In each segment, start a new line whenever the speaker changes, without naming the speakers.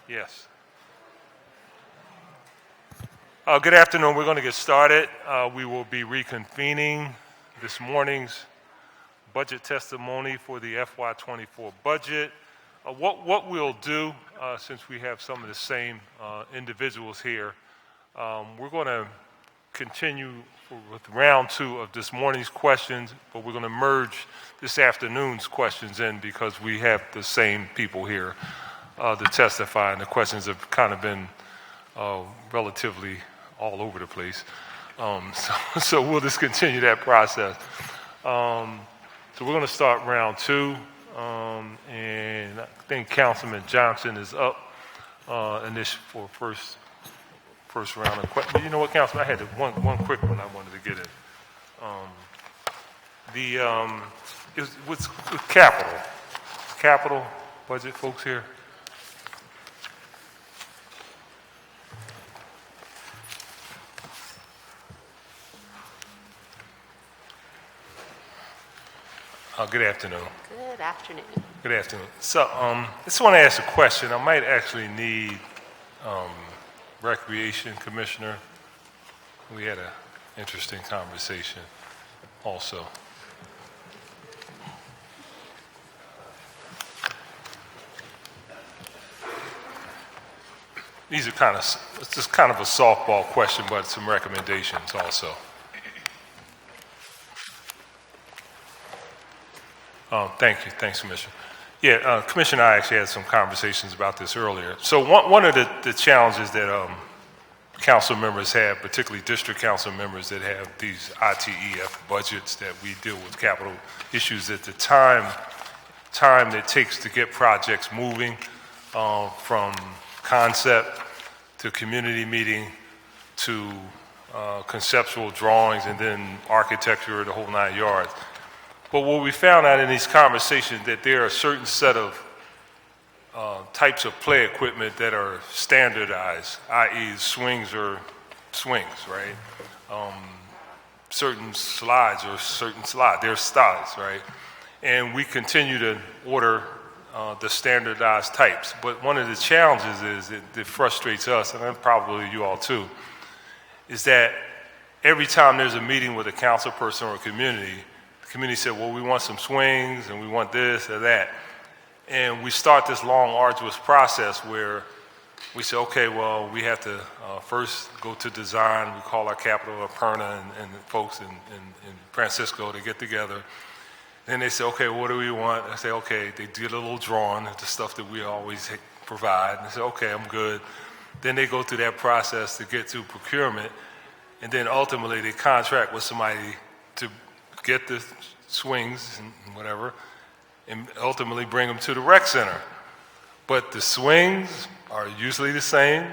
Yes. Good afternoon. We're going to get started. We will be reconvening this morning's budget testimony for the FY2024 budget. What we'll do, since we have some of the same individuals here, we're going to continue with round two of this morning's questions, but we're going to merge this afternoon's questions in because we have the same people here to testify, and the questions have kind of been relatively all over the place. So we'll just continue that process. So we're going to start round two, and I think Councilman Johnson is up in this for first round of questions. You know what, Councilman? I had one quick one I wanted to get in. With capital budget folks here. Good afternoon.
Good afternoon.
Good afternoon. So I just want to ask a question. I might actually need Recreation Commissioner. We had an interesting conversation also. These are it's just kind of a softball question, but some recommendations also. Thank you. Thanks, Commissioner. Yeah, Commissioner and I actually had some conversations about this earlier. So one of the challenges that council members have, particularly district council members that have these ITEF budgets that we deal with capital issues, at the time it takes to get projects moving from concept to community meeting to conceptual drawings and then architecture, the whole 9 yards. But what we found out in these conversations that there are a certain set of types of play equipment that are standardized, i.e. swings are swings, right? Certain slides are certain slides, they're styles, right? And we continue to order the standardized types. But one of the challenges is that frustrates us, and probably you all too, is that every time there's a meeting with a council person or a community said, well, we want some swings and we want this or that. And we start this long, arduous process where we say, okay, well, we have to first go to design. We call our capital Perna and folks in Francisco to get together. Then they say, okay, what do we want? I say, okay, they do a little drawing, the stuff that we always provide. And they say, okay, I'm good. Then they go through that process to get to procurement. And then ultimately they contract with somebody to get the swings and whatever, and ultimately bring them to the rec center. But the swings are usually the same,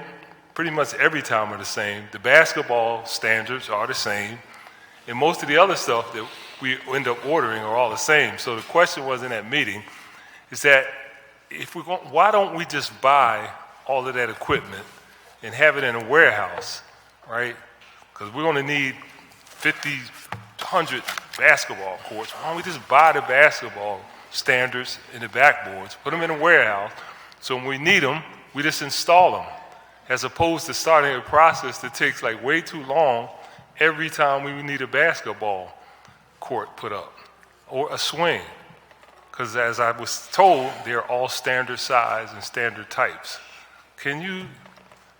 pretty much every time are the same. The basketball standards are the same, and most of the other stuff that we end up ordering are all the same. So the question was in that meeting is that why don't we just buy all of that equipment and have it in a warehouse, right? Because we're going to need 100 basketball courts. Why don't we just buy the basketball standards and the backboards, put them in a warehouse, so when we need them, we just install them, as opposed to starting a process that takes like way too long every time we need a basketball court put up or a swing. Because as I was told, they're all standard size and standard types. Can you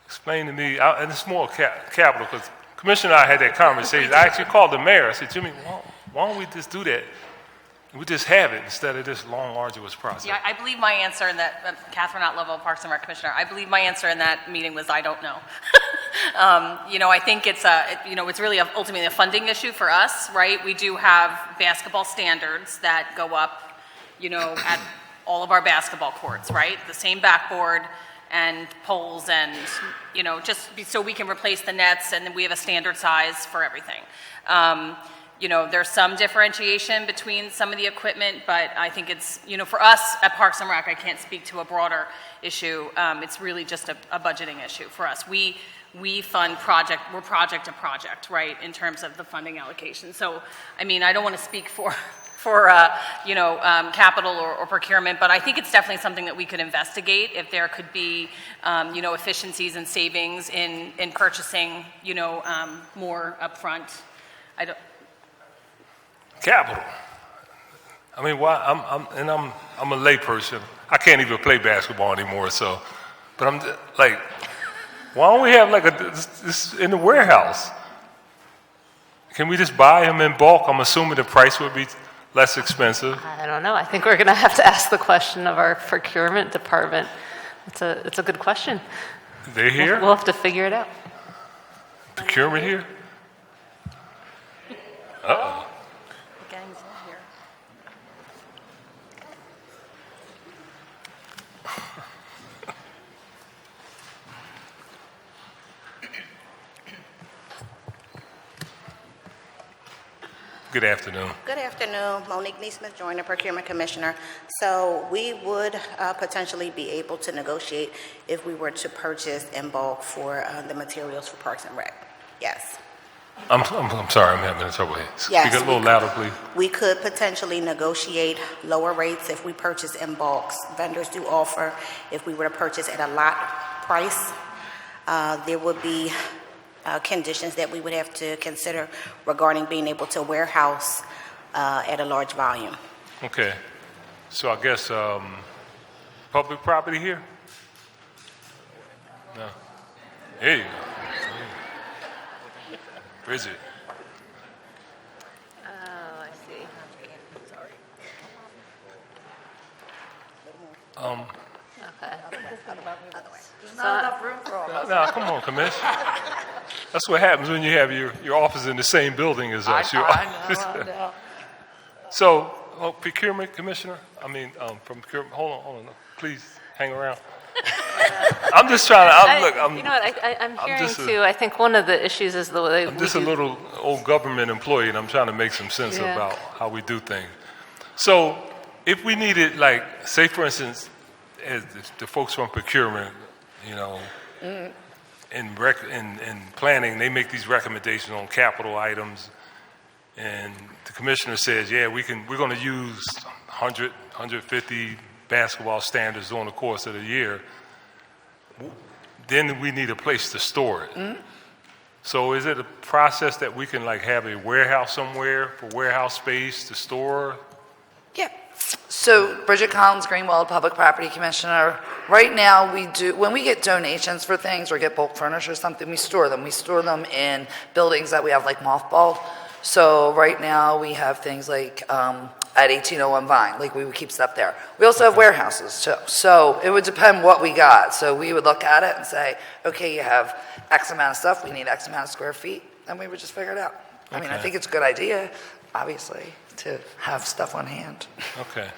explain to me, and it's more capital, because Commissioner and I had that conversation. I actually called the mayor. I said, Jimmy, why don't we just do that? We just have it instead of this long, arduous process.
Yeah, I believe my answer in that, Catherine Otlevo, Parks and Rec Commissioner, I believe my answer in that meeting was I don't know. I think it's it's really ultimately a funding issue for us, right? We do have basketball standards that go up, at all of our basketball courts, right? The same backboard and poles and, just so we can replace the nets, and then we have a standard size for everything. There's some differentiation between some of the equipment, but I think it's, for us at Parks and Rec, I can't speak to a broader issue. It's really just a budgeting issue for us. We fund we're project to project, right, in terms of the funding allocation. So, I don't want to speak for capital or procurement, but I think it's definitely something that we could investigate if there could be, efficiencies and savings in purchasing, more upfront.
Capital. I mean, why? I'm a lay person. I can't even play basketball anymore. So, but I'm like, why don't we have like this in the warehouse? Can we just buy them in bulk? I'm assuming the price would be less expensive.
I don't know. I think we're going to have to ask the question of our procurement department. It's a good question.
They're here?
We'll have to figure it out.
Procurement here? Uh-oh.
The gang's in here.
Good afternoon.
Good afternoon, Monique Neesmith, Joint Procurement Commissioner. So we would potentially be able to negotiate if we were to purchase in bulk for the materials for Parks and Rec. Yes.
I'm sorry, I'm having trouble here.
Yes,
Speak a little louder, please.
We could potentially negotiate lower rates if we purchase in bulks. Vendors do offer, if we were to purchase at a lot price, there would be conditions that we would have to consider regarding being able to warehouse at a large volume.
Okay. So I guess public property here? No. Here you go. Bridget.
Oh, I see. Okay.
There's not enough room for all of us.
No, come on, Commish. That's what happens when you have your office in the same building as us.
I know.
So, procurement commissioner, from procurement, hold on, please hang around. I'm just trying to,
I'm hearing too, I think one of the issues is the way
I'm just a little old government employee, and I'm trying to make some sense
Yeah.
about how we do things. So, if we needed, like, say for instance, as the folks from procurement, in planning, they make these recommendations on capital items, and the commissioner says, yeah, we're going to use 100, 150 basketball standards during the course of the year. Then we need a place to store it. Mm-hmm. So is it a process that we can like have a warehouse somewhere for warehouse space to store?
Yeah. So Bridget Collins, Greenwald Public Property Commissioner. Right now we do, when we get donations for things or get bulk furniture or something, we store them. We store them in buildings that we have like mothballed. So right now we have things like at 1801 Vine, like we would keep stuff there. We also have warehouses too. So it would depend what we got. So we would look at it and say, okay, you have X amount of stuff, we need X amount of square feet, and we would just figure it out. I mean, I think it's a good idea, obviously, to have stuff on hand.
Okay.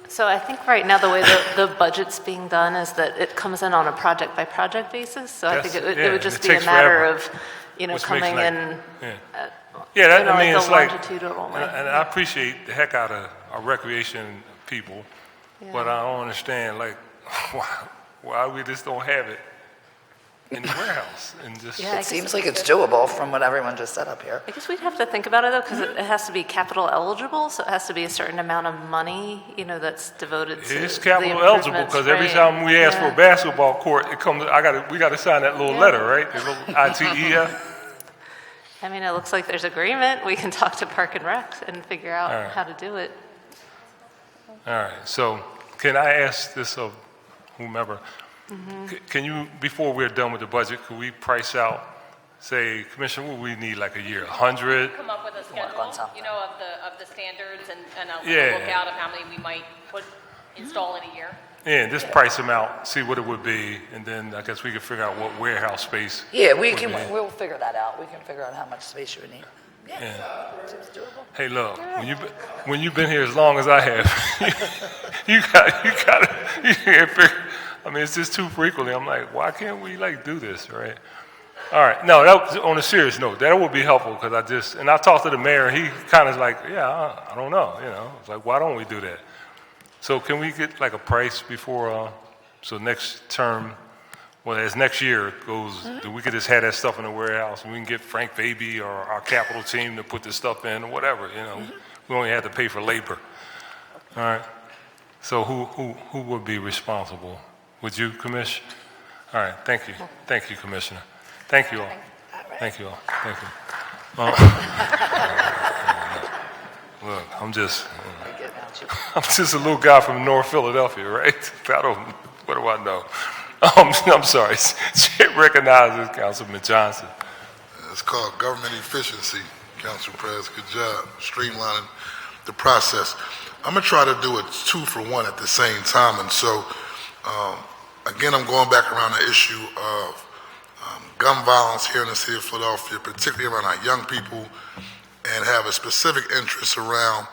So I think right now the way the budget's being done is that it comes in on a project by project basis. So I think it would just be a matter of, coming in.
It's like,
longitudinal way.
and I appreciate the heck out of our recreation people, but I don't understand like why we just don't have it in the warehouse and just.
It seems like it's doable from what everyone just said up here.
I guess we'd have to think about it though, because it has to be capital eligible, so it has to be a certain amount of money, that's devoted to.
It's capital eligible because every time we ask for a basketball court, it comes. We got to sign that little letter, right? The little ITEF.
I mean, it looks like there's agreement. We can talk to Park and Rec and figure out how to do it.
All right. So, can I ask this of whomever? Mm-hmm. Can you, before we're done with the budget, could we price out, say, Commissioner, what we need like a year, 100?
Come up with a schedule, of the standards and a lookout of how many we might install in a year.
Yeah, just price them out, see what it would be, and then I guess we can figure out what warehouse space.
Yeah, we'll figure that out. We can figure out how much space you would need.
Yeah. Hey, look, when you've been here as long as I have, you can't figure. I mean, it's just too frequently. I'm like, why can't we do this, right? All right. No, that was, on a serious note, that would be helpful because I talked to the mayor, and he kind of like, I don't know, It's like, why don't we do that? So can we get like a price before, so next term, well, as next year goes, we could just have that stuff in the warehouse, and we can get Frank Baby or our capital team to put this stuff in or whatever, you know. We only have to pay for labor. All right. So who would be responsible? Would you, Commissioner? All right. Thank you. Thank you, Commissioner. Thank you all. Thank you all. Thank you. Look, I'm just a little guy from North Philadelphia, right? What do I know? I'm sorry. Chair recognizes Councilman Johnson.
It's called government efficiency, Council President. Good job streamlining the process. I'm going to try to do a 2-for-1 at the same time. And so, again, I'm going back around the issue of gun violence here in the city of Philadelphia, particularly around our young people, and have a specific interest around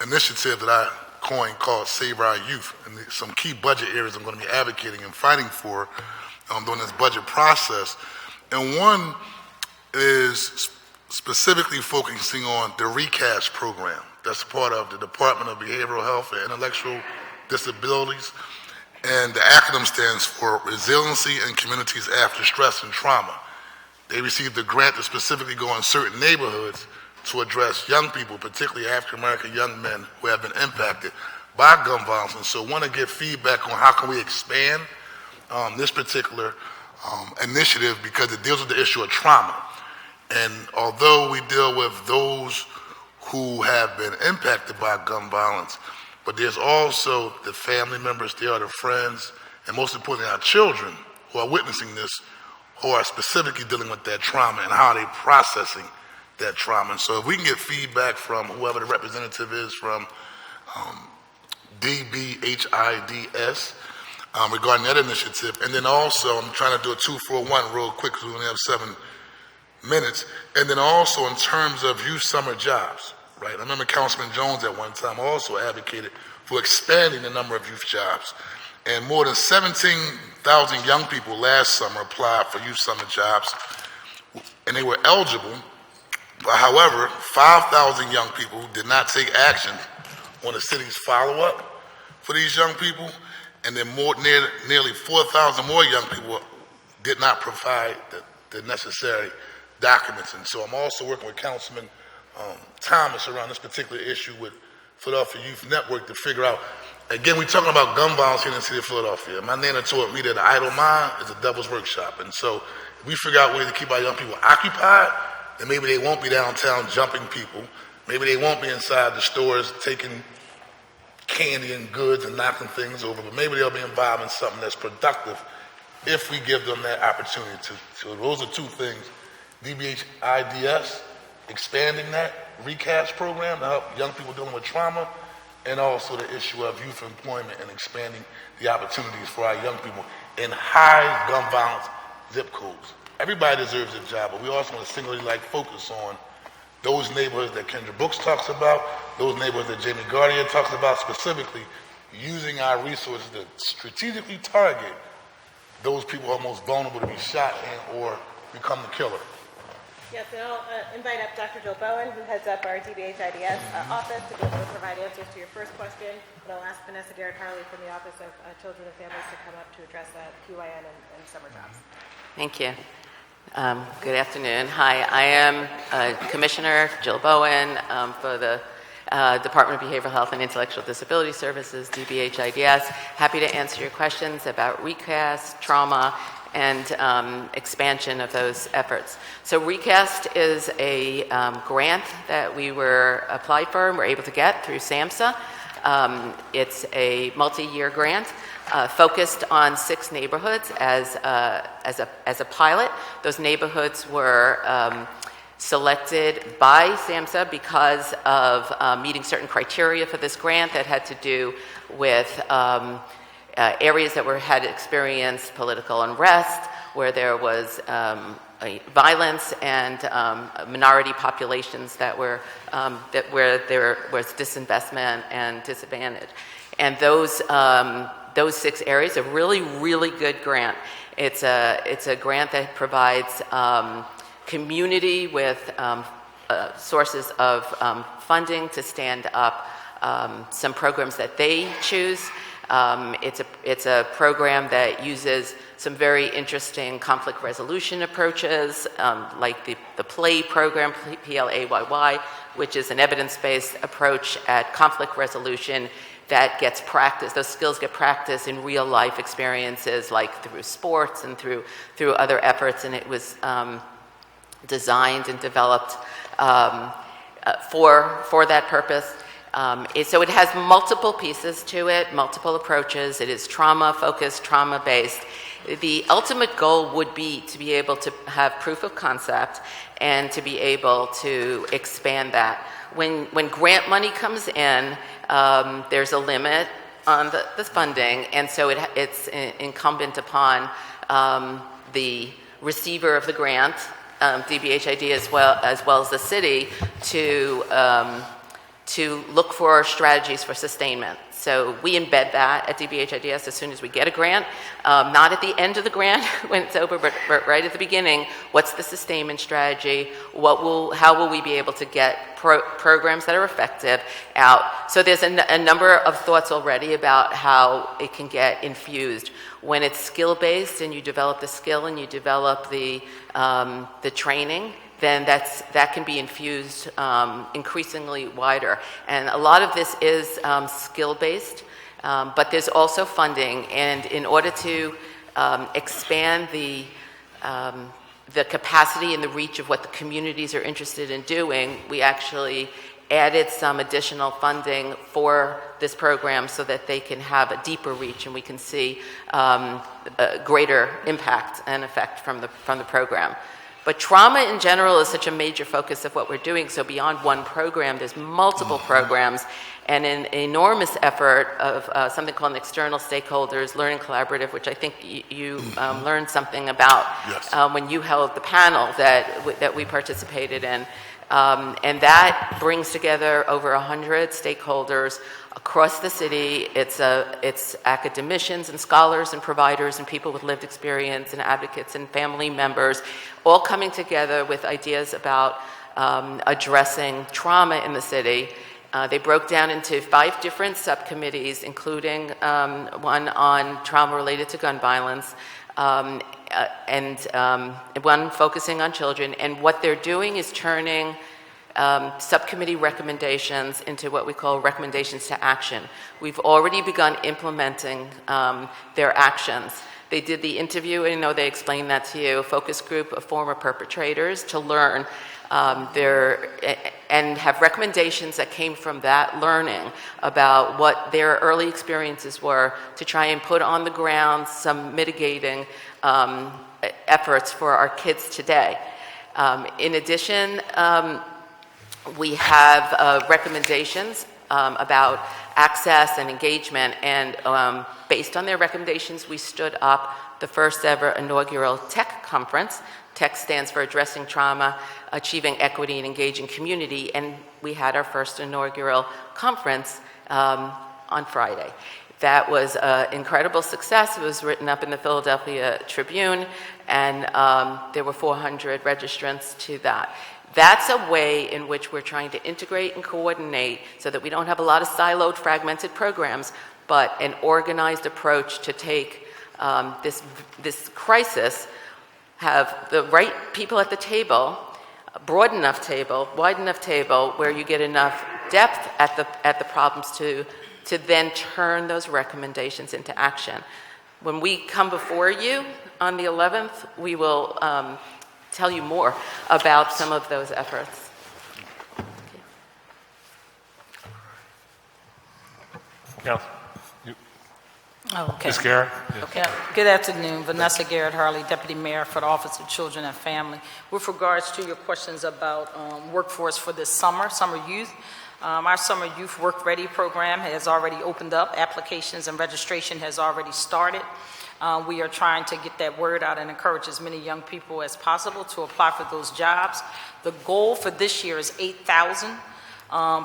initiative that I coined called Save Our Youth, and some key budget areas I'm going to be advocating and fighting for during this budget process. And one is specifically focusing on the recast program. That's part of the Department of Behavioral Health and Intellectual Disabilities. And the acronym stands for Resiliency in Communities After Stress and Trauma. They received a grant to specifically go in certain neighborhoods to address young people, particularly African-American young men who have been impacted by gun violence. And so I want to get feedback on how can we expand this particular initiative, because it deals with the issue of trauma. And although we deal with those who have been impacted by gun violence, but there's also the family members, there are the friends, and most importantly our children who are witnessing this, who are specifically dealing with that trauma and how they're processing that trauma. And so if we can get feedback from whoever the representative is from DBHIDS regarding that initiative. And then also, I'm trying to do a 2-for-1 real quick because we only have 7 minutes. And then also in terms of youth summer jobs, right? I remember Councilman Jones at one time also advocated for expanding the number of youth jobs. And more than 17,000 young people last summer applied for youth summer jobs, and they were eligible. But however, 5,000 young people did not take action on the city's follow-up for these young people, and then nearly 4,000 more young people did not provide the necessary documents. And so I'm also working with Councilman Thomas around this particular issue with Philadelphia Youth Network to figure out, again, we're talking about gun violence here in the city of Philadelphia. My nana told me that the idle mind is a devil's workshop. And so if we figure out ways to keep our young people occupied, then maybe they won't be downtown jumping people. Maybe they won't be inside the stores taking candy and goods and knocking things over, but maybe they'll be involved in something that's productive if we give them that opportunity to. So those are 2 things. DBHIDS, expanding that recast program to help young people dealing with trauma, and also the issue of youth employment and expanding the opportunities for our young people in high gun violence zip codes. Everybody deserves a job, but we also want to singularly focus on those neighborhoods that Kendra Brooks talks about, those neighborhoods that Jamie Gardia talks about, specifically using our resources to strategically target those people who are most vulnerable to be shot and or become the killer.
Yes, and I'll invite up Dr. Jill Bowen, who heads up our DBHIDS office, to be able to provide answers to your first question. And I'll ask Vanessa Garrett-Harley from the Office of Children and Families to come up to address QIN and summer jobs.
Thank you. Good afternoon. Hi, I am Commissioner Jill Bowen for the Department of Behavioral Health and Intellectual Disability Services, DBHIDS. Happy to answer your questions about recast, trauma, and expansion of those efforts. So recast is a grant that we were applied for and were able to get through SAMHSA. It's a multi-year grant focused on 6 neighborhoods as a pilot. Those neighborhoods were selected by SAMHSA because of meeting certain criteria for this grant that had to do with areas that had experienced political unrest, where there was violence, and minority populations where there was disinvestment and disadvantage. And those 6 areas, a really, really good grant. It's a grant that provides community with sources of funding to stand up some programs that they choose. It's a program that uses some very interesting conflict resolution approaches, like the PLAY program, PLAYY, which is an evidence-based approach at conflict resolution that gets practice. Those skills get practice in real life experiences, like through sports and through other efforts. And it was designed and developed for that purpose. So it has multiple pieces to it, multiple approaches. It is trauma-focused, trauma-based. The ultimate goal would be to be able to have proof of concept and to be able to expand that. When grant money comes in, there's a limit on the funding, and so it's incumbent upon the receiver of the grant, DBHID as well as the city, to look for strategies for sustainment. So we embed that at DBHIDS as soon as we get a grant, not at the end of the grant when it's over, but right at the beginning. What's the sustainment strategy? How will we be able to get programs that are effective out? So there's a number of thoughts already about how it can get infused. When it's skill-based and you develop the skill and you develop the training, then that can be infused increasingly wider. And a lot of this is skill-based, but there's also funding. And in order to expand the capacity and the reach of what the communities are interested in doing, we actually added some additional funding for this program so that they can have a deeper reach and we can see a greater impact and effect from the program. But trauma in general is such a major focus of what we're doing. So beyond one program, there's multiple programs and an enormous effort of something called an external stakeholders learning collaborative, which I think you learned something about when you held the panel that we participated in. And that brings together over 100 stakeholders across the city. It's academicians and scholars and providers and people with lived experience and advocates and family members all coming together with ideas about addressing trauma in the city. They broke down into 5 different subcommittees, including one on trauma related to gun violence, and one focusing on children. And what they're doing is turning subcommittee recommendations into what we call recommendations to action. We've already begun implementing their actions. They did the interview, and I know they explained that to you, a focus group of former perpetrators to learn and have recommendations that came from that learning about what their early experiences were to try and put on the ground some mitigating efforts for our kids today. In addition, we have recommendations about access and engagement, and based on their recommendations, we stood up the first ever inaugural TECH conference. TECH stands for Addressing Trauma, Achieving Equity and Engaging Community, and we had our first inaugural conference on Friday. That was an incredible success. It was written up in the Philadelphia Tribune, and there were 400 registrants to that. That's a way in which we're trying to integrate and coordinate so that we don't have a lot of siloed, fragmented programs, but an organized approach to take this crisis, have the right people at the table, a broad enough table, wide enough table, where you get enough depth at the problems to then turn those recommendations into action. When we come before you on the 11th, we will tell you more about some of those efforts.
Yeah.
Okay.
Ms. Garrett? Yeah.
Okay. Good afternoon. Vanessa Garrett Harley, Deputy Mayor for the Office of Children and Family. With regards to your questions about workforce for this summer youth, our Summer Youth Work Ready program has already opened up. Applications and registration has already started. We are trying to get that word out and encourage as many young people as possible to apply for those jobs. The goal for this year is 8,000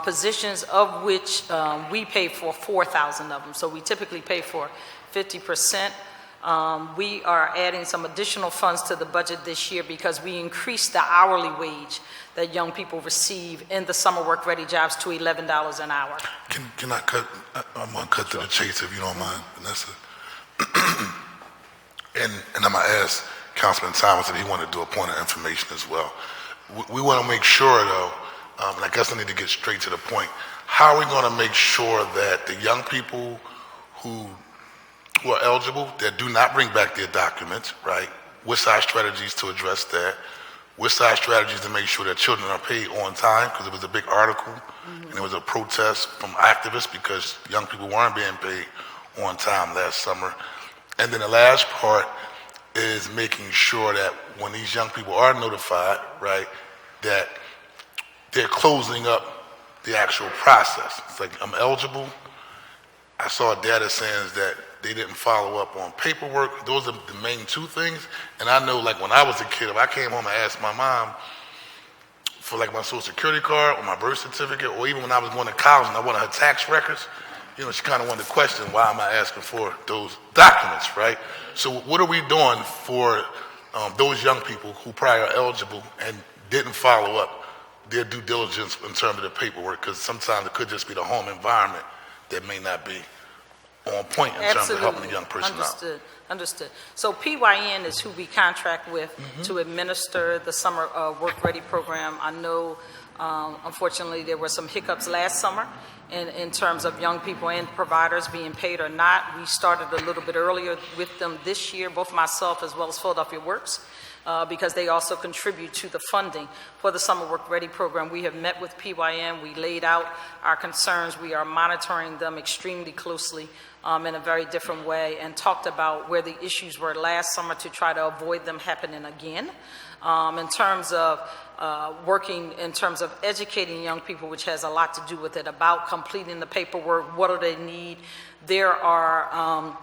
positions, of which we pay for 4,000 of them. So we typically pay for 50% We are adding some additional funds to the budget this year because we increased the hourly wage that young people receive in the summer work-ready jobs to $11 an hour.
Can I cut? I'm gonna cut to the chase if you don't mind, Vanessa. and I'm gonna ask Councilman Thomas if he wanted to do a point of information as well. We want to make sure, though, and I guess I need to get straight to the point. How are we going to make sure that the young people who are eligible that do not bring back their documents, right? What's our strategies to address that? What's our strategies to make sure that children are paid on time? Because it was a big article, and there was a protest from activists because young people weren't being paid on time last summer. And then the last part is making sure that when these young people are notified, right, that they're closing up the actual process. It's like, I'm eligible. I saw data saying that they didn't follow up on paperwork. Those are the main two things. And I know, like, when I was a kid, if I came home and asked my mom for, like, my social security card or my birth certificate, or even when I was going to college and I wanted her tax records, you know, she kind of wanted to question, why am I asking for those documents, right? So what are we doing for those young people who probably are eligible and didn't follow up their due diligence in terms of the paperwork? Because sometimes it could just be the home environment that may not be on point in terms of helping the young person out.
Understood. So PYN is who we contract with to administer the summer work-ready program. I know, unfortunately, there were some hiccups last summer in terms of young people and providers being paid or not. We started a little bit earlier with them this year, both myself as well as Philadelphia Works, because they also contribute to the funding for the Summer Work Ready program. We have met with PYN. We laid out our concerns. We are monitoring them extremely closely in a very different way, and talked about where the issues were last summer to try to avoid them happening again. In terms of working in terms of educating young people, which has a lot to do with it, about completing the paperwork, what do they need. There are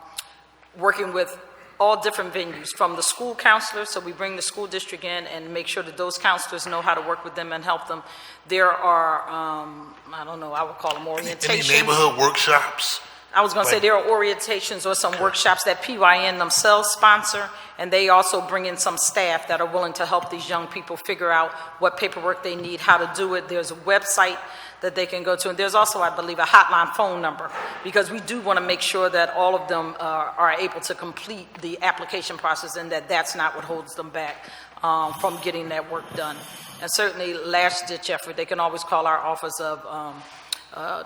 working with all different venues, from the school counselors, so we bring the school district in and make sure that those counselors know how to work with them and help them. There are, I don't know, I would call them orientations.
Any neighborhood workshops?
I was going to say there are orientations or some workshops that PYN themselves sponsor, and they also bring in some staff that are willing to help these young people figure out what paperwork they need, how to do it. There's a website that they can go to, and there's also, I believe, a hotline phone number, because we do want to make sure that all of them are able to complete the application process, and that that's not what holds them back from getting that work done. And certainly, last-ditch effort, they can always call our Office of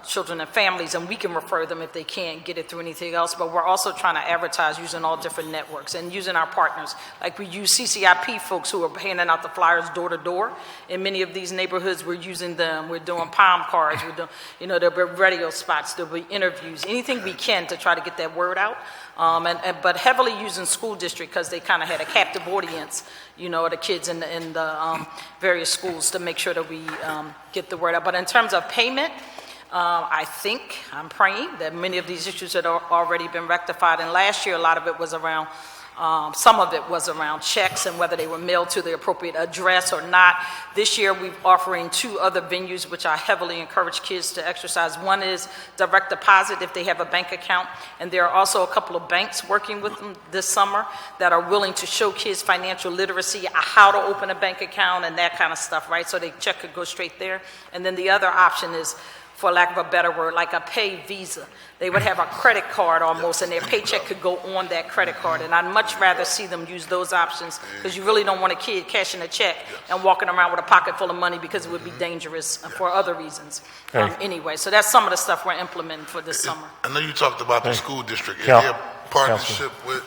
Children and Families, and we can refer them if they can't get it through anything else. But we're also trying to advertise using all different networks and using our partners. Like, we use CCIP folks who are handing out the flyers door to door. In many of these neighborhoods, we're using them. We're doing palm cards. We're doing, you know, there'll be radio spots. There'll be interviews. Anything we can to try to get that word out. But heavily using school district, because they kind of had a captive audience, you know, the kids in the various schools, to make sure that we get the word out. But in terms of payment, I'm praying that many of these issues had already been rectified. And last year, a lot of it was around, some of it was around checks and whether they were mailed to the appropriate address or not. This year, we're offering 2 other venues, which I heavily encourage kids to exercise. One is direct deposit if they have a bank account. And there are also a couple of banks working with them this summer that are willing to show kids financial literacy, how to open a bank account and that kind of stuff, right? So the check could go straight there. And then the other option is, for lack of a better word, like a pay Visa. They would have a credit card almost, and their paycheck could go on that credit card. And I'd much rather see them use those options, because you really don't want a kid cashing a check and walking around with a pocket full of money, because it would be dangerous for other reasons. Anyway, so that's some of the stuff we're implementing for this summer.
I know you talked about the school district. Is there a partnership with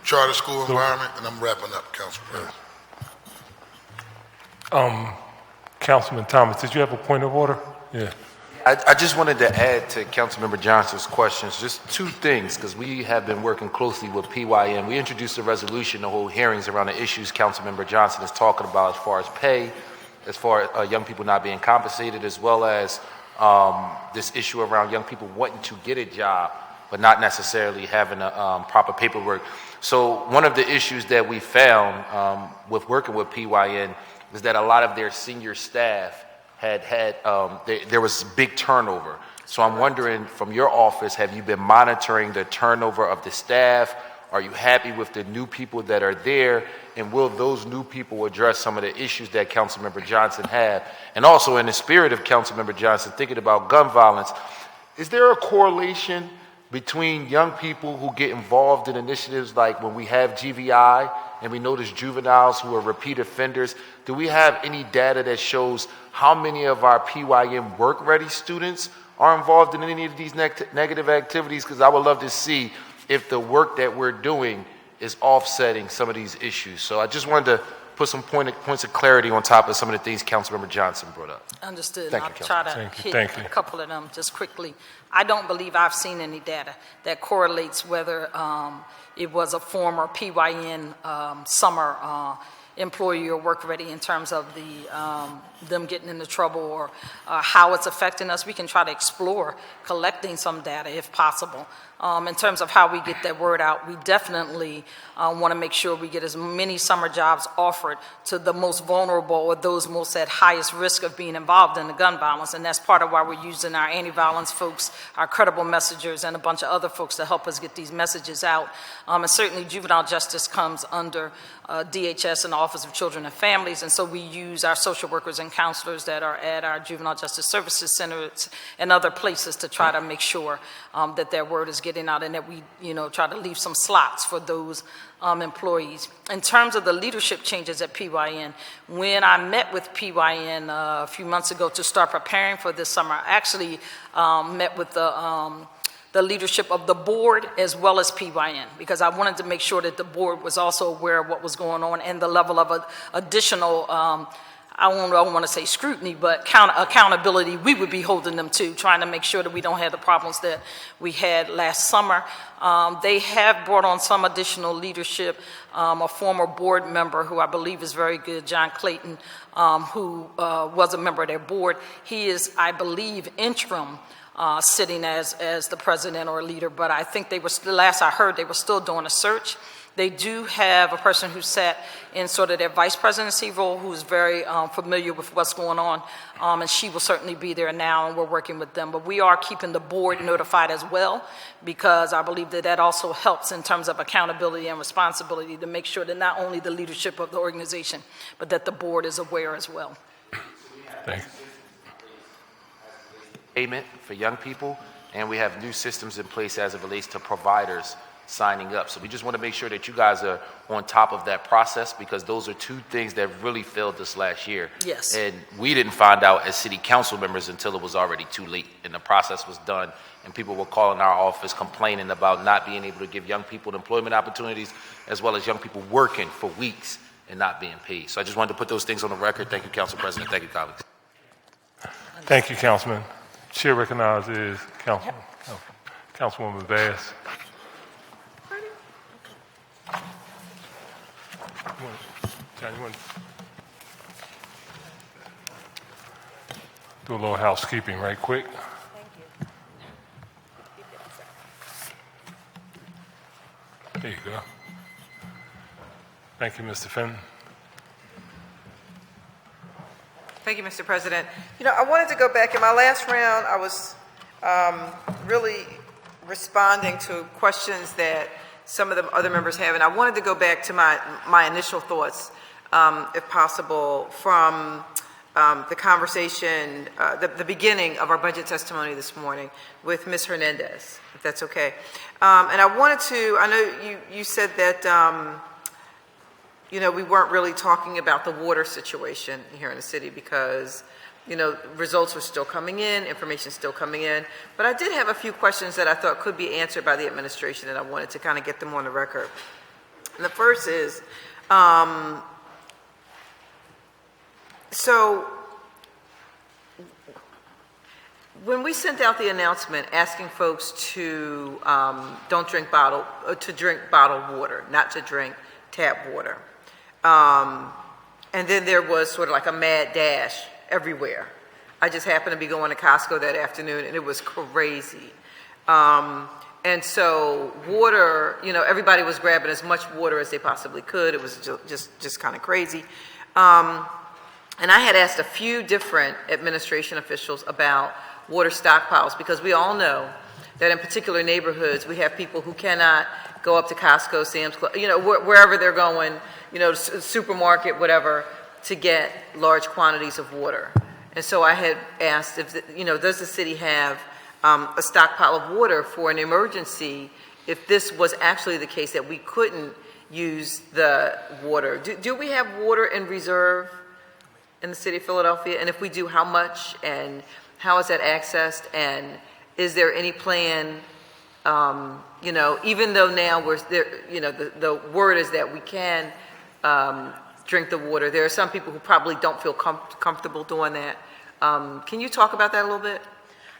charter school environment? And I'm wrapping up, Council President.
Councilman Thomas, did you have a point of order? Yeah.
I just wanted to add to Councilmember Johnson's questions just 2 things, because we have been working closely with PYN. We introduced a resolution to hold hearings around the issues Councilmember Johnson is talking about, as far as pay, as far as young people not being compensated, as well as this issue around young people wanting to get a job but not necessarily having a proper paperwork. So one of the issues that we found with working with PYN is that a lot of their senior staff there was big turnover. So I'm wondering, from your office, have you been monitoring the turnover of the staff, Are you happy with the new people that are there? And will those new people address some of the issues that Councilmember Johnson had? And also, in the spirit of Councilmember Johnson, thinking about gun violence, is there a correlation between young people who get involved in initiatives like when we have GVI and we notice juveniles who are repeat offenders? Do we have any data that shows how many of our PYM work-ready students are involved in any of these negative activities? Because I would love to see if the work that we're doing is offsetting some of these issues. So I just wanted to put some points of clarity on top of some of the things Councilmember Johnson brought up.
Understood.
Thank
I'll
you,
try to
Thank
hit
you.
a couple of them just quickly. I don't believe I've seen any data that correlates whether it was a former PYN summer employee or work ready in terms of them getting into trouble or how it's affecting us. We can try to explore collecting some data if possible. In terms of how we get that word out, we definitely want to make sure we get as many summer jobs offered to the most vulnerable or those most at highest risk of being involved in the gun violence. And that's part of why we're using our anti-violence folks, our credible messengers, and a bunch of other folks to help us get these messages out. And certainly juvenile justice comes under DHS and the Office of Children and Families, and so we use our social workers and counselors that are at our juvenile justice services centers and other places to try to make sure that their word is getting out and that we, try to leave some slots for those employees. In terms of the leadership changes at PYN, when I met with PYN a few months ago to start preparing for this summer, I actually met with the leadership of the board as well as PYN, because I wanted to make sure that the board was also aware of what was going on and the level of additional, I don't want to say scrutiny, but accountability we would be holding them to, trying to make sure that we don't have the problems that we had last summer. They have brought on some additional leadership. A former board member who I believe is very good, John Clayton, who was a member of their board. He is, I believe, interim sitting as the president or leader, but I think they were still, last I heard, they were still doing a search. They do have a person who sat in sort of their vice presidency role who's very familiar with what's going on, and she will certainly be there now, and we're working with them. But we are keeping the board notified as well, because I believe that also helps in terms of accountability and responsibility to make sure that not only the leadership of the organization, but that the board is aware as well.
Thank you.
Payment for young people, and we have new systems in place as it relates to providers signing up. So we just want to make sure that you guys are on top of that process, because those are two things that really failed us last year.
Yes.
And we didn't find out as city council members until it was already too late and the process was done, and people were calling our office complaining about not being able to give young people employment opportunities, as well as young people working for weeks and not being paid. So I just wanted to put those things on the record. Thank you, Council President. Thank you, colleagues.
Thank you, Councilman. Chair recognizes Councilwoman Bass. John, you want to do a little housekeeping right quick? There you go. Thank you, Mr. Fenton.
Thank you, Mr. President. I wanted to go back. In my last round, I was really responding to questions that some of the other members have, and I wanted to go back to my initial thoughts, if possible, from the conversation, the beginning of our budget testimony this morning with Ms. Hernandez, if that's okay. And I wanted to, I know you said that we weren't really talking about the water situation here in the city because, results were still coming in, information still coming in. But I did have a few questions that I thought could be answered by the administration, and I wanted to kind of get them on the record. And the first is, so when we sent out the announcement asking folks to drink bottled water, not to drink tap water. And then there was sort of like a mad dash everywhere. I just happened to be going to Costco that afternoon, and it was crazy. And so water, everybody was grabbing as much water as they possibly could. It was just kind of crazy. And I had asked a few different administration officials about water stockpiles, because we all know that in particular neighborhoods, we have people who cannot go up to Costco, Sam's Club, wherever they're going, supermarket, whatever, to get large quantities of water. And so I had asked if, does the city have a stockpile of water for an emergency if this was actually the case that we couldn't use the water? Do we have water in reserve in the city of Philadelphia? And if we do, how much, and how is that accessed? And is there any plan, even though now we're there, the word is that we can drink the water, there are some people who probably don't feel comfortable doing that. Can you talk about that a little bit?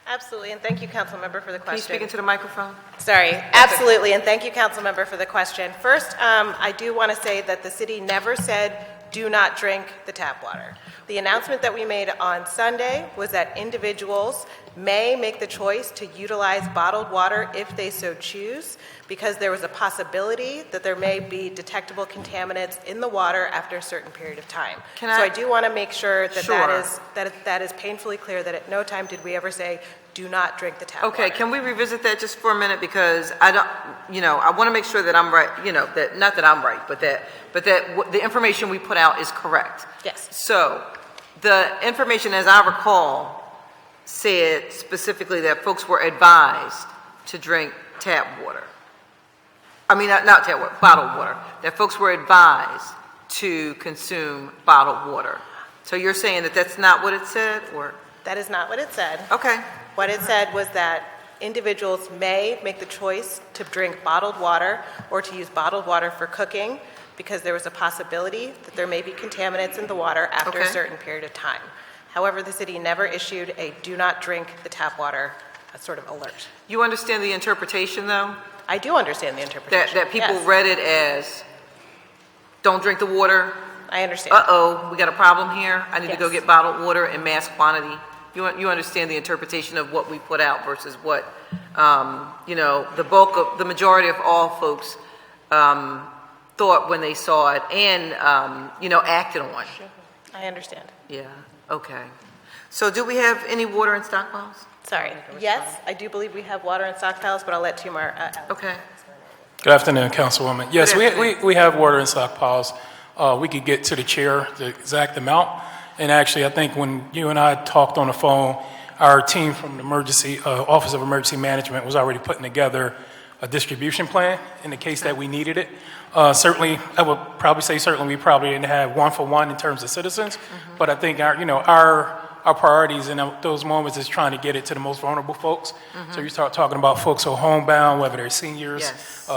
Absolutely, and thank you, council member, for the question.
Can you speak into the microphone?
Sorry, absolutely, and thank you, council member, for the question. First, I do want to say that the city never said, do not drink the tap water. The announcement that we made on Sunday was that individuals may make the choice to utilize bottled water if they so choose, because there was a possibility that there may be detectable contaminants in the water after a certain period of time. So I do want to make sure that that is painfully clear, that at no time did we ever say, do not drink the tap water.
Okay, can we revisit that just for a minute? Because I don't, I want to make sure that I'm right, that not that I'm right, but that the information we put out is correct.
Yes.
So the information, as I recall, said specifically that folks were advised to drink tap water. I mean, not tap water, bottled water. That folks were advised to consume bottled water. So you're saying that that's not what it said, or?
That is not what it said.
Okay.
What it said was that individuals may make the choice to drink bottled water or to use bottled water for cooking because there was a possibility that there may be contaminants in the water after a certain period of time. However, the city never issued a do not drink the tap water sort of alert.
You understand the interpretation, though?
I do understand the interpretation.
That people read it as, don't drink the water.
I understand.
Uh-oh, we got a problem here. I need to go get bottled water in mass quantity. You understand the interpretation of what we put out versus what, the majority of all folks thought when they saw it and, acted on.
I understand.
Yeah, okay. So do we have any water in stockpiles?
Sorry. Yes, I do believe we have water in stockpiles, but I'll let Tumar.
Okay.
Good afternoon, Councilwoman. Yes, we have water in stockpiles. We could get to the chair the exact amount. And actually, I think when you and I talked on the phone, our team from the Office of Emergency Management was already putting together a distribution plan in the case that we needed it. Certainly, I would probably say we probably didn't have one for one in terms of citizens, but I think our priorities in those moments is trying to get it to the most vulnerable folks. So you start talking about folks who are homebound, whether they're seniors,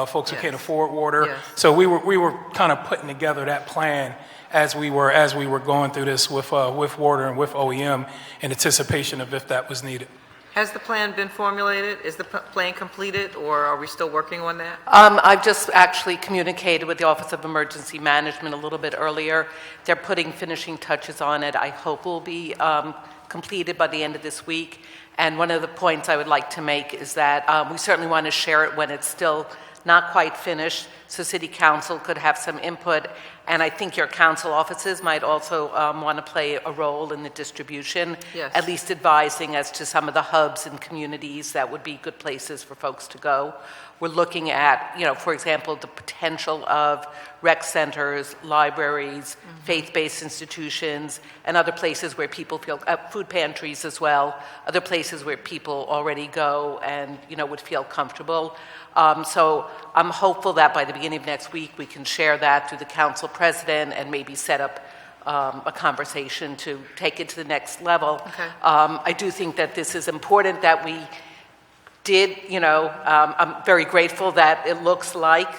folks who can't afford water. So we were kind of putting together that plan as we were going through this with water and with OEM in anticipation of if that was needed.
Has the plan been formulated? Is the plan completed, or are we still working on that?
I've just actually communicated with the Office of Emergency Management a little bit earlier. They're putting finishing touches on it. I hope will be completed by the end of this week. And one of the points I would like to make is that we certainly want to share it when it's still not quite finished, so City Council could have some input. And I think your council offices might also want to play a role in the distribution, at least advising as to some of the hubs and communities that would be good places for folks to go. We're looking at, for example, the potential of rec centers, libraries, faith-based institutions, and other places where people feel, food pantries as well, other places where people already go and, would feel comfortable. So I'm hopeful that by the beginning of next week, we can share that through the council president and maybe set up a conversation to take it to the next level.
Okay.
I do think that this is important that we did, I'm very grateful that it looks like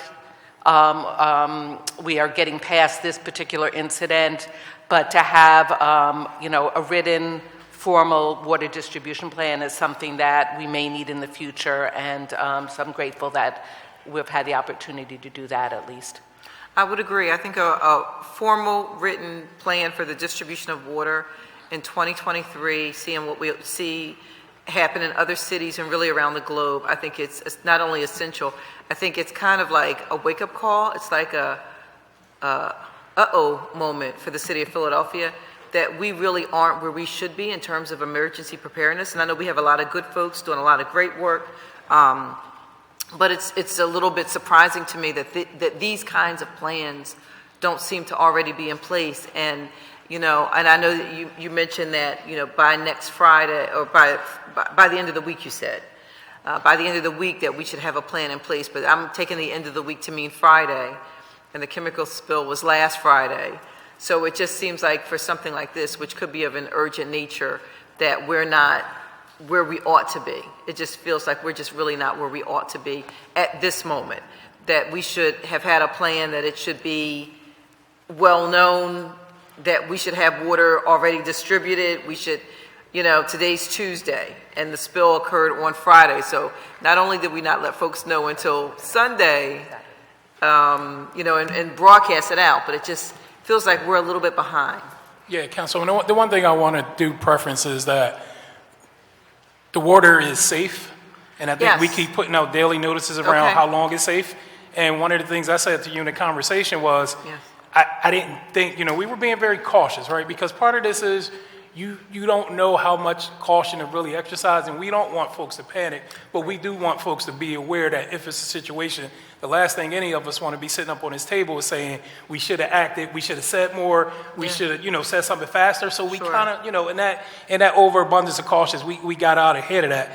we are getting past this particular incident, but to have, a written formal water distribution plan is something that we may need in the future, and so I'm grateful that we've had the opportunity to do that at least.
I would agree. I think a formal written plan for the distribution of water in 2023, seeing what we see happen in other cities and really around the globe, I think it's not only essential, I think it's kind of like a wake-up call. It's like a uh-oh moment for the city of Philadelphia, that we really aren't where we should be in terms of emergency preparedness. And I know we have a lot of good folks doing a lot of great work But it's a little bit surprising to me that that these kinds of plans don't seem to already be in place. And, and I know that you mentioned that, by next Friday, or by the end of the week, you said, by the end of the week that we should have a plan in place, but I'm taking the end of the week to mean Friday, and the chemical spill was last Friday. So it just seems like for something like this, which could be of an urgent nature, that we're not where we ought to be. It just feels like we're just really not where we ought to be at this moment, that we should have had a plan, that it should be well known, that we should have water already distributed. We should, today's Tuesday and the spill occurred on Friday. So not only did we not let folks know until Sunday, and broadcast it out, but it just feels like we're a little bit behind.
Yeah, Councilwoman, the one thing I want to do preference is that the water is safe, and I think we keep putting out daily notices around how long it's safe. And one of the things I said to you in the conversation was, I didn't think, we were being very cautious, right? Because part of this is you don't know how much caution to really exercise, and we don't want folks to panic, but we do want folks to be aware that if it's a situation, the last thing any of us want to be sitting up on this table is saying we should have acted, we should have said more, we should have, said something faster. So we kind of, in that overabundance of cautious, we got out ahead of that.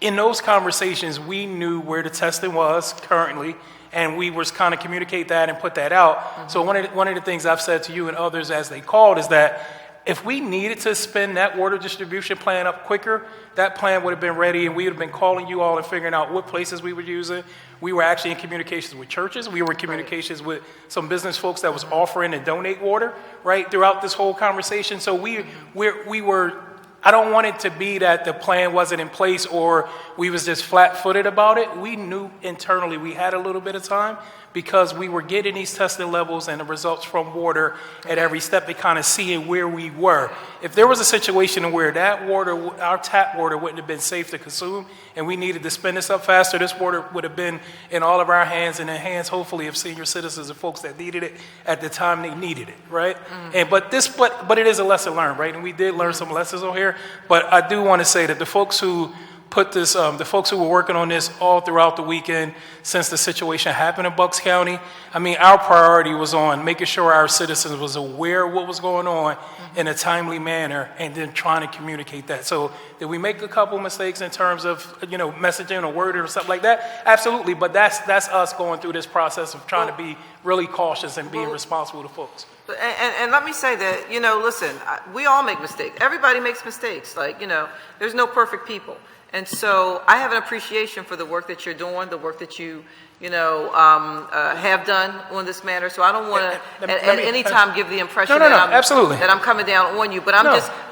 In those conversations, we knew where the testing was currently, and we was kind of communicate that and put that out. Mm-hmm. So one of the things I've said to you and others as they called is that if we needed to spin that water distribution plan up quicker, that plan would have been ready, and we would have been calling you all and figuring out what places we were using. We were actually in communications with churches. We were in communications with some business folks that was offering to donate water, right, throughout this whole conversation. So we were, I don't want it to be that the plan wasn't in place or we was just flat-footed about it. We knew internally we had a little bit of time because we were getting these testing levels and the results from water at every step to kind of seeing where we were. If there was a situation where that water, our tap water, wouldn't have been safe to consume and we needed to spin this up faster, this water would have been in all of our hands and in the hands, hopefully, of senior citizens and folks that needed it at the time they needed it, right? Mm-hmm. But it is a lesson learned, right? And we did learn some lessons on here. But I do want to say that the folks who put this, the folks who were working on this all throughout the weekend since the situation happened in Bucks County, our priority was on making sure our citizens was aware of what was going on in a timely manner and then trying to communicate that. So did we make a couple mistakes in terms of, messaging or wording or something like that? Absolutely, but that's us going through this process of trying to be really cautious and being responsible to folks.
And let me say that, listen, we all make mistakes. Everybody makes mistakes. There's no perfect people. And so I have an appreciation for the work that you're doing, the work that you have done on this matter. So I don't want to at any time give the impression that I'm coming down on you. But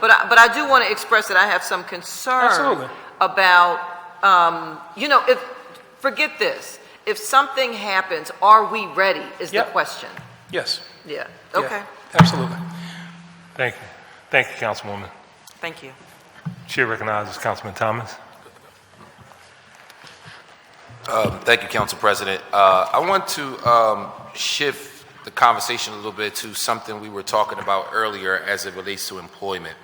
but I do want to express that I have some concern about, forget this. If something happens, are we ready is the question.
Yes.
Yeah. Okay.
Yeah, absolutely.
Thank you. Thank you, Councilwoman.
Thank you.
Chair recognizes Councilman Thomas.
Thank you, Council President. I want to shift the conversation a little bit to something we were talking about earlier as it relates to employment.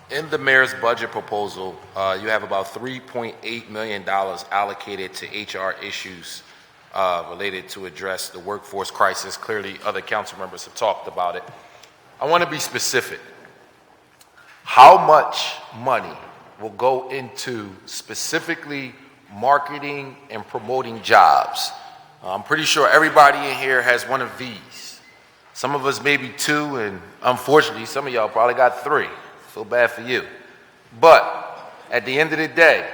In the mayor's budget proposal, you have about $3.8 million allocated to HR issues related to address the workforce crisis. Clearly, other council members have talked about it. I want to be specific. How much money will go into specifically marketing and promoting jobs? I'm pretty sure everybody in here has one of these. Some of us maybe two, and unfortunately, some of y'all probably got three. Feel bad for you. But at the end of the day,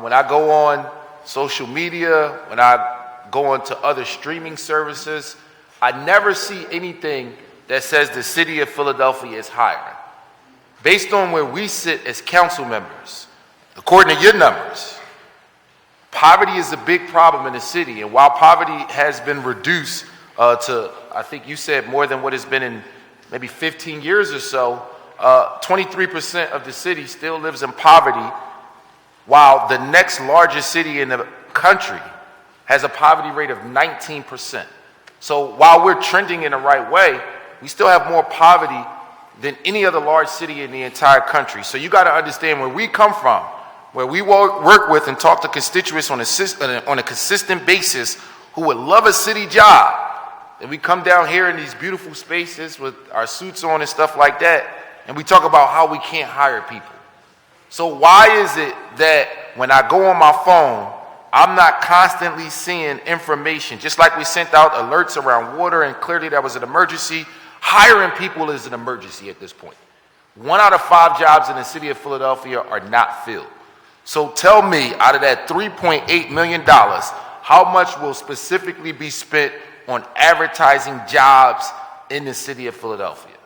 when I go on social media, when I go on to other streaming services, I never see anything that says the city of Philadelphia is hiring. Based on where we sit as council members, according to your numbers, poverty is a big problem in the city. And while poverty has been reduced to, I think you said, more than what it's been in maybe 15 years or so, 23% of the city still lives in poverty, while the next largest city in the country has a poverty rate of 19%. So while we're trending in the right way, we still have more poverty than any other large city in the entire country. So you got to understand where we come from. where we work with and talk to constituents on a consistent basis who would love a city job. And we come down here in these beautiful spaces with our suits on and stuff like that, and we talk about how we can't hire people. So why is it that when I go on my phone, I'm not constantly seeing information, just like we sent out alerts around water and clearly that was an emergency? Hiring people is an emergency at this point. 1 out of 5 jobs in the city of Philadelphia are not filled. So tell me, out of that $3.8 million, how much will specifically be spent on advertising jobs in the city of Philadelphia?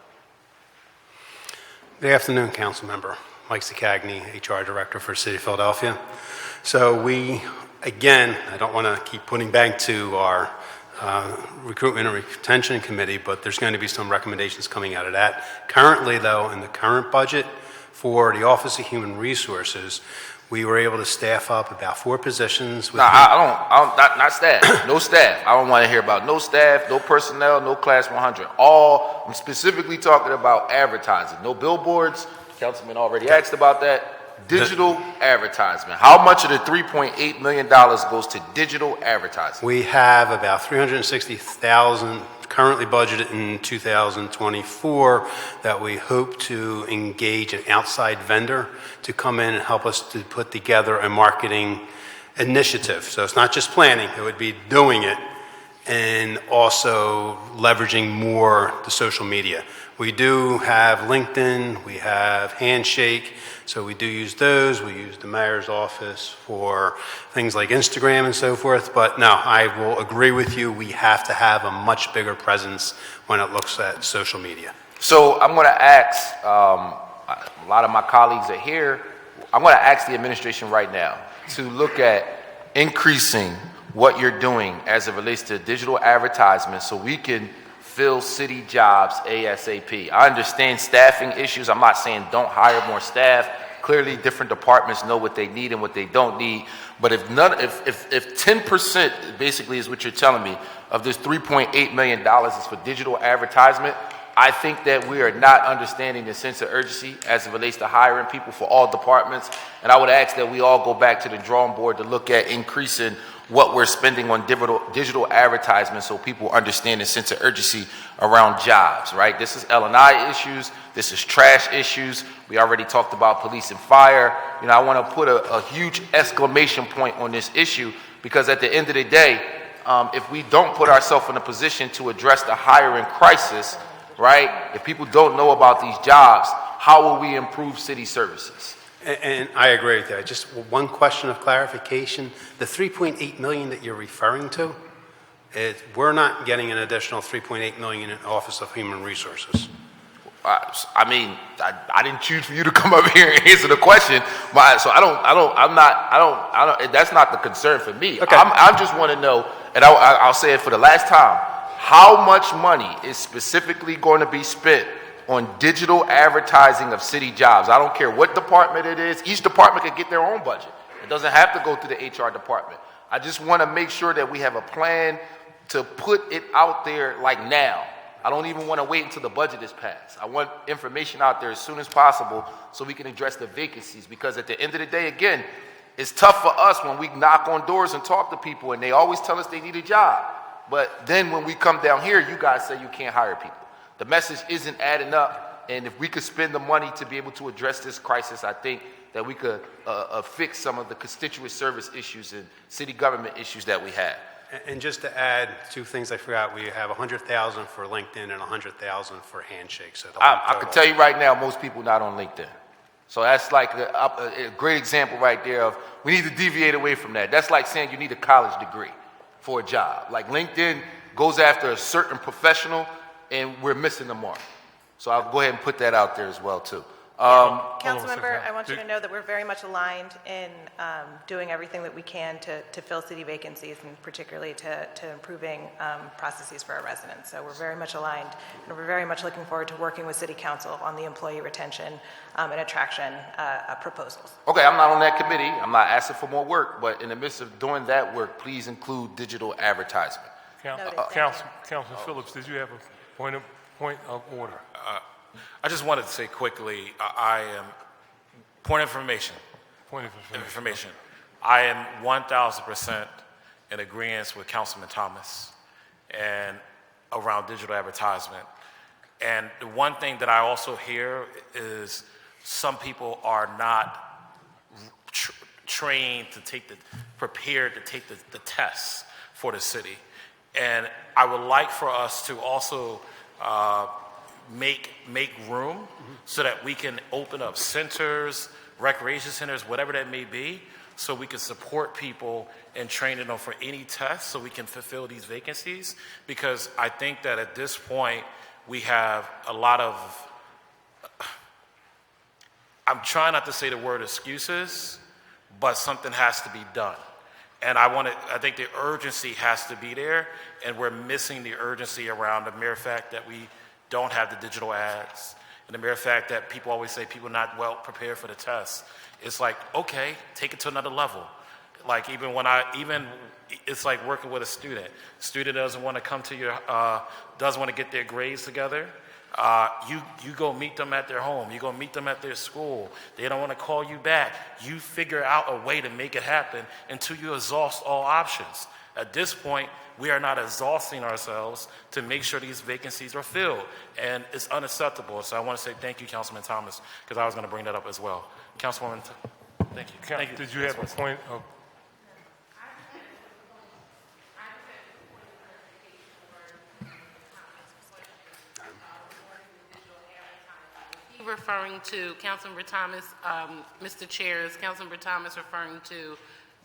Good afternoon, Council Member. Mike Cagney, HR Director for the City of Philadelphia. So we, again, I don't want to keep putting back to our Recruitment and Retention Committee, but there's going to be some recommendations coming out of that. Currently, though, in the current budget for the Office of Human Resources, we were able to staff up about 4 positions.
Not staff. No staff. I don't want to hear about no staff, no personnel, no Class 100. I'm specifically talking about advertising. No billboards. Councilman already asked about that. Digital advertisement. How much of the $3.8 million goes to digital advertising?
We have about $360,000 currently budgeted in 2024 that we hope to engage an outside vendor to come in and help us to put together a marketing initiative. So it's not just planning, it would be doing it and also leveraging more the social media. We do have LinkedIn, we have Handshake, so we do use those. We use the mayor's office for things like Instagram and so forth. But no, I will agree with you. We have to have a much bigger presence when it looks at social media.
So I'm going to ask, a lot of my colleagues are here, I'm going to ask the administration right now to look at increasing what you're doing as it relates to digital advertisement so we can fill city jobs ASAP. I understand staffing issues. I'm not saying don't hire more staff. Clearly, different departments know what they need and what they don't need. But if 10% basically is what you're telling me of this $3.8 million is for digital advertisement, I think that we are not understanding the sense of urgency as it relates to hiring people for all departments. And I would ask that we all go back to the drawing board to look at increasing what we're spending on digital advertisement so people understand the sense of urgency around jobs, right? This is L&I issues. This is trash issues. We already talked about police and fire. You know, I want to put a huge exclamation point on this issue because at the end of the day, if we don't put ourselves in a position to address the hiring crisis, right? If people don't know about these jobs, how will we improve city services?
And I agree with that. Just one question of clarification. The $3.8 million that you're referring to, we're not getting an additional $3.8 million in Office of Human Resources.
I mean, I didn't choose for you to come up here and answer the question, so that's not the concern for me.
Okay.
I just want to know, and I'll say it for the last time, how much money is specifically going to be spent on digital advertising of city jobs? I don't care what department it is. Each department can get their own budget. It doesn't have to go through the HR department. I just want to make sure that we have a plan to put it out there like now. I don't even want to wait until the budget is passed. I want information out there as soon as possible so we can address the vacancies, because at the end of the day, again, it's tough for us when we knock on doors and talk to people and they always tell us they need a job. But then when we come down here, you guys say you can't hire people. The message isn't adding up, and if we could spend the money to be able to address this crisis, I think that we could fix some of the constituent service issues and city government issues that we have.
And just to add 2 things I forgot, we have $100,000 for LinkedIn and $100,000 for Handshake. So
I can tell you right now, most people not on LinkedIn. So that's like a great example right there of we need to deviate away from that. That's like saying you need a college degree for a job. Like LinkedIn goes after a certain professional, and we're missing the mark. So I'll go ahead and put that out there as well, too.
Councilmember, I want you to know that we're very much aligned in doing everything that we can to fill city vacancies, and particularly to improving processes for our residents. So we're very much aligned, and we're very much looking forward to working with City Council on the employee retention and attraction proposals.
Okay, I'm not on that committee. I'm not asking for more work, but in the midst of doing that work, please include digital advertisement.
Councilman Phillips, did you have a point of order?
I just wanted to say quickly, point of information.
Point of
information. I am 1,000% in agreement with Councilman Thomas and around digital advertisement. And the one thing that I also hear is some people are not trained to prepared to take the tests for the city. And I would like for us to also make room so that we can open up centers, recreation centers, whatever that may be, so we can support people and training them for any tests so we can fulfill these vacancies. Because I think that at this point, we have a lot of, I'm trying not to say the word excuses, but something has to be done. And I think the urgency has to be there, and we're missing the urgency around the mere fact that we don't have the digital ads, and the mere fact that people always say people are not well prepared for the test. It's like, okay, take it to another level. Like it's like working with a student. Student doesn't want to come to your, doesn't want to get their grades together. You go meet them at their home. You go meet them at their school. They don't want to call you back. You figure out a way to make it happen until you exhaust all options. At this point, we are not exhausting ourselves to make sure these vacancies are filled, and it's unacceptable. So I want to say thank you, Councilman Thomas, because I was going to bring that up as well. Councilwoman, thank you. Thank you.
Did you have a point of?
Referring to Councilmember Thomas, Mr. Chair, is Councilmember Thomas referring to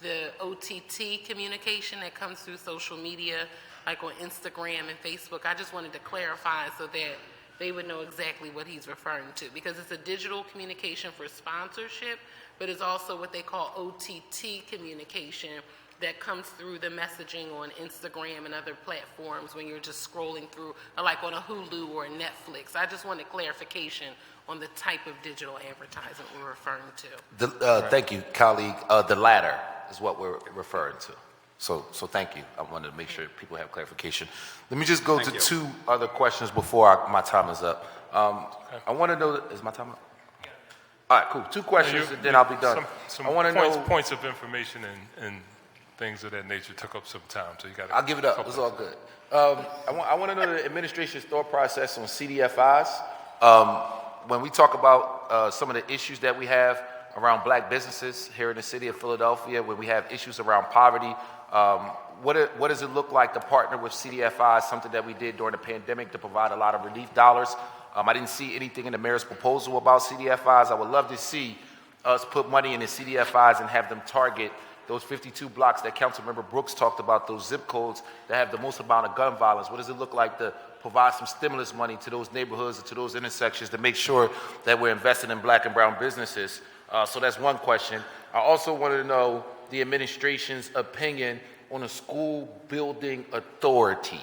the OTT communication that comes through social media, like on Instagram and Facebook? I just wanted to clarify so that they would know exactly what he's referring to, because it's a digital communication for sponsorship, but it's also what they call OTT communication that comes through the messaging on Instagram and other platforms when you're just scrolling through, or like on a Hulu or a Netflix. I just wanted clarification on the type of digital advertising we're referring to.
Thank you, colleague. The latter is what we're referring to. So thank you. I wanted to make sure people have clarification. Let me just go to two other questions before my time is up. I want to know, is my time up? All right, cool. Two questions, and then I'll be done.
Some
I want to know
points of information and things of that nature took up some time, so you got.
I'll give it up. It's all good. I want to know the administration's thought process on CDFIs. When we talk about some of the issues that we have around black businesses here in the city of Philadelphia, when we have issues around poverty, what does it look like to partner with CDFIs, something that we did during the pandemic to provide a lot of relief dollars? I didn't see anything in the mayor's proposal about CDFIs. I would love to see us put money in the CDFIs and have them target those 52 blocks that Councilmember Brooks talked about, those zip codes that have the most amount of gun violence. What does it look like to provide some stimulus money to those neighborhoods and to those intersections to make sure that we're investing in black and brown businesses? So that's one question. I also wanted to know the administration's opinion on a school building authority,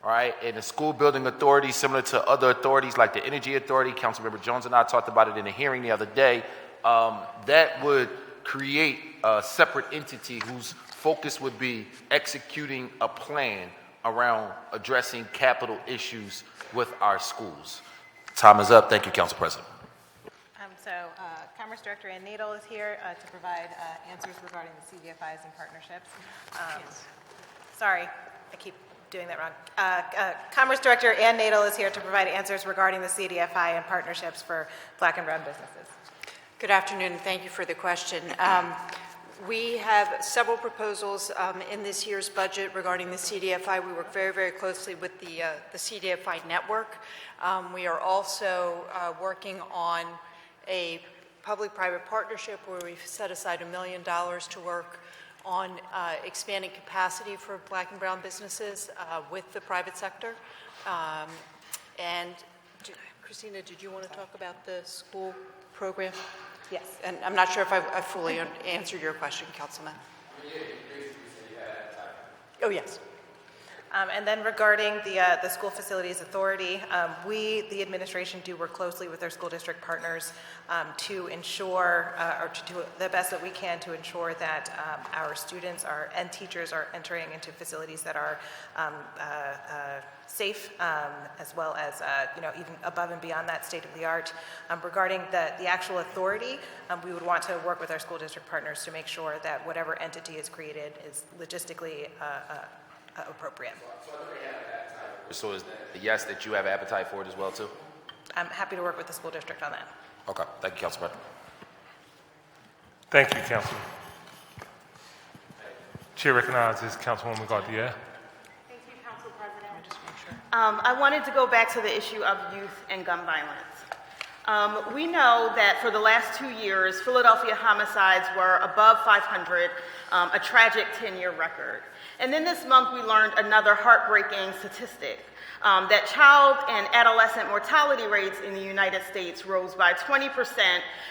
right? And the school building authority, similar to other authorities like the Energy Authority, Councilmember Jones and I talked about it in a hearing the other day, that would create a separate entity whose focus would be executing a plan around addressing capital issues with our schools. Time is up. Thank you, Council President.
Commerce Director Ann Nadel is here to provide answers regarding the CDFIs and partnerships. Sorry, I keep doing that wrong. Commerce Director Ann Nadel is here to provide answers regarding the CDFI and partnerships for black and brown businesses.
Good afternoon, and thank you for the question. We have several proposals in this year's budget regarding the CDFI. We work very, very closely with the CDFI network. We are also working on a public-private partnership where we've set aside $1 million to work on expanding capacity for black and brown businesses with the private sector. Christina, did you want to talk about the school program? Yes. And I'm not sure if I fully answered your question, Councilman. Oh, yes.
And then regarding the School Facilities Authority, we, the administration, do work closely with our school district partners to ensure, or to do the best that we can to ensure that our students and teachers are entering into facilities that are safe, as well as, even above and beyond that, state of the art. Regarding the actual authority, we would want to work with our school district partners to make sure that whatever entity is created is logistically appropriate.
So is the yes that you have appetite for it as well, too?
I'm happy to work with the school district on that.
Okay. Thank you, Council President.
Thank you, Councilman. Chair recognizes Councilwoman Gauthier.
Thank you, Council President. I wanted to go back to the issue of youth and gun violence. We know that for the last 2 years, Philadelphia homicides were above 500, a tragic 10-year record. And then this month we learned another heartbreaking statistic, that child and adolescent mortality rates in the United States rose by 20%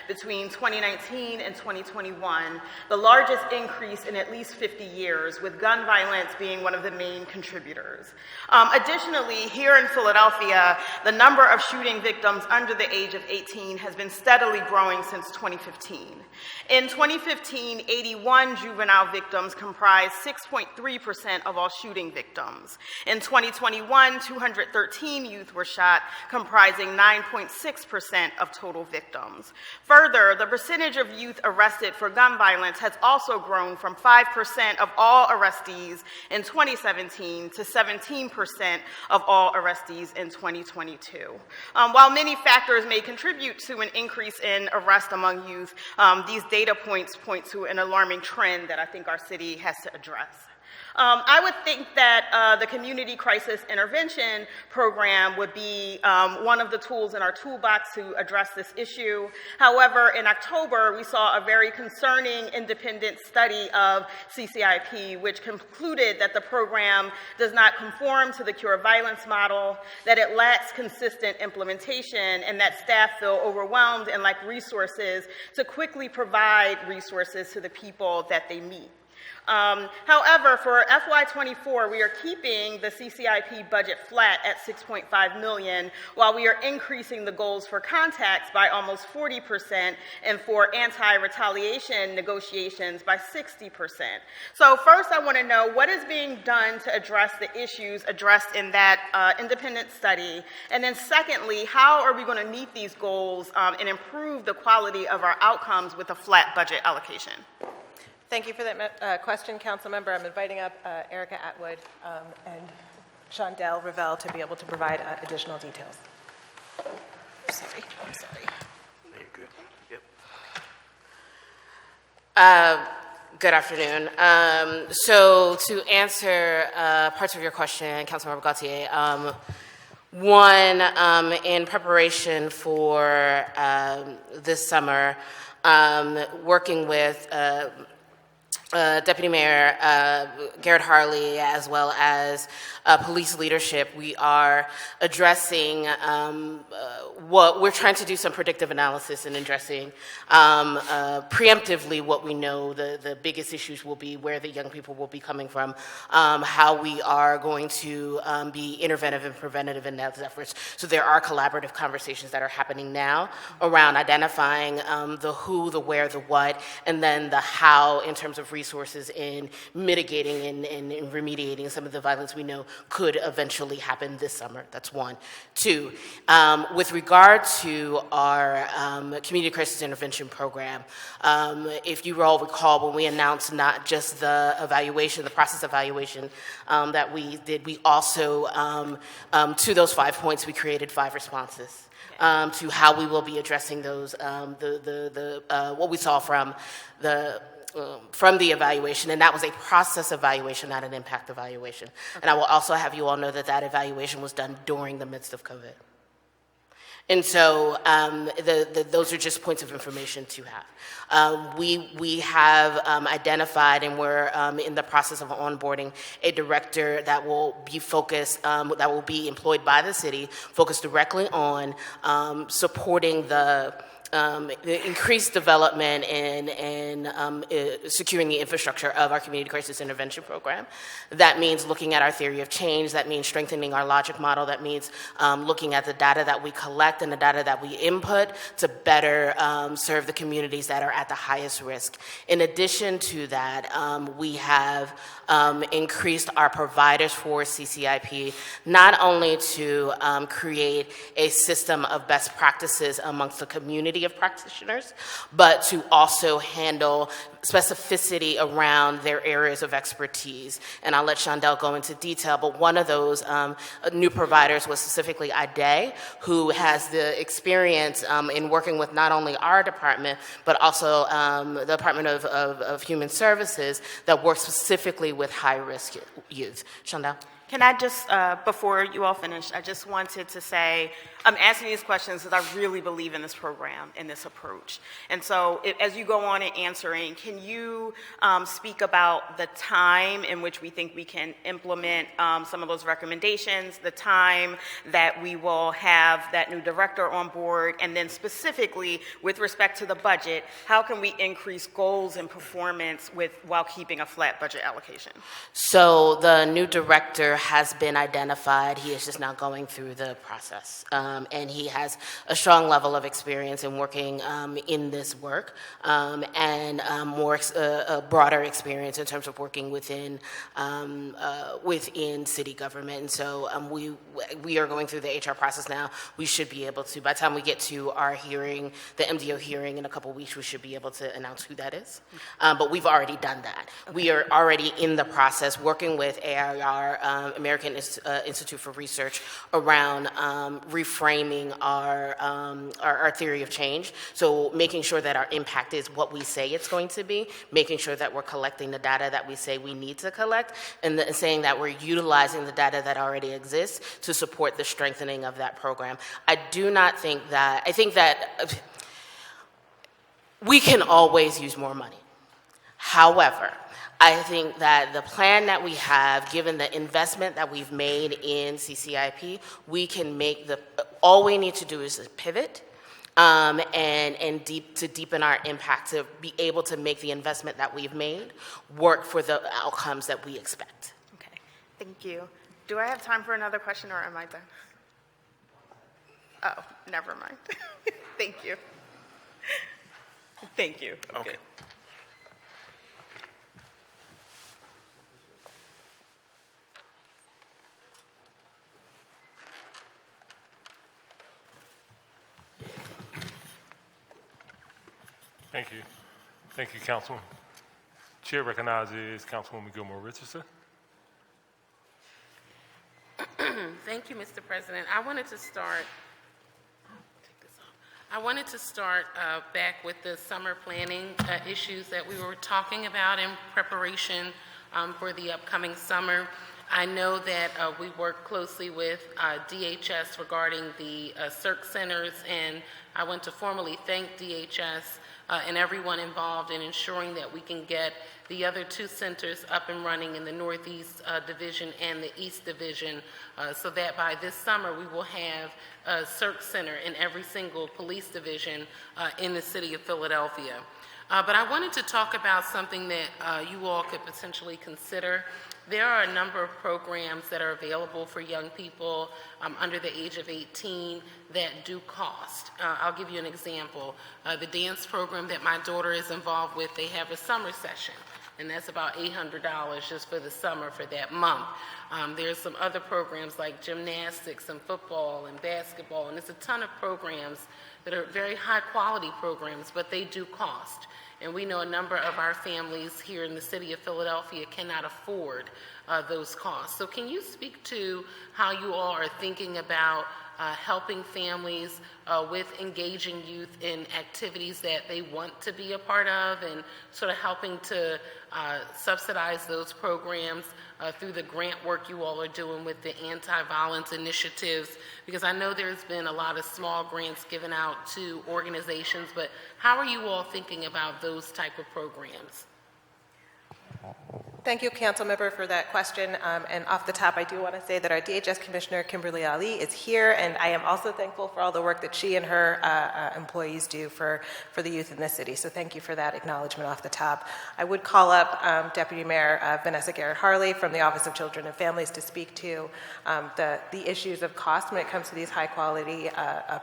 between 2019 and 2021, the largest increase in at least 50 years, with gun violence being one of the main contributors. Additionally, here in Philadelphia, the number of shooting victims under the age of 18 has been steadily growing since 2015. In 2015, 81 juvenile victims comprised 6.3% of all shooting victims. In 2021, 213 youth were shot, comprising 9.6% of total victims. Further, the percentage of youth arrested for gun violence has also grown from 5% of all arrestees in 2017 to 17% of all arrestees in 2022. While many factors may contribute to an increase in arrest among youth, these data points point to an alarming trend that I think our city has to address. I would think that the Community Crisis Intervention Program would be one of the tools in our toolbox to address this issue. However, in October, we saw a very concerning independent study of CCIP, which concluded that the program does not conform to the cure violence model, that it lacks consistent implementation, and that staff feel overwhelmed and lack resources to quickly provide resources to the people that they meet. However, for FY24, we are keeping the CCIP budget flat at $6.5 million, while we are increasing the goals for contacts by almost 40% and for anti-retaliation negotiations by 60%. So first, I want to know what is being done to address the issues addressed in that independent study, and then secondly, how are we going to meet these goals and improve the quality of our outcomes with a flat budget allocation?
Thank you for that question, Council Member. I'm inviting up Erica Atwood and Shondell Ravel to be able to provide additional details. I'm sorry.
You're good. Yep. Good afternoon. So to answer parts of your question, Councilmember Gauthier, one, in preparation for this summer, working with Deputy Mayor Garrett Harley, as well as police leadership, we are addressing what we're trying to do some predictive analysis and addressing preemptively what we know the biggest issues will be, where the young people will be coming from, how we are going to be interventive and preventative in those efforts. So there are collaborative conversations that are happening now around identifying the who, the where, the what, and then the how in terms of resources in mitigating and remediating some of the violence we know could eventually happen this summer. That's one. Two, with regard to our Community Crisis Intervention Program, if you all recall, when we announced not just the evaluation, the process evaluation that we did, we also, to those 5 points, we created 5 responses to how we will be addressing those, what we saw from the evaluation, and that was a process evaluation, not an impact evaluation. Okay. And I will also have you all know that that evaluation was done during the midst of COVID. And so those are just points of information to have. We have identified, and we're in the process of onboarding a director that will be focused, that will be employed by the city, focused directly on supporting the the increased development and securing the infrastructure of our community crisis intervention program. That means looking at our theory of change. That means strengthening our logic model. That means looking at the data that we collect and the data that we input to better serve the communities that are at the highest risk. In addition to that, we have increased our providers for CCIP, not only to create a system of best practices amongst the community of practitioners, but to also handle specificity around their areas of expertise. And I'll let Shondell go into detail, but one of those new providers was specifically Ade, who has the experience in working with not only our department, but also the Department of Human Services that works specifically with high-risk youth. Shondell?
Can I just, before you all finish, I just wanted to say, I'm asking these questions because I really believe in this program and this approach. And so as you go on in answering, can you speak about the time in which we think we can implement some of those recommendations, the time that we will have that new director on board, and then specifically with respect to the budget, how can we increase goals and performance while keeping a flat budget allocation?
So the new director has been identified. He is just now going through the process. And he has a strong level of experience in working in this work and a broader experience in terms of working within city government. And so we are going through the HR process now. We should be able to, by the time we get to our hearing, the MDO hearing in a couple weeks, we should be able to announce who that is. But we've already done that. Okay. We are already in the process working with AIR, American Institute for Research, around reframing our theory of change. So making sure that our impact is what we say it's going to be, making sure that we're collecting the data that we say we need to collect, and saying that we're utilizing the data that already exists to support the strengthening of that program. I think that we can always use more money. However, I think that the plan that we have, given the investment that we've made in CCIP, we can make all we need to do is pivot to deepen our impact, to be able to make the investment that we've made work for the outcomes that we expect.
Okay, thank you. Do I have time for another question, or am I done? Oh, never mind. Thank you. Thank you. Okay.
Thank you. Thank you, Councilwoman. Chair recognizes Councilwoman Gilmore Richardson.
Thank you, Mr. President. I wanted to start back with the summer planning issues that we were talking about in preparation for the upcoming summer. I know that we work closely with DHS regarding the CERC centers, and I want to formally thank DHS and everyone involved in ensuring that we can get the other two centers up and running in the Northeast Division and the East Division, so that by this summer we will have a CERC center in every single police division in the city of Philadelphia. But I wanted to talk about something that you all could potentially consider. There are a number of programs that are available for young people under the age of 18 that do cost. I'll give you an example. The dance program that my daughter is involved with, they have a summer session, and that's about $800 just for the summer for that month. There's some other programs like gymnastics and football and basketball, and there's a ton of programs that are very high quality programs, but they do cost. And we know a number of our families here in the city of Philadelphia cannot afford those costs. So can you speak to how you all are thinking about helping families with engaging youth in activities that they want to be a part of, and sort of helping to subsidize those programs through the grant work you all are doing with the anti-violence initiatives? Because I know there's been a lot of small grants given out to organizations, but how are you all thinking about those type of programs?
Thank you, Council Member, for that question. And off the top, I do want to say that our DHS Commissioner, Kimberly Ali, is here, and I am also thankful for all the work that she and her employees do for the youth in this city. So thank you for that acknowledgement off the top. I would call up Deputy Mayor Vanessa Garrett-Harley from the Office of Children and Families to speak to the issues of cost when it comes to these high-quality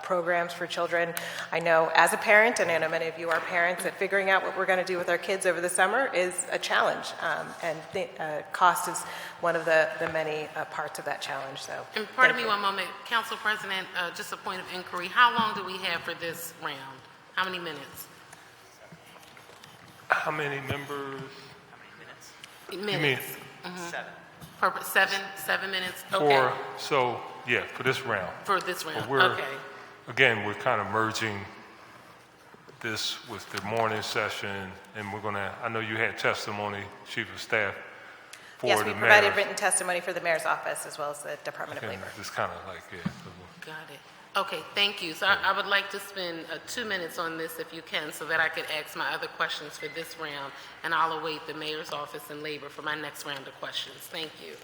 programs for children. I know as a parent, and I know many of you are parents, that figuring out what we're going to do with our kids over the summer is a challenge. And cost is one of the many parts of that challenge. So,
and pardon me one moment, Council President, just a point of inquiry. How long do we have for this round? How many minutes?
How many members?
Minutes.
You mean
7 minutes? Okay.
For this round.
For this round,
But we're kind of merging this with the morning session, and I know you had testimony, Chief of Staff, for
yes,
the
we
mayor.
provided written testimony for the mayor's office as well as the Department of Labor.
It's kind of like,
Got it. Okay, thank you. So I would like to spend 2 minutes on this if you can, so that I could ask my other questions for this round, and I'll await the mayor's office and labor for my next round of questions. Thank you.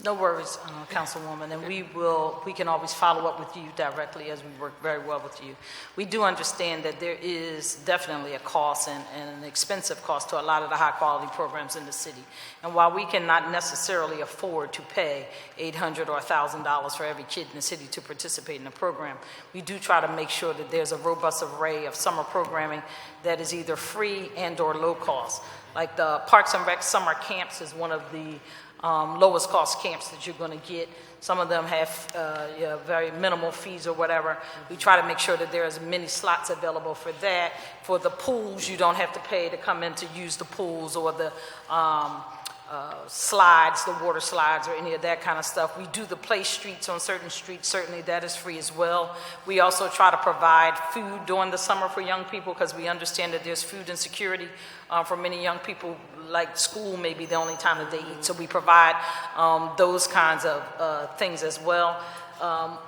No worries, Councilwoman, and we can always follow up with you directly as we work very well with you. We do understand that there is definitely a cost and an expensive cost to a lot of the high-quality programs in the city. And while we cannot necessarily afford to pay $800 or $1,000 for every kid in the city to participate in the program, we do try to make sure that there's a robust array of summer programming that is either free and or low cost. Like the Parks and Rec summer camps is one of the lowest cost camps that you're going to get. Some of them have very minimal fees or whatever. We try to make sure that there are as many slots available for that. For the pools, you don't have to pay to come in to use the pools or the slides, the water slides or any of that kind of stuff. We do the play streets on certain streets. Certainly that is free as well. We also try to provide food during the summer for young people because we understand that there's food insecurity for many young people, like school may be the only time that they eat. So we provide those kinds of things as well.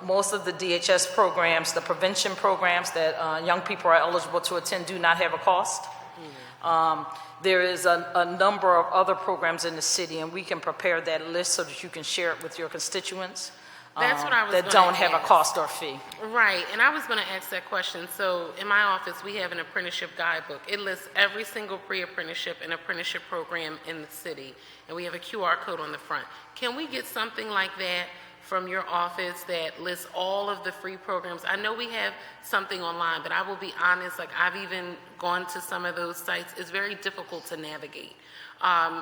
Most of the DHS programs, the prevention programs that young people are eligible to attend do not have a cost. There is a number of other programs in the city, and we can prepare that list so that you can share it with your constituents.
That's what I was
that don't have a cost or fee.
Right, and I was going to ask that question. So in my office, we have an apprenticeship guidebook. It lists every single pre-apprenticeship and apprenticeship program in the city, and we have a QR code on the front. Can we get something like that from your office that lists all of the free programs? I know we have something online, but I will be honest, like I've even gone to some of those sites. It's very difficult to navigate.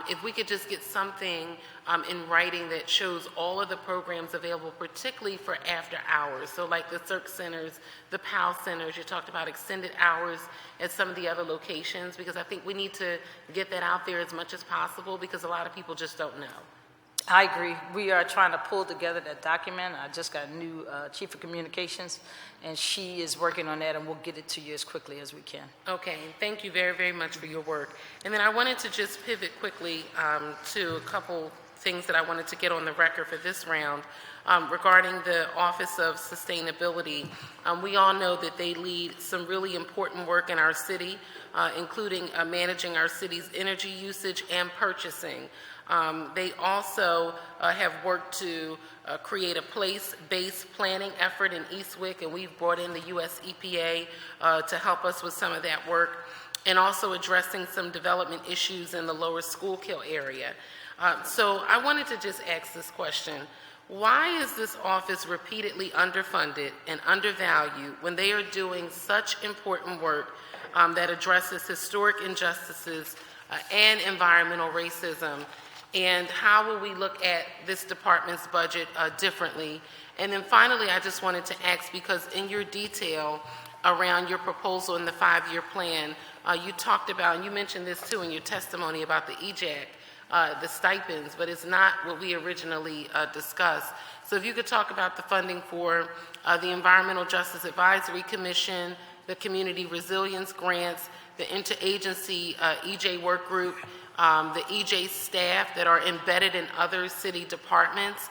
If we could just get something in writing that shows all of the programs available, particularly for after hours. So like the Cirque Centers, the PAL Centers, you talked about extended hours at some of the other locations, because I think we need to get that out there as much as possible because a lot of people just don't know.
I agree. We are trying to pull together that document. I just got a new chief of communications, and she is working on that, and we'll get it to you as quickly as we can.
Okay. Thank you very, very much for your work. And then I wanted to just pivot quickly to a couple things that I wanted to get on the record for this round regarding the Office of Sustainability. We all know that they lead some really important work in our city, including managing our city's energy usage and purchasing. They also have worked to create a place-based planning effort in Eastwick, and we've brought in the U.S. EPA to help us with some of that work, and also addressing some development issues in the lower Schuylkill area. So I wanted to just ask this question. Why is this office repeatedly underfunded and undervalued when they are doing such important work that addresses historic injustices and environmental racism? And how will we look at this department's budget differently? And then finally, I just wanted to ask, because in your detail around your proposal in the 5-year plan, you talked about, and you mentioned this too in your testimony about the EJAC, the stipends, but it's not what we originally discussed. So if you could talk about the funding for the Environmental Justice Advisory Commission, the Community Resilience Grants, the Interagency EJ Work Group, the EJ staff that are embedded in other city departments,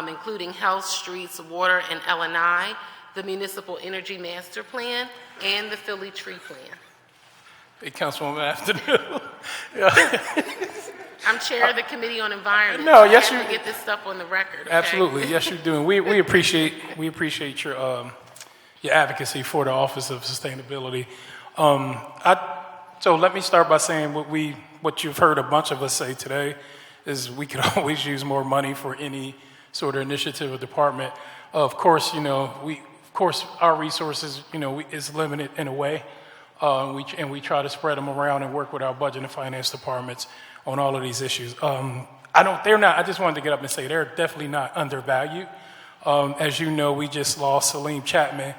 including Health, Streets, Water, and L&I, the Municipal Energy Master Plan, and the Philly Tree Plan.
Hey, Councilwoman, afternoon.
I'm chair of the Committee on Environment.
No,
so
yes,
I have
you-
to get this stuff on the record. Okay?
Absolutely, yes, you do. And we appreciate your advocacy for the Office of Sustainability. So let me start by saying what you've heard a bunch of us say today is we could always use more money for any sort of initiative or department. Of course, our resources, is limited in a way, and we try to spread them around and work with our budget and finance departments on all of these issues. I just wanted to get up and say they're definitely not undervalued. As you know, we just lost Salim Chapman,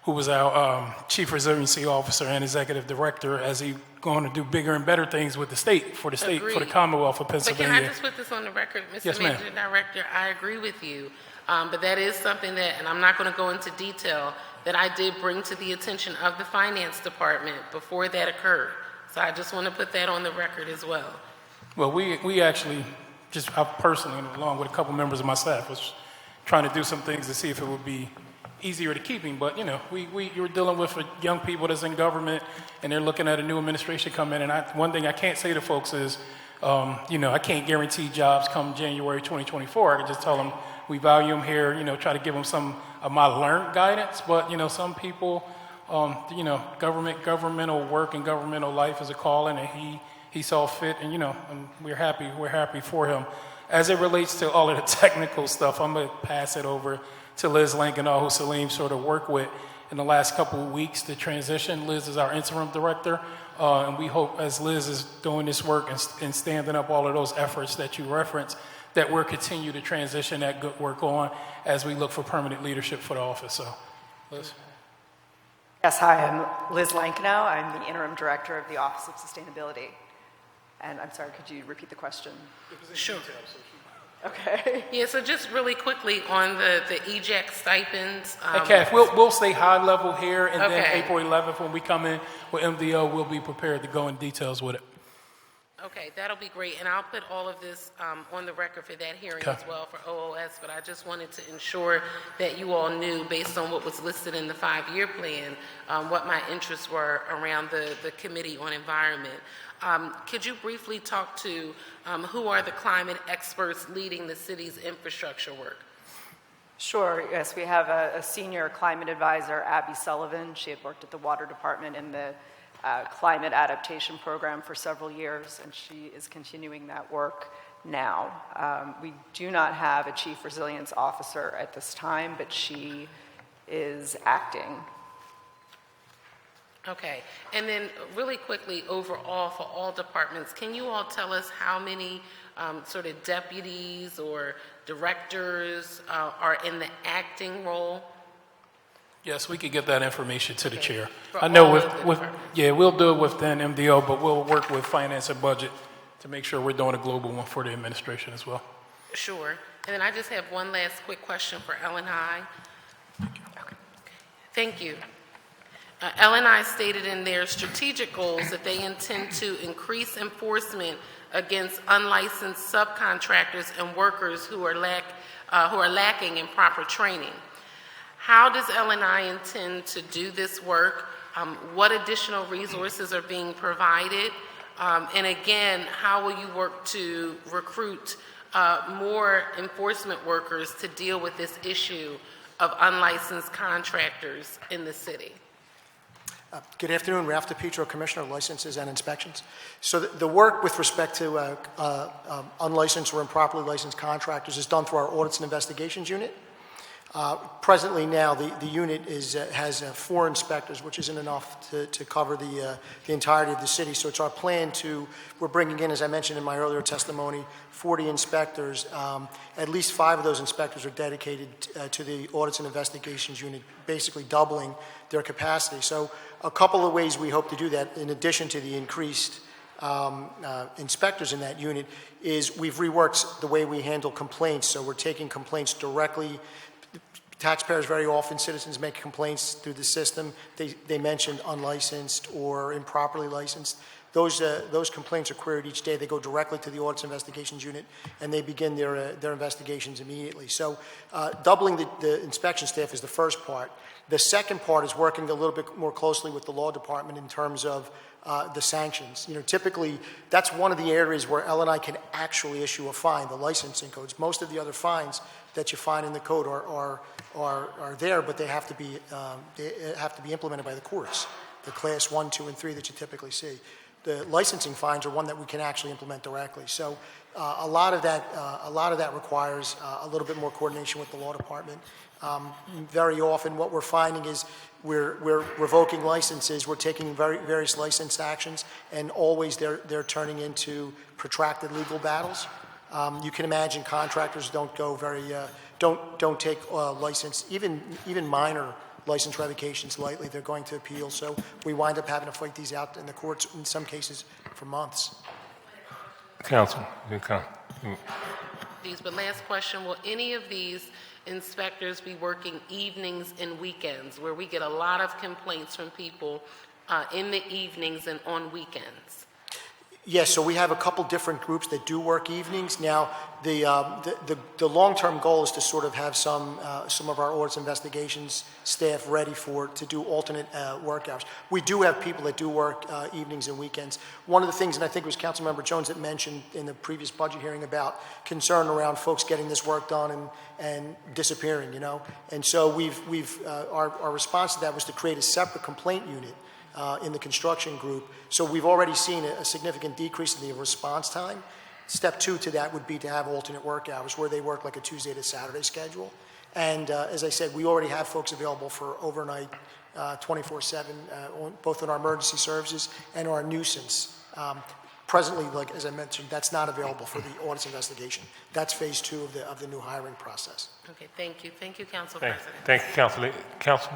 who was our Chief Resiliency Officer and Executive Director, as he going to do bigger and better things with the state, for the Commonwealth of Pennsylvania.
But can I just put this on the record, Mr.
Yes,
Major
ma'am.
Director? I agree with you, but that is something that, and I'm not going to go into detail, that I did bring to the attention of the Finance Department before that occurred. So I just want to put that on the record as well.
Well, we actually, I personally, along with a couple members of my staff, was trying to do some things to see if it would be easier to keep him. But, you're dealing with young people that's in government, and they're looking at a new administration come in. And one thing I can't say to folks is, I can't guarantee jobs come January 2024. I can just tell them we value them here, try to give them some of my learned guidance. But, some people, governmental work and governmental life is a calling, and he saw fit, and, and we're happy for him. As it relates to all of the technical stuff, I'm going to pass it over to Liz Lankenau, who Salim sort of worked with in the last couple of weeks to transition. Liz is our interim director, and we hope as Liz is doing this work and standing up all of those efforts that you referenced, that we'll continue to transition that good work on as we look for permanent leadership for the office. So, Liz.
Yes, hi, I'm Liz Lankenau. I'm the interim director of the Office of Sustainability. And I'm sorry, could you repeat the question?
Sure.
Okay.
Yeah, so just really quickly on the EJAC stipends.
Okay, we'll stay high level here, and then
Okay.
April 11th when we come in with MDO, we'll be prepared to go in details with it.
Okay, that'll be great, and I'll put all of this on the record for that hearing
Okay.
as well for OOS, but I just wanted to ensure that you all knew, based on what was listed in the 5-year plan, what my interests were around the Committee on Environment. Could you briefly talk to who are the climate experts leading the city's infrastructure work?
Sure, yes, we have a senior climate advisor, Abby Sullivan. She had worked at the Water Department in the climate adaptation program for several years, and she is continuing that work now. We do not have a chief resilience officer at this time, but she is acting.
Okay, and then really quickly, overall, for all departments, can you all tell us how many sort of deputies or directors are in the acting role?
Yes, we could get that information to the chair.
For
I know
all of the departments.
we'll do it within MDO, but we'll work with finance and budget to make sure we're doing a global one for the administration as well.
Sure. And then I just have one last quick question for L&I. Thank you. L&I stated in their strategic goals that they intend to increase enforcement against unlicensed subcontractors and workers who are lacking in proper training. How does L&I intend to do this work? What additional resources are being provided? And again, how will you work to recruit more enforcement workers to deal with this issue of unlicensed contractors in the city?
Good afternoon, Ralph DePietro, Commissioner of Licenses and Inspections. So the work with respect to unlicensed or improperly licensed contractors is done through our Audits and Investigations Unit. Presently now, the unit has 4 inspectors, which isn't enough to cover the entirety of the city. So it's our plan we're bringing in, as I mentioned in my earlier testimony, 40 inspectors. At least 5 of those inspectors are dedicated to the Audits and Investigations Unit, basically doubling their capacity. So a couple of ways we hope to do that, in addition to the increased inspectors in that unit, is we've reworked the way we handle complaints. So we're taking complaints directly. Taxpayers very often, citizens make complaints through the system. They mention unlicensed or improperly licensed. Those complaints are queried each day. They go directly to the Audits Investigations Unit, and they begin their investigations immediately. So doubling the inspection staff is the first part. The second part is working a little bit more closely with the law department in terms of the sanctions. Typically, that's one of the areas where L&I can actually issue a fine, the licensing codes. Most of the other fines that you find in the code are there, but they have to be implemented by the courts, the class 1, 2, and 3 that you typically see. The licensing fines are one that we can actually implement directly. So a lot of that requires a little bit more coordination with the law department. Very often what we're finding is we're revoking licenses, we're taking various license actions, and always they're turning into protracted legal battles. You can imagine contractors don't take license, even minor license revocations lightly. They're going to appeal, so we wind up having to fight these out in the courts, in some cases, for months.
Counsel,
But last question, will any of these inspectors be working evenings and weekends, where we get a lot of complaints from people in the evenings and on weekends?
Yes, so we have a couple different groups that do work evenings. Now, the long-term goal is to sort of have some of our audits investigations staff ready to do alternate work hours. We do have people that do work evenings and weekends. One of the things, and I think it was Councilmember Jones that mentioned in the previous budget hearing about concern around folks getting this work done and disappearing, And so our response to that was to create a separate complaint unit in the construction group. So we've already seen a significant decrease in the response time. Step 2 to that would be to have alternate work hours where they work like a Tuesday to Saturday schedule. And as I said, we already have folks available for overnight 24/7, both in our emergency services and our nuisance. Presently, like as I mentioned, that's not available for the audits investigation. That's phase 2 of the new hiring process.
Okay, thank you. Thank you, Council President.
Thank you, Council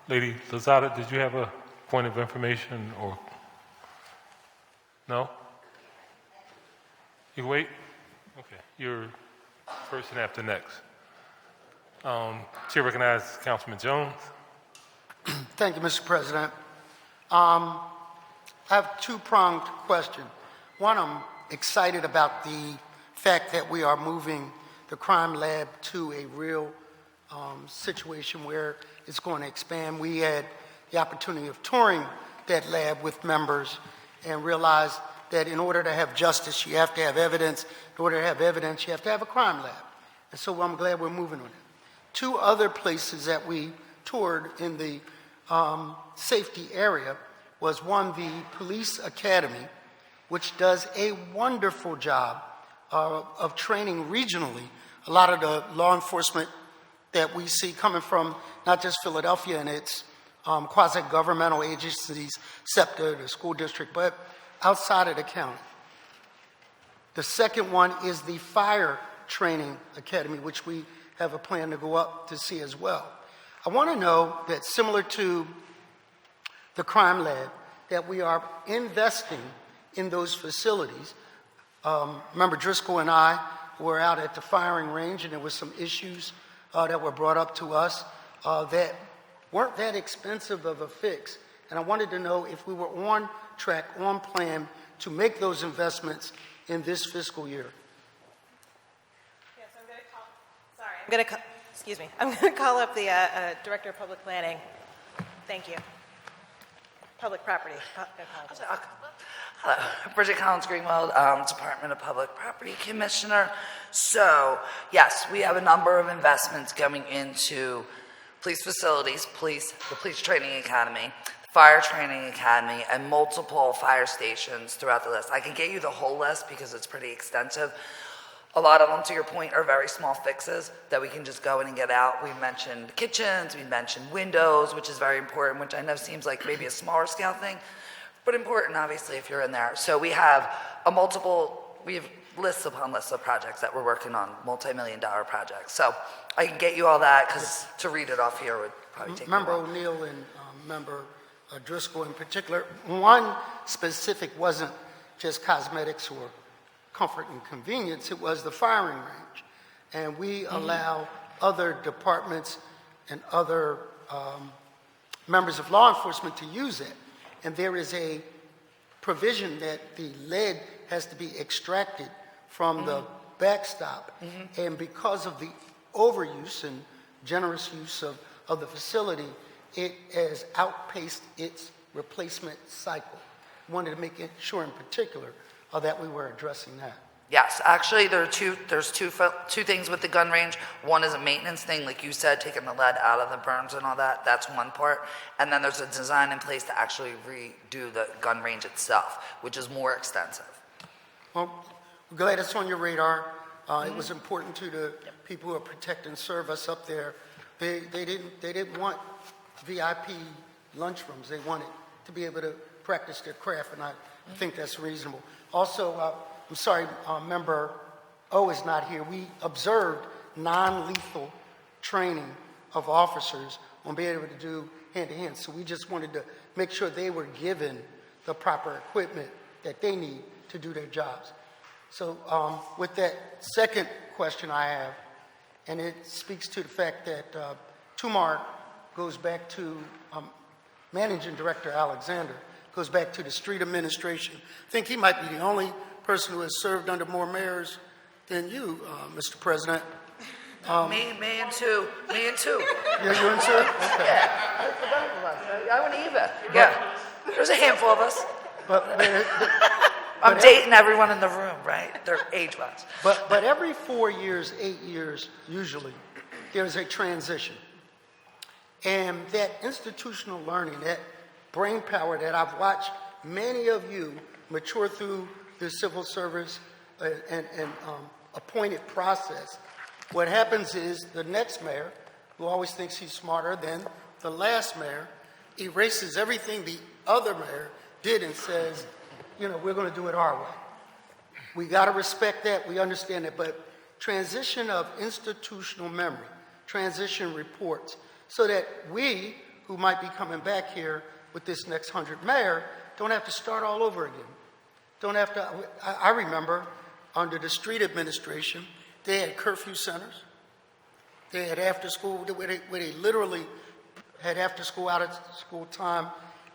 Lady Lozada, did you have a point of information or no? You wait? Okay, you're first and after next. Chair recognizes Councilman Jones.
Thank you, Mr. President. I have a two-pronged question. One, I'm excited about the fact that we are moving the crime lab to a real situation where it's going to expand. We had the opportunity of touring that lab with members and realized that in order to have justice, you have to have evidence. In order to have evidence, you have to have a crime lab. And so I'm glad we're moving on it. 2 other places that we toured in the safety area was one, the Police Academy, which does a wonderful job of training regionally a lot of the law enforcement that we see coming from not just Philadelphia and its quasi-governmental agencies, SEPTA, the school district, but outside of the county. The second one is the Fire Training Academy, which we have a plan to go up to see as well. I want to know that similar to the crime lab, that we are investing in those facilities. Member Driscoll and I were out at the firing range, and there were some issues that were brought up to us that weren't that expensive of a fix. And I wanted to know if we were on track, on plan to make those investments in this fiscal year.
Yes, I'm going to call up the Director of Public Planning. Thank you. Public Property.
Hello, Bridget Collins-Greenwald, Department of Public Property Commissioner. So, yes, we have a number of investments coming into police facilities, the Police Training Academy, the Fire Training Academy, and multiple fire stations throughout the list. I can get you the whole list because it's pretty extensive. A lot of them, to your point, are very small fixes that we can just go in and get out. We mentioned kitchens, we mentioned windows, which is very important, which I know seems like maybe a smaller scale thing, but important, obviously, if you're in there. So we have we have lists upon lists of projects that we're working on, multi-million-dollar projects. So I can get you all that, because to read it off here would probably take
Member
a while.
O'Neill and Member Driscoll in particular, one specific wasn't just cosmetics or comfort and convenience, it was the firing range. And we allow other departments and other members of law enforcement to use it. And there is a provision that the lead has to be extracted from the backstop. And because of the overuse and generous use of the facility, it has outpaced its replacement cycle. Wanted to make sure in particular that we were addressing that.
Yes, actually, there's two things with the gun range. One is a maintenance thing, like you said, taking the lead out of the burns and all that. That's one part. And then there's a design in place to actually redo the gun range itself, which is more extensive.
Well, we're glad it's on your radar. It was important to the people who are protect and serve us up there. They didn't want VIP lunchrooms. They wanted to be able to practice their craft, and I think that's reasonable. Also, I'm sorry, Member O is not here. We observed non-lethal training of officers on being able to do hand-to-hand. So we just wanted to make sure they were given the proper equipment that they need to do their jobs. So with that second question I have, and it speaks to the fact that Tumar goes back to Managing Director Alexander, goes back to the street administration. I think he might be the only person who has served under more mayors than you, Mr. President.
Me and two.
You and two? Okay.
Yeah, I want to even. Yeah, there's a handful of us.
But
I'm dating everyone in the room, right? They're age-wise.
But every 4 years, 8 years, usually, there's a transition. And that institutional learning, that brain power that I've watched many of you mature through the civil service and appointed process, what happens is the next mayor, who always thinks he's smarter than the last mayor, erases everything the other mayor did and says, you know, we're going to do it our way. We got to respect that. We understand that. But transition of institutional memory, transition reports, so that we, who might be coming back here with this next 100 mayor, don't have to start all over again. Don't have to. I remember under the street administration, they had curfew centers. They had after school, where they literally had after school, out of school time.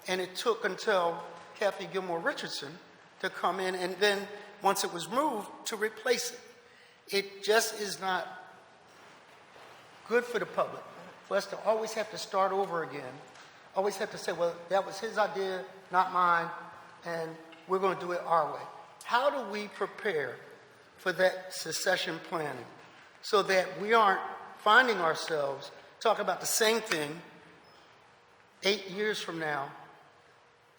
And it took until Kathy Gilmore Richardson to come in, and then once it was moved, to replace it. It just is not good for the public for us to always have to start over again, always have to say, well, that was his idea, not mine, and we're going to do it our way. How do we prepare for that succession planning so that we aren't finding ourselves talking about the same thing 8 years from now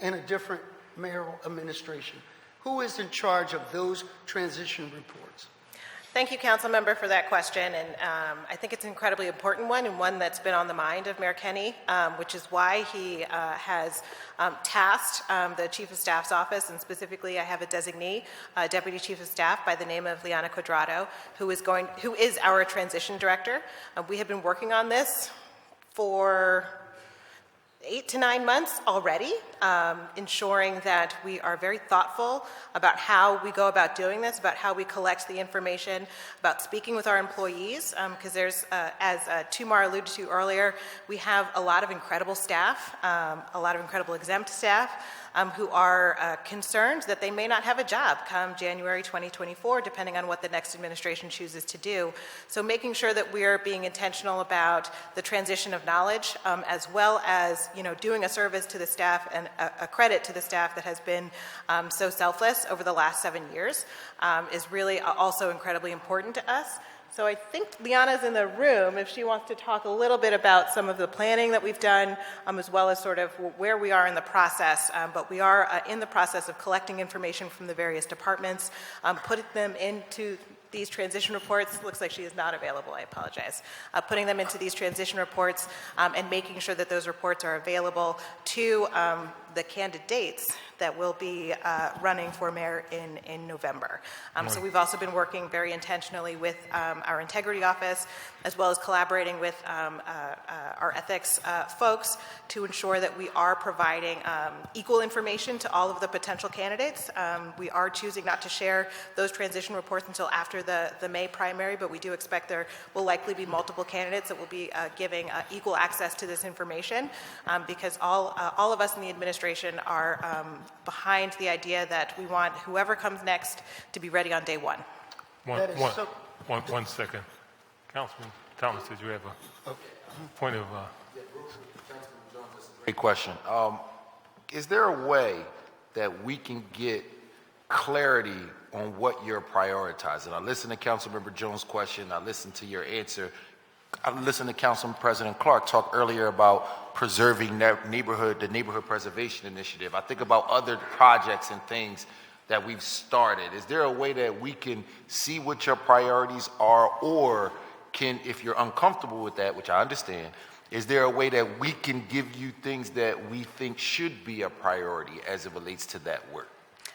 in a different mayoral administration? Who is in charge of those transition reports?
Thank you, Council Member, for that question. And I think it's an incredibly important one, and one that's been on the mind of Mayor Kenny, which is why he has tasked the Chief of Staff's office, and specifically I have a designee, Deputy Chief of Staff by the name of Liana Quadrado, who is our transition director. We have been working on this for 8 to 9 months already, ensuring that we are very thoughtful about how we go about doing this, about how we collect the information, about speaking with our employees, because there's, as Tumar alluded to earlier, we have a lot of incredible staff, a lot of incredible exempt staff, who are concerned that they may not have a job come January 2024, depending on what the next administration chooses to do. So making sure that we are being intentional about the transition of knowledge, as well as, you know, doing a service to the staff and a credit to the staff that has been so selfless over the last 7 years, is really also incredibly important to us. So I think Liana's in the room if she wants to talk a little bit about some of the planning that we've done, as well as sort of where we are in the process. But we are in the process of collecting information from the various departments, putting them into these transition reports. Looks like she is not available, I apologize. Putting them into these transition reports and making sure that those reports are available to the candidates that will be running for mayor in November. So we've also been working very intentionally with our integrity office, as well as collaborating with our ethics folks to ensure that we are providing equal information to all of the potential candidates. We are choosing not to share those transition reports until after the May primary, but we do expect there will likely be multiple candidates that will be giving equal access to this information, because all of us in the administration
administration are behind the idea that we want whoever comes next to be ready on day one.
One second. Councilman Thomas, did you have a point of...
Great question. Is there a way that we can get clarity on what you're prioritizing? I listened to Councilmember Jones' question. I listened to your answer. I listened to Council President Clark talk earlier about preserving the neighborhood preservation initiative. I think about other projects and things that we've started. Is there a way that we can see what your priorities are, or if you're uncomfortable with that, which I understand, is there a way that we can give you things that we think should be a priority as it relates to that work?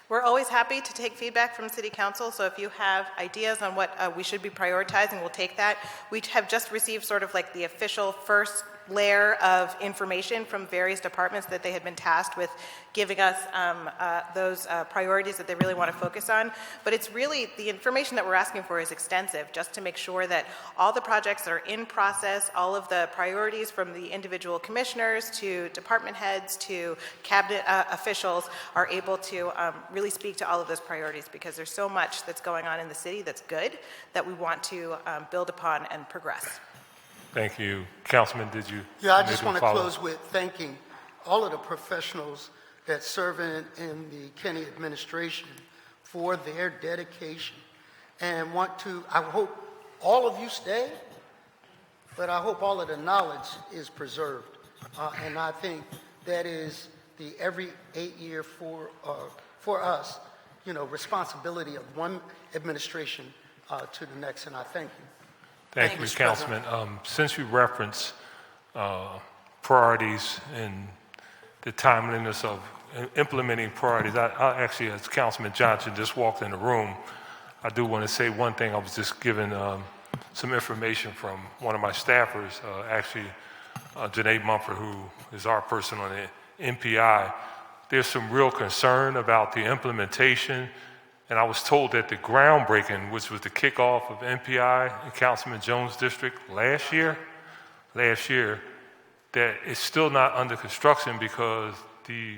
We're always happy to take feedback from City Council, so if you have ideas on what we should be prioritizing, we'll take that. We have just received sort of like the official first layer of information from various departments that they had been tasked with giving us those priorities that they really want to focus on. But it's really, the information that we're asking for is extensive, just to make sure that all the projects that are in process, all of the priorities from the individual commissioners to department heads to cabinet officials are able to really speak to all of those priorities, because there's so much that's going on in the city that's good that we want to build upon and progress.
Thank you. Councilman, did you?
Yeah, I just want to close with thanking all of the professionals that serve in the Kenny administration for their dedication, and I hope all of you stay, but I hope all of the knowledge is preserved. And I think that is the every 8-year for us, responsibility of one administration to the next, and I thank you.
Thank you, Councilman. Since you referenced priorities and the timeliness of implementing priorities, I actually, as Councilman Johnson just walked in the room, I do want to say one thing. I was just given some information from one of my staffers, Janae Mumford, who is our person on the MPI. There's some real concern about the implementation. And I was told that the groundbreaking, which was the kickoff of MPI in Councilman Jones' district last year, that it's still not under construction because the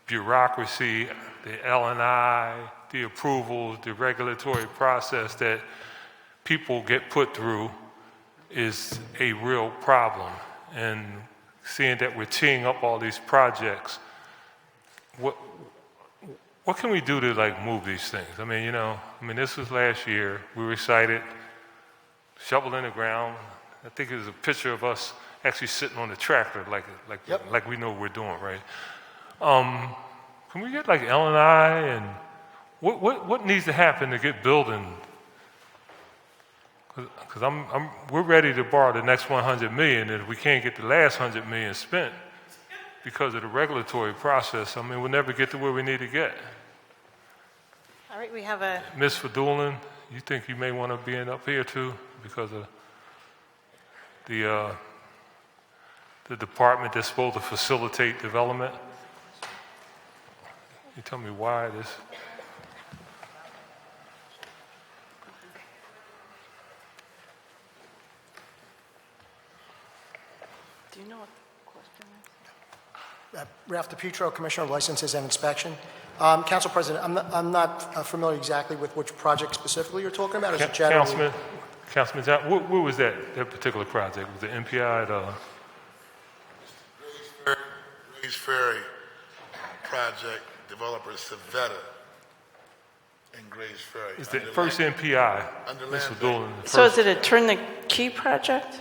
bureaucracy, the L&I, the approvals, the regulatory process that people get put through is a real problem. And seeing that we're teeing up all these projects, what can we do to move these things? This was last year. We were excited, shovel in the ground. I think it was a picture of us actually sitting on the tractor, like we know what we're doing, right? Can we get L&I and what needs to happen to get building? Because we're ready to borrow the next $100 million, and if we can't get the last $100 million spent because of the regulatory process, we'll never get to where we need to get.
All right, we have a...
Ms. Fadulin, you think you may want to be up here too because of the department that's supposed to facilitate development? You tell me why this...
Do you know what the question is?
Ralph DePietro, Commissioner of Licenses and Inspection. Council President, I'm not familiar exactly with which project specifically you're talking about. Is it generally...
Councilman John, what was that particular project? Was it MPI?
Grace Ferry project, developer Savetta in Grace Ferry.
Is the first MPI?
So is it a turn the key project?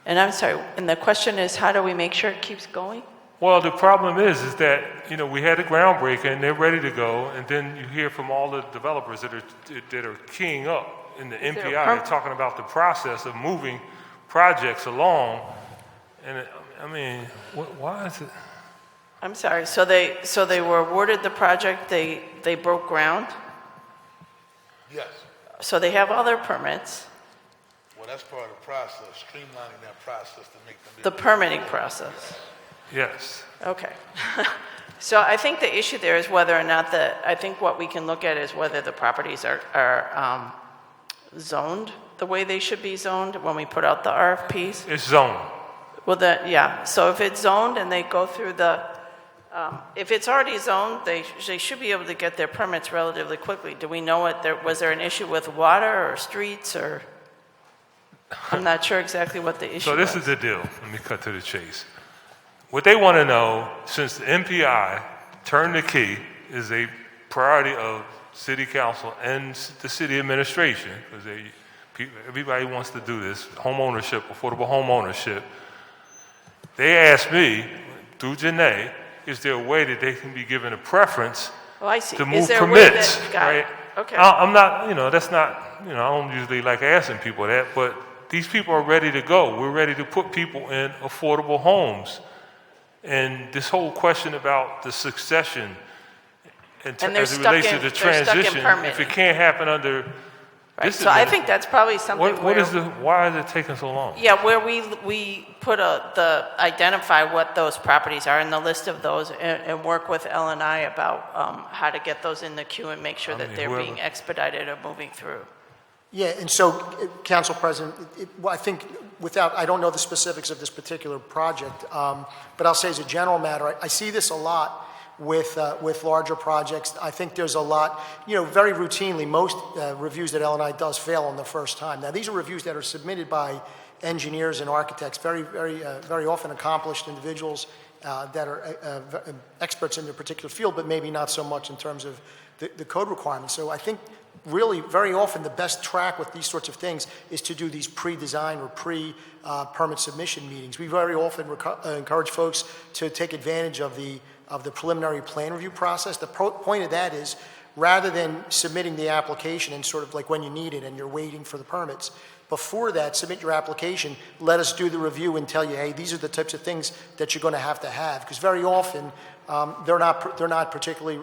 And I'm sorry, and the question is, how do we make sure it keeps going?
Well, the problem is that, we had a groundbreaker and they're ready to go, and then you hear from all the developers that are keying up in the MPI. They're talking about the process of moving projects along. And why is it?
I'm sorry, so they were awarded the project, they broke ground?
Yes.
So they have all their permits?
Well, that's part of the process, streamlining that process to make them...
The permitting process?
Yes.
Okay. So I think the issue there is whether or not I think what we can look at is whether the properties are zoned the way they should be zoned when we put out the RFPs.
It's zoned.
Well, yeah. So if it's zoned and they go through the If it's already zoned, they should be able to get their permits relatively quickly. Do we know was there an issue with water or streets or? I'm not sure exactly what the issue
So this is the deal. Let me cut to the chase. What they want to know, since the MPI turned the key, is a priority of city council and the city administration, because everybody wants to do this, home ownership, affordable home ownership. They asked me, through Janae, is there a way that they can be given a preference to move permits, right?
Okay.
I'm not, that's not, I don't usually like asking people that, but these people are ready to go. We're ready to put people in affordable homes. And this whole question about the succession and as it relates to the transition, if it can't happen under this,
so I think that's probably something.
Why is it taking so long?
Yeah, where we put identify what those properties are in the list of those, and work with L&I about how to get those in the queue and make sure that they're being expedited or moving through.
Yeah, and so, Council President, I think I don't know the specifics of this particular project, but I'll say as a general matter, I see this a lot with larger projects. I think there's a lot, very routinely, most reviews that L&I does fail on the first time. Now, these are reviews that are submitted by engineers and architects, very often accomplished individuals that are experts in their particular field, but maybe not so much in terms of the code requirements. So I think really very often the best track with these sorts of things is to do these pre-design or pre-permit submission meetings. We very often encourage folks to take advantage of the preliminary plan review process. The point of that is, rather than submitting the application and sort of like when you need it and you're waiting for the permits, before that, submit your application, let us do the review and tell you, hey, these are the types of things that you're going to have. Because very often, they're not particularly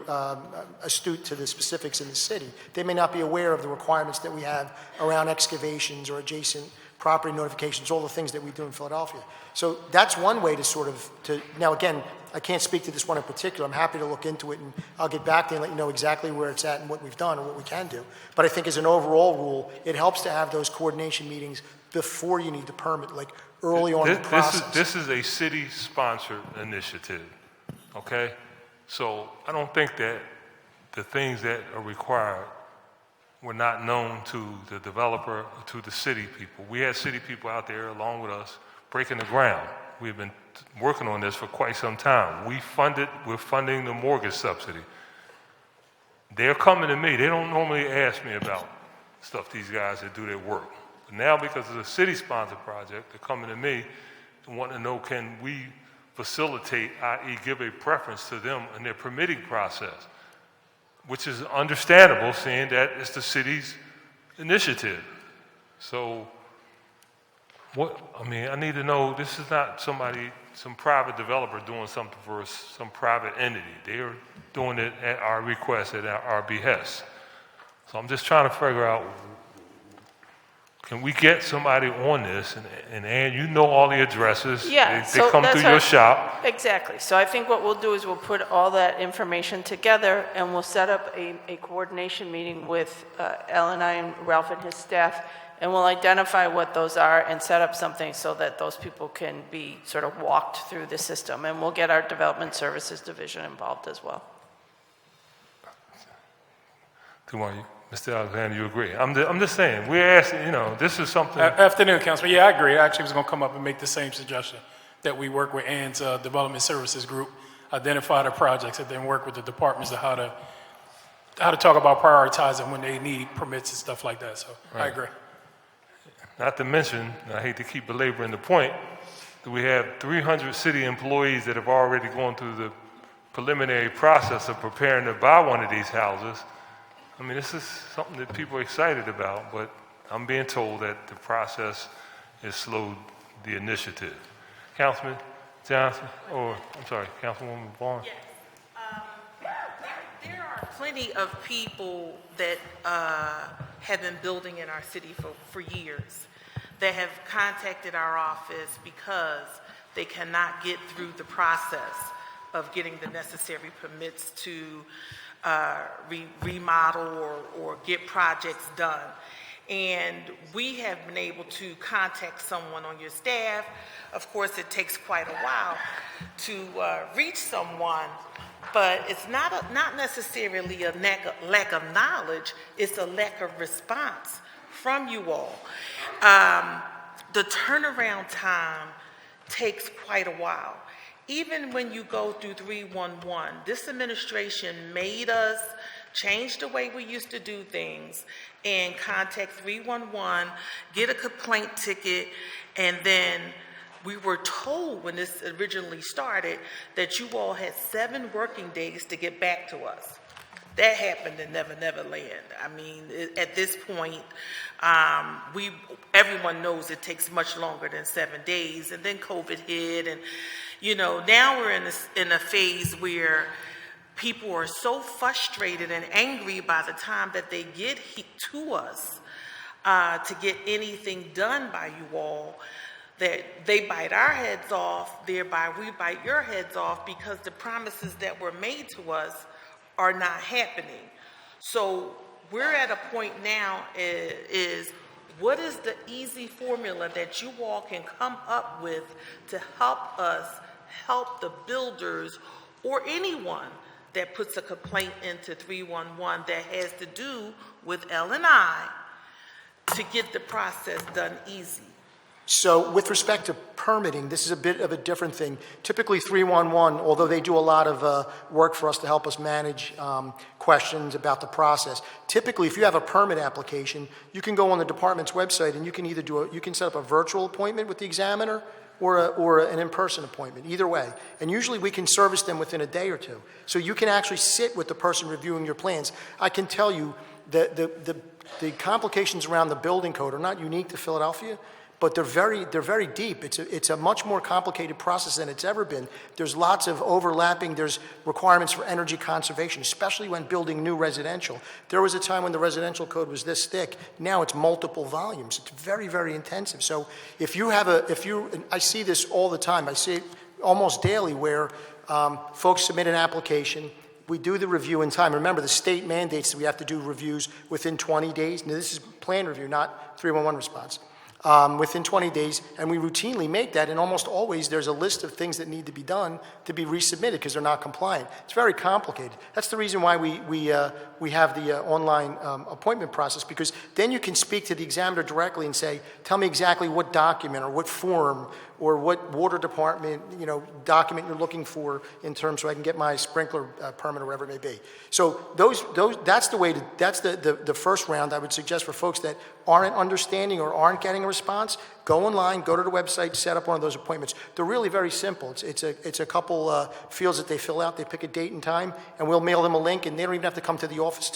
astute to the specifics in the city. They may not be aware of the requirements that we have around excavations or adjacent property notifications, all the things that we do in Philadelphia. So that's one way now again, I can't speak to this one in particular. I'm happy to look into it, and I'll get back to you and let you know exactly where it's at and what we've done and what we can do. But I think as an overall rule, it helps to have those coordination meetings before you need the permit, like early on in the process.
This is a city-sponsored initiative, okay? So I don't think that the things that are required were not known to the developer or to the city people. We had city people out there along with us breaking the ground. We've been working on this for quite some time. We're funding the mortgage subsidy. They're coming to me. They don't normally ask me about stuff, these guys that do their work. But now, because it's a city-sponsored project, they're coming to me and want to know, can we facilitate, i.e. give a preference to them in their permitting process, which is understandable, seeing that it's the city's initiative. So, I need to know, this is not some private developer doing something for some private entity. They're doing it at our request, at our behest. So I'm just trying to figure out, can we get somebody on this? And you know all the addresses.
Yeah,
they come through your shop.
Exactly. So I think what we'll do is we'll put all that information together, and we'll set up a coordination meeting with L&I and Ralph and his staff, and we'll identify what those are and set up something so that those people can be sort of walked through the system. And we'll get our development services division involved as well.
Mr. Alexander, you agree? I'm just saying, we're asking, this is something.
Afternoon, Councilman. Yeah, I agree. I actually was going to come up and make the same suggestion, that we work with Ann's development services group, identify the projects, and then work with the departments on how to talk about prioritizing when they need permits and stuff like that. So right. I agree.
Not to mention, I hate to keep belaboring the point, that we have 300 city employees that have already gone through the preliminary process of preparing to buy one of these houses. I mean, this is something that people are excited about, but I'm being told that the process has slowed the initiative. Councilman Johnson, Councilwoman Vaughn.
Yes. There are plenty of people that have been building in our city for years that have contacted our office because they cannot get through the process of getting the necessary permits to remodel or get projects done. and we have been able to contact someone on your staff. Of course, it takes quite a while to reach someone, but it's not necessarily a lack of knowledge, it's a lack of response from you all. The turnaround time takes quite a while. Even when you go through 311, this administration made us change the way we used to do things and contact 311, get a complaint ticket, and then we were told when this originally started that you all had 7 working days to get back to us. That happened in Never Never Land. I mean, at this point, everyone knows it takes much longer than 7 days, and then COVID hit, and now we're in a phase where people are so frustrated and angry by the time that they get to us to get anything done by you all, that they bite our heads off, thereby we bite your heads off, because the promises that were made to us are not happening. So we're at a point now is what is the easy formula that you all can come up with to help us help the builders or anyone that puts a complaint into 311 that has to do with L&I to get the process done easy?
So with respect to permitting, this is a bit of a different thing. Typically 311, although they do a lot of work for us to help us manage questions about the process, typically if you have a permit application, you can go on the department's website and you can either you can set up a virtual appointment with the examiner or an in-person appointment, either way. And usually we can service them within a day or two. So you can actually sit with the person reviewing your plans. I can tell you that the complications around the building code are not unique to Philadelphia, but they're very deep. It's a much more complicated process than it's ever been. There's lots of overlapping. There's requirements for energy conservation, especially when building new residential. There was a time when the residential code was this thick. Now it's multiple volumes. It's very, very intensive. So if you have I see this all the time. I see it almost daily where folks submit an application. We do the review in time. Remember, the state mandates that we have to do reviews within 20 days. Now, this is plan review, not 311 response. Within 20 days, and we routinely make that, and almost always there's a list of things that need to be done to be resubmitted because they're not compliant. It's very complicated. That's the reason why we have the online appointment process, because then you can speak to the examiner directly and say, tell me exactly what document or what form or what water department document you're looking for in terms so I can get my sprinkler permit or whatever it may be. So that's the first round I would suggest for folks that aren't understanding or aren't getting a response. Go online, go to the website, set up one of those appointments. They're really very simple. It's a couple fields that they fill out. They pick a date and time, and we'll mail them a link, and they don't even have to come to the office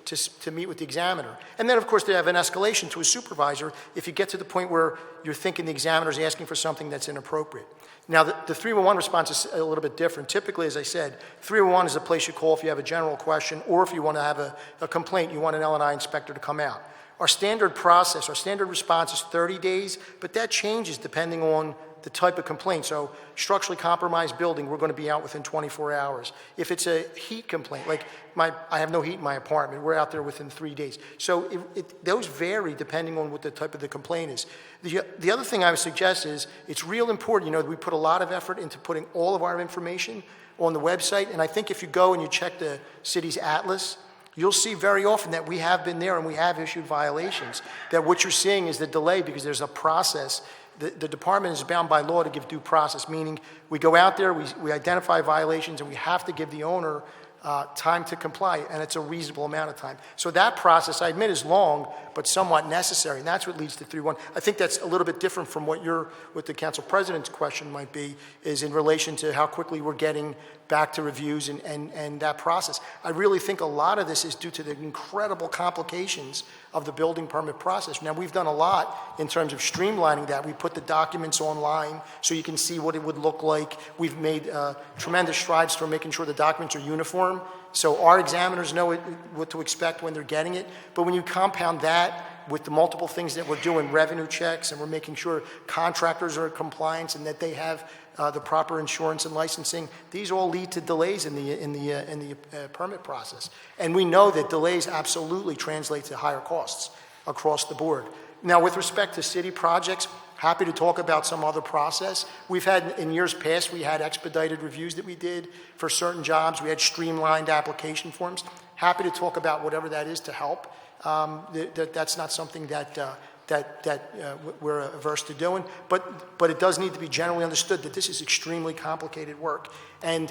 to meet with the examiner. And then, of course, they have an escalation to a supervisor if you get to the point where you're thinking the examiner is asking for something that's inappropriate. Now, the 311 response is a little bit different. Typically, as I said, 311 is a place you call if you have a general question or if you want to have a complaint, you want an L&I inspector to come out. Our standard process, our standard response is 30 days, but that changes depending on the type of complaint. So structurally compromised building, we're going to be out within 24 hours. If it's a heat complaint, like I have no heat in my apartment, we're out there within 3 days. So those vary depending on what the type of the complaint is. The other thing I would suggest is it's real important, we put a lot of effort into putting all of our information on the website, and I think if you go and you check the city's atlas, you'll see very often that we have been there and we have issued violations, that what you're seeing is the delay because there's a process. The department is bound by law to give due process, meaning we go out there, we identify violations, and we have to give the owner time to comply, and it's a reasonable amount of time. So that process, I admit, is long, but somewhat necessary, and that's what leads to 3-1. I think that's a little bit different from what the council president's question might be, is in relation to how quickly we're getting back to reviews and that process. I really think a lot of this is due to the incredible complications of the building permit process. Now, we've done a lot in terms of streamlining that. We put the documents online so you can see what it would look like. We've made tremendous strides toward making sure the documents are uniform, so our examiners know what to expect when they're getting it. But when you compound that with the multiple things that we're doing, revenue checks, and we're making sure contractors are in compliance and that they have the proper insurance and licensing, these all lead to delays in the permit process. And we know that delays absolutely translate to higher costs. across the board. Now, with respect to city projects, happy to talk about some other process. We've had, in years past, we had expedited reviews that we did for certain jobs. We had streamlined application forms. Happy to talk about whatever that is to help. That's not something that we're averse to doing, but it does need to be generally understood that this is extremely complicated work. And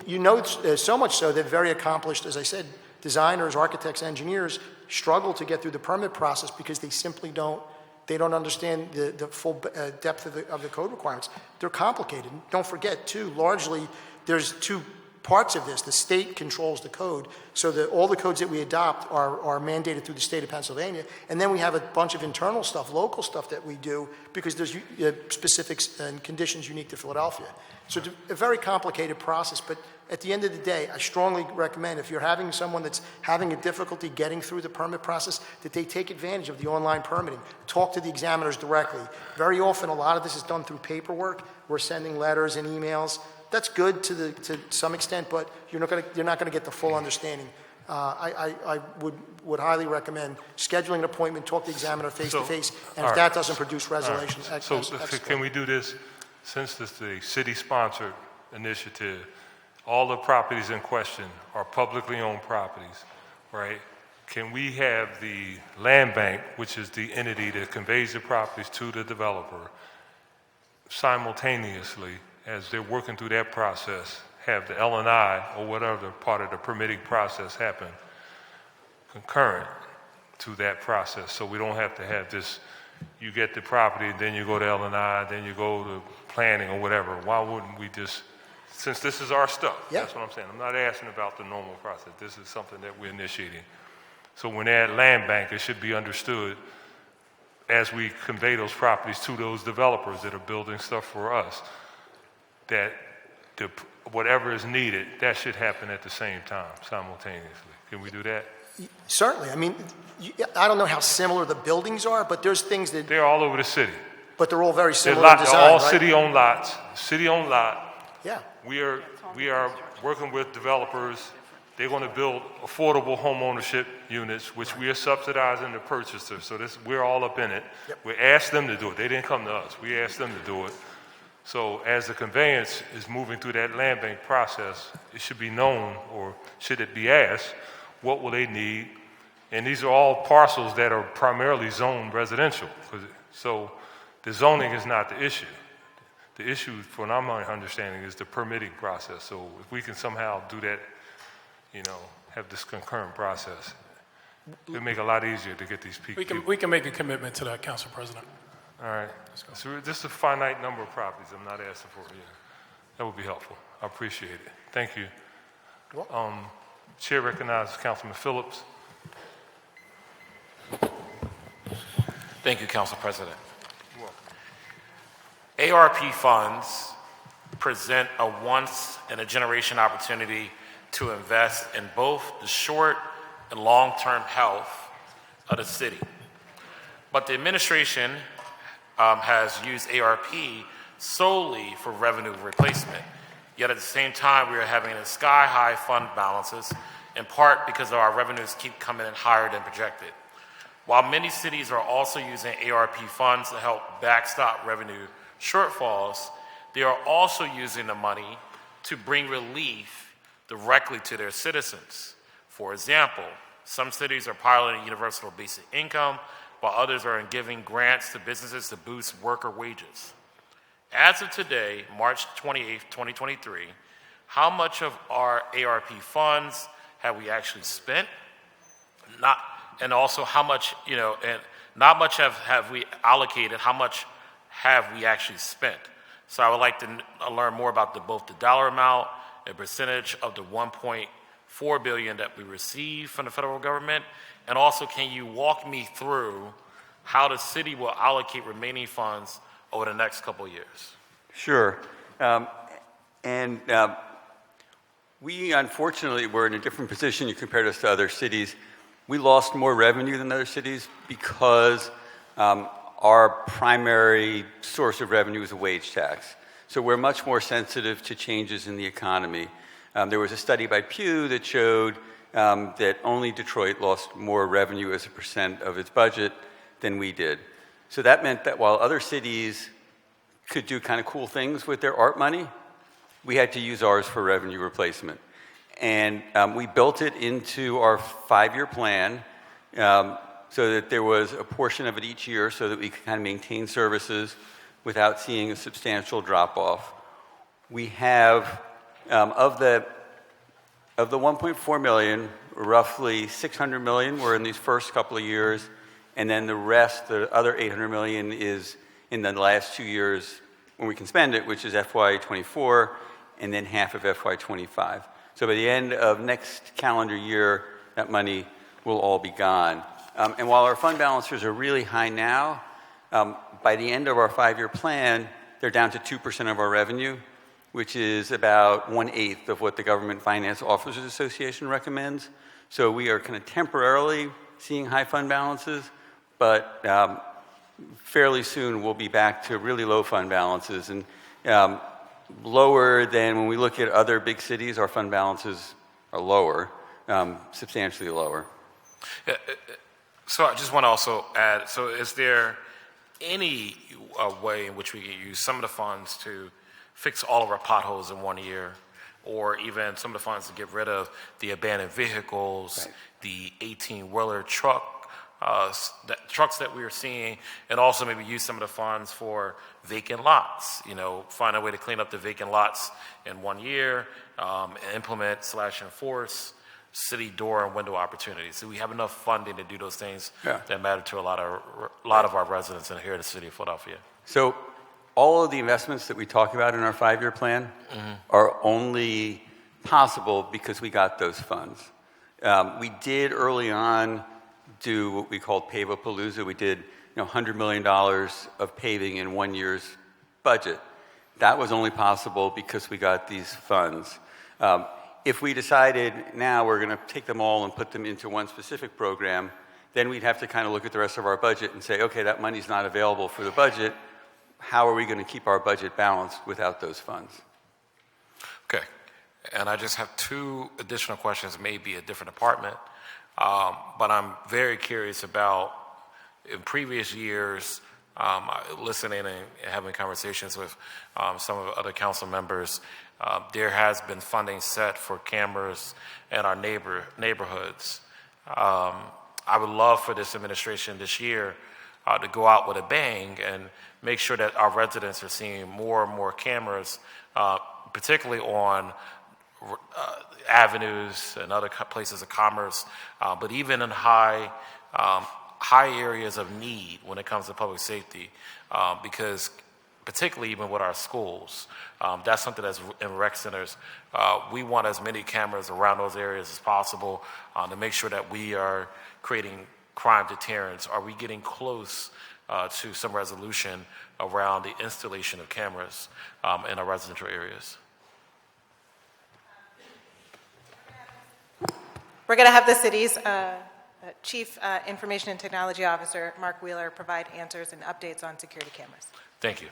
you know, so much so that very accomplished, as I said, designers, architects, engineers struggle to get through the permit process because they simply don't understand the full depth of the code requirements. They're complicated. Don't forget, too, largely there's two parts of this. The state controls the code, so that all the codes that we adopt are mandated through the state of Pennsylvania. And then we have a bunch of internal stuff, local stuff that we do because there's specifics and conditions unique to Philadelphia. So it's a very complicated process, but at the end of the day, I strongly recommend if you're having someone that's having a difficulty getting through the permit process, that they take advantage of the online permitting. Talk to the examiners directly. Very often, a lot of this is done through paperwork. We're sending letters and emails. That's good to some extent, but you're not going to get the full understanding. I would highly recommend scheduling an appointment, talk to the examiner face to face, and if that doesn't produce resolution,
So can we do this? Since this is a city-sponsored initiative, all the properties in question are publicly owned properties, right? Can we have the land bank, which is the entity that conveys the properties to the developer, simultaneously, as they're working through that process, have the L&I or whatever part of the permitting process happen concurrent to that process, so we don't have to have this, you get the property, then you go to L&I, then you go to planning or whatever. Why wouldn't we just, since this is our stuff, that's what I'm saying. I'm not asking about the normal process. This is something that we're initiating. So when they're at land bank, it should be understood as we convey those properties to those developers that are building stuff for us, that whatever is needed, that should happen at the same time, simultaneously. Can we do that?
Certainly. I mean, I don't know how similar the buildings are, but there's things that...
They're all over the city.
But they're all very similar in design,
they're all
right?
city-owned lots. City-owned lot.
Yeah.
We are working with developers. They're going to build affordable home ownership units, which we are subsidizing the purchaser. So we're all up in it. Yep. We asked them to do it. They didn't come to us. We asked them to do it. So as the conveyance is moving through that land bank process, it should be known, or should it be asked, what will they need? And these are all parcels that are primarily zoned residential. So the zoning is not the issue. The issue, from my understanding, is the permitting process. So if we can somehow do that, have this concurrent process, it'll make it a lot easier to get these people.
We can make a commitment to that, Council President.
All right. So this is a finite number of properties. I'm not asking for it. Yeah. That would be helpful. I appreciate it. Thank you. Chair recognizes Councilman Phillips.
Thank you, Council President. ARP funds present a once-in-a-generation opportunity to invest in both the short and long-term health of the city. But the administration has used ARP solely for revenue replacement. Yet at the same time, we are having sky-high fund balances, in part because our revenues keep coming in higher than projected. While many cities are also using ARP funds to help backstop revenue shortfalls, they are also using the money to bring relief directly to their citizens. For example, some cities are piloting universal basic income, while others are giving grants to businesses to boost worker wages. As of today, March 28, 2023, how much of our ARP funds have we actually spent? And also how much, and not much have we allocated, how much have we actually spent? So I would like to learn more about both the dollar amount and percentage of the $1.4 billion that we received from the federal government, and also can you walk me through how the city will allocate remaining funds over the next couple of years?
Sure. We unfortunately were in a different position compared us to other cities. We lost more revenue than other cities because our primary source of revenue is a wage tax. So we're much more sensitive to changes in the economy. There was a study by Pew that showed that only Detroit lost more revenue as a percent of its budget than we did. So that meant that while other cities could do kind of cool things with their art money, we had to use ours for revenue replacement. And we built it into our 5-year plan so that there was a portion of it each year so that we could kind of maintain services without seeing a substantial drop-off. We have, of the 1.4 million, roughly 600 million were in these first couple of years, and then the rest, the other 800 million, is in the last 2 years when we can spend it, which is FY24, and then half of FY25. So by the end of next calendar year, that money will all be gone. And while our fund balances are really high now, by the end of our 5-year plan, they're down to 2% of our revenue, which is about 1/8 of what the Government Finance Officers Association recommends. So we are kind of temporarily seeing high fund balances, but fairly soon we'll be back to really low fund balances. And lower than when we look at other big cities, our fund balances are lower, substantially lower.
Yeah, so I just want to also add, so is there any way in which we can use some of the funds to fix all of our potholes in 1 year, or even some of the funds to get rid of the abandoned vehicles, right, the 18-wheeler trucks that we are seeing, and also maybe use some of the funds for vacant lots, find a way to clean up the vacant lots in 1 year, implement/enforce city door and window opportunities. So we have enough funding to do those things that matter to a lot of our residents in here in the city of Philadelphia.
So all of the investments that we talk about in our 5-year plan are only possible because we got those funds. We did early on do what we called Pave-A-Palooza. We did $100 million of paving in 1 year's budget. That was only possible because we got these funds. If we decided now we're going to take them all and put them into one specific program, then we'd have to kind of look at the rest of our budget and say, okay, that money's not available for the budget. How are we going to keep our budget balanced without those funds?
Okay. And I just have 2 additional questions, maybe a different department. But I'm very curious about, in previous years, listening and having conversations with some of the other council members, there has been funding set for cameras in our neighborhoods. I would love for this administration this year to go out with a bang and make sure that our residents are seeing more and more cameras, particularly on avenues and other places of commerce, but even in high areas of need when it comes to public safety, because particularly even with our schools, that's something that's in rec centers. We want as many cameras around those areas as possible to make sure that we are creating crime deterrence. Are we getting close to some resolution around the installation of cameras in our residential areas?
We're going to have the city's Chief Information and Technology Officer, Mark Wheeler, provide answers and updates on security cameras.
Thank you.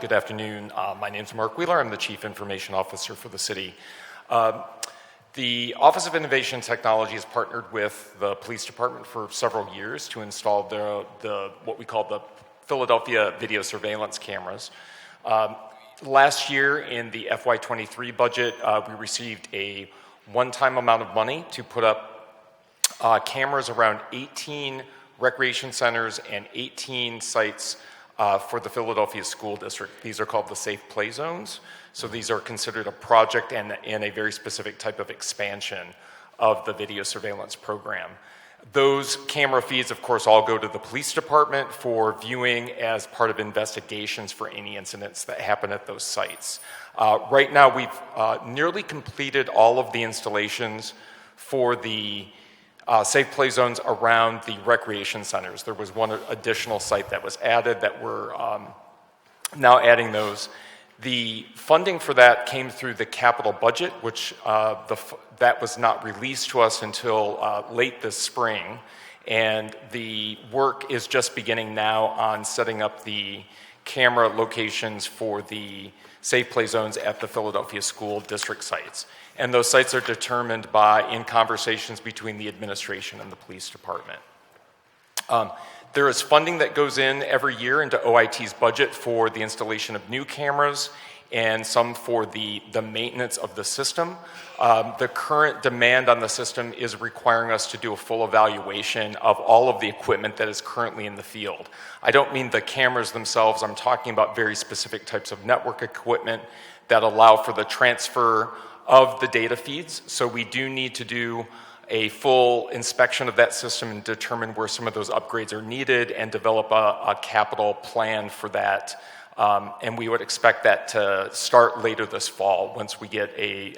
Good afternoon. My name is Mark Wheeler. I'm the Chief Information Officer for the city. The Office of Innovation and Technology has partnered with the police department for several years to install what we call the Philadelphia video surveillance cameras. Last year in the FY23 budget, we received a one-time amount of money to put up cameras around 18 recreation centers and 18 sites for the Philadelphia School District. These are called the Safe Play Zones. So these are considered a project and a very specific type of expansion of the video surveillance program. Those camera feeds, of course, all go to the police department for viewing as part of investigations for any incidents that happen at those sites. Right now, we've nearly completed all of the installations for the safe play zones around the recreation centers. There was one additional site that was added that we're now adding those. The funding for that came through the capital budget, which that was not released to us until late this spring. And the work is just beginning now on setting up the camera locations for the safe play zones at the Philadelphia school district sites. And those sites are determined in conversations between the administration and the police department. There is funding that goes in every year into OIT's budget for the installation of new cameras and some for the maintenance of the system. The current demand on the system is requiring us to do a full evaluation of all of the equipment that is currently in the field. I don't mean the cameras themselves, I'm talking about very specific types of network equipment that allow for the transfer of the data feeds. So we do need to do a full inspection of that system and determine where some of those upgrades are needed and develop a capital plan for that. And we would expect that to start later this fall once we get a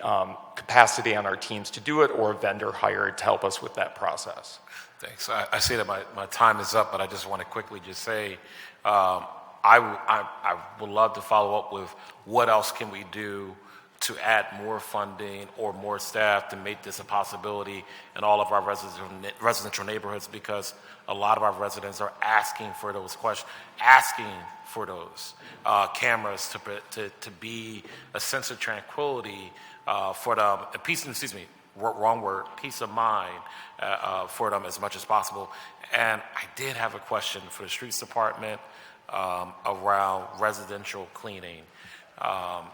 capacity on our teams to do it or a vendor hired to help us with that process.
Thanks. I see that my time is up, but I just want to quickly just say I would love to follow up with what else can we do to add more funding or more staff to make this a possibility in all of our residential neighborhoods, because a lot of our residents are asking for those questions, asking for those cameras to be a sense of tranquility for them, peace of mind for them as much as possible. And I did have a question for the streets department around residential cleaning.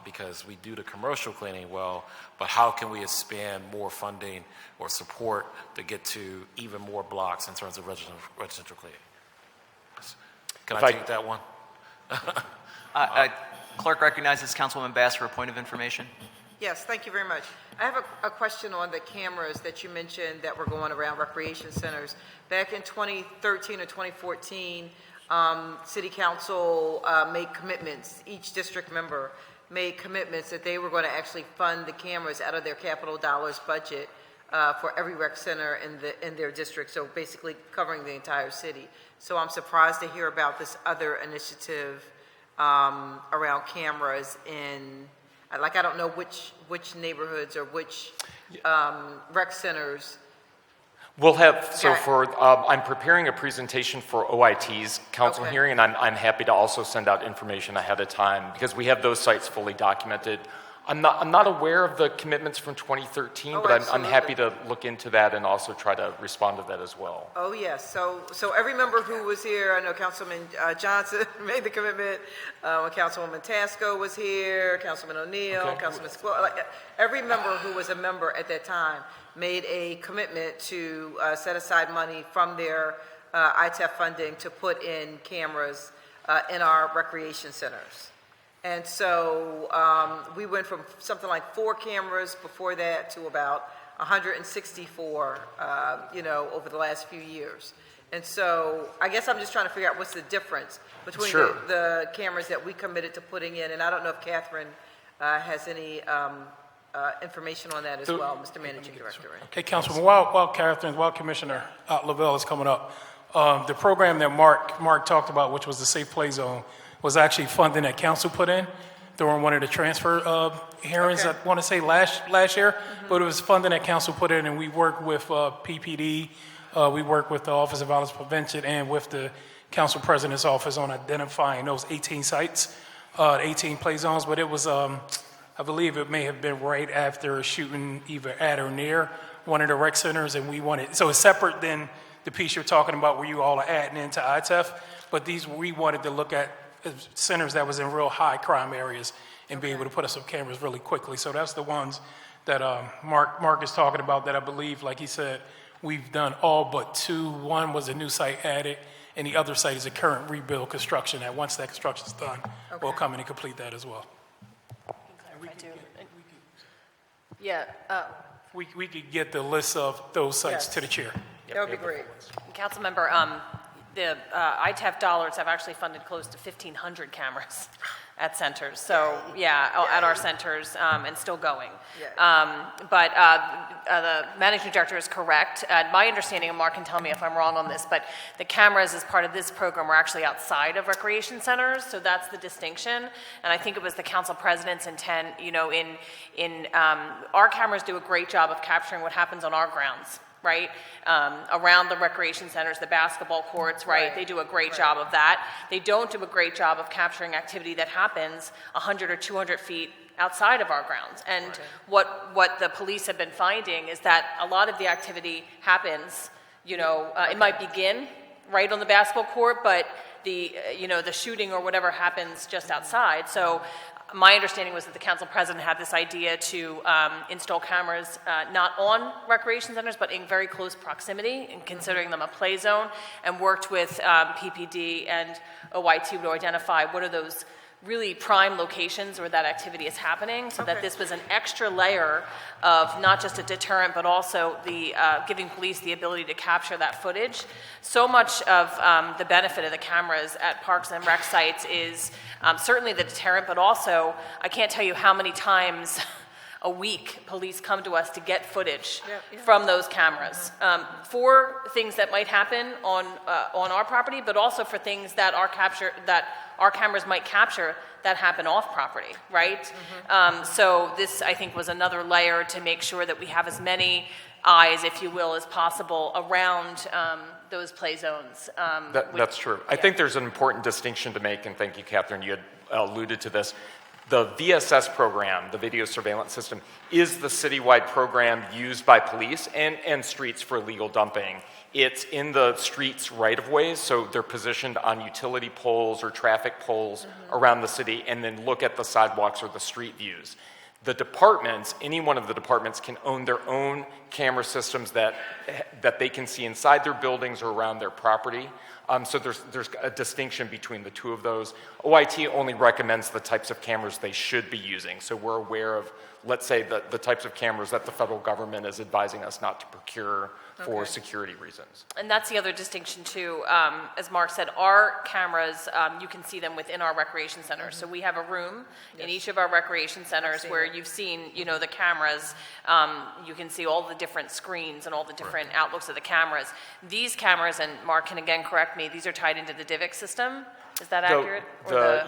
Because we do the commercial cleaning well, but how can we expand more funding or support to get to even more blocks in terms of residential cleaning? Can I take that one?
Clerk recognizes Councilwoman Bass for a point of information.
Yes, thank you very much. I have a question on the cameras that you mentioned that were going around recreation centers. Back in 2013 or 2014, City Council made commitments, each district member made commitments that they were going to actually fund the cameras out of their capital dollars budget for every rec center in their district, so basically covering the entire city. So I'm surprised to hear about this other initiative around cameras in, like, I don't know which neighborhoods or which rec centers.
We'll have, I'm preparing a presentation for OIT's council hearing, and I'm happy to also send out information ahead of time because we have those sites fully documented. I'm not aware of the commitments from 2013, but I'm happy to look into that and also try to respond to that as well.
Oh, yes. So every member who was here, I know Councilman Johnson made the commitment, when Councilwoman Tasco was here, Councilman O'Neill, Councilman Squall, like, every member who was a member at that time made a commitment to set aside money from their ITEF funding to put in cameras in our recreation centers. And so we went from something like 4 cameras before that to about 164, over the last few years. And so I guess I'm just trying to figure out what's the difference between the cameras that we committed to putting in. And I don't know if Catherine has any information on that as well, Mr. Managing Director.
Okay, Councilman, while Commissioner Lavelle is coming up, the program that Mark talked about, which was the Safe Play Zone, was actually funding that council put in during one of the transfer hearings, I want to say last year, but it was funding that council put in, and we worked with PPD, we worked with the Office of Violence Prevention and with the Council President's Office on identifying those 18 sites, 18 play zones, but it was, I believe it may have been right after shooting either at or near one of the rec centers, and we wanted, so it's separate than the piece you're talking about where you all are adding into ITEF, but these, we wanted to look at centers that was in real high crime areas and be able to put up some cameras really quickly. So that's the ones that Mark is talking about that I believe, like he said, we've done all but 2. One was a new site added, and the other site is a current rebuild construction that once that construction is done, we'll come in and complete that as well. We could get the list of those sites to the chair.
That would be great.
Councilmember, the ITEF dollars have actually funded close to 1,500 cameras at centers. So, at our centers and still going. But the managing director is correct. My understanding, and Mark can tell me if I'm wrong on this, but the cameras as part of this program were actually outside of recreation centers. So that's the distinction. And I think it was the council president's intent, our cameras do a great job of capturing what happens on our grounds. right? Around the recreation centers, the basketball courts, right? They do a great job of that. They don't do a great job of capturing activity that happens 100 or 200 feet outside of our grounds. And what the police have been finding is that a lot of the activity happens, it might begin right on the basketball court, but the shooting or whatever happens just outside. So my understanding was that the council president had this idea to install cameras not on recreation centers, but in very close proximity, and considering them a play zone, and worked with PPD and OIT to identify what are those really prime locations where that activity is happening, so that this was an extra layer of not just a deterrent, but also the giving police the ability to capture that footage. So much of the benefit of the cameras at parks and rec sites is certainly the deterrent, but also I can't tell you how many times a week police come to us to get footage from those cameras for things that might happen on our property, but also for things that our cameras might capture that happen off property, right? So this, I think, was another layer to make sure that we have as many eyes, if you will, as possible around those play zones.
That's true. I think there's an important distinction to make, and thank you, Catherine, you had alluded to this. The VSS program, the video surveillance system, is the citywide program used by police and streets for illegal dumping. It's in the streets right-of-ways, so they're positioned on utility poles or traffic poles around the city, and then look at the sidewalks or the street views. The departments, any one of the departments, can own their own camera systems that they can see inside their buildings or around their property. So there's a distinction between the two of those. OIT only recommends the types of cameras they should be using. So we're aware of, let's say, the types of cameras that the federal government is advising us not to procure for security reasons.
And that's the other distinction too. As Mark said, our cameras, you can see them within our recreation centers. So we have a room in each of our recreation centers where you've seen, the cameras. You can see all the different screens and all the different outlooks of the cameras. These cameras, and Mark can again correct me, these are tied into the DIVIC system. Is that accurate?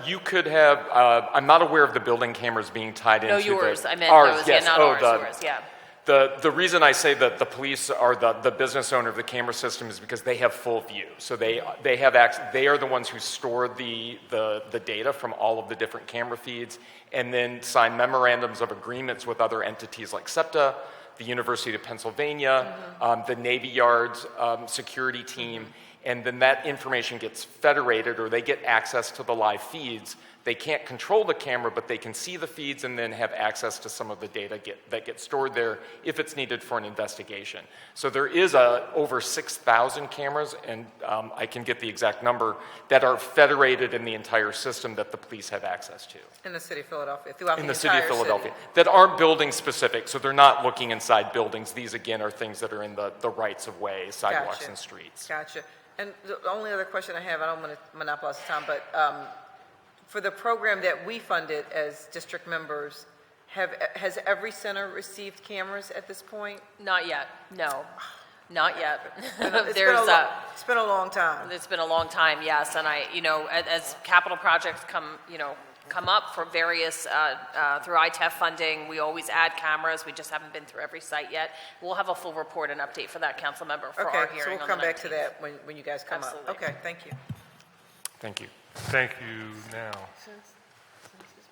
You could have, I'm not aware of the building cameras being tied into
yours. I meant
ours,
those,
yes.
not ours, yours, yeah.
The reason I say that the police are the business owner of the camera system is because they have full view. So they have access. They are the ones who store the data from all of the different camera feeds, and then sign memorandums of agreements with other entities like SEPTA, the University of Pennsylvania, the Navy Yards security team, and then that information gets federated, or they get access to the live feeds. They can't control the camera, but they can see the feeds and then have access to some of the data that gets stored there if it's needed for an investigation. So there is over 6,000 cameras, and I can get the exact number, that are federated in the entire system that the police have access to.
In the city of Philadelphia, throughout
in
the
the city of
entire
Philadelphia.
city.
That aren't building specific, so they're not looking inside buildings. These, again, are things that are in the rights of way, sidewalks and streets.
Gotcha. And the only other question I have, I don't want to monopolize the time, but for the program that we funded as district members, has every center received cameras at this point?
Not yet, no. Not yet.
It's been a long time.
It's been a long time, yes. And as capital projects come up for various, through ITEF funding, we always add cameras. We just haven't been through every site yet. We'll have a full report and update for that council member for our hearing on the 19th.
Okay, so we'll come back to that when you guys come up. Okay, thank you.
Thank you. Thank you now.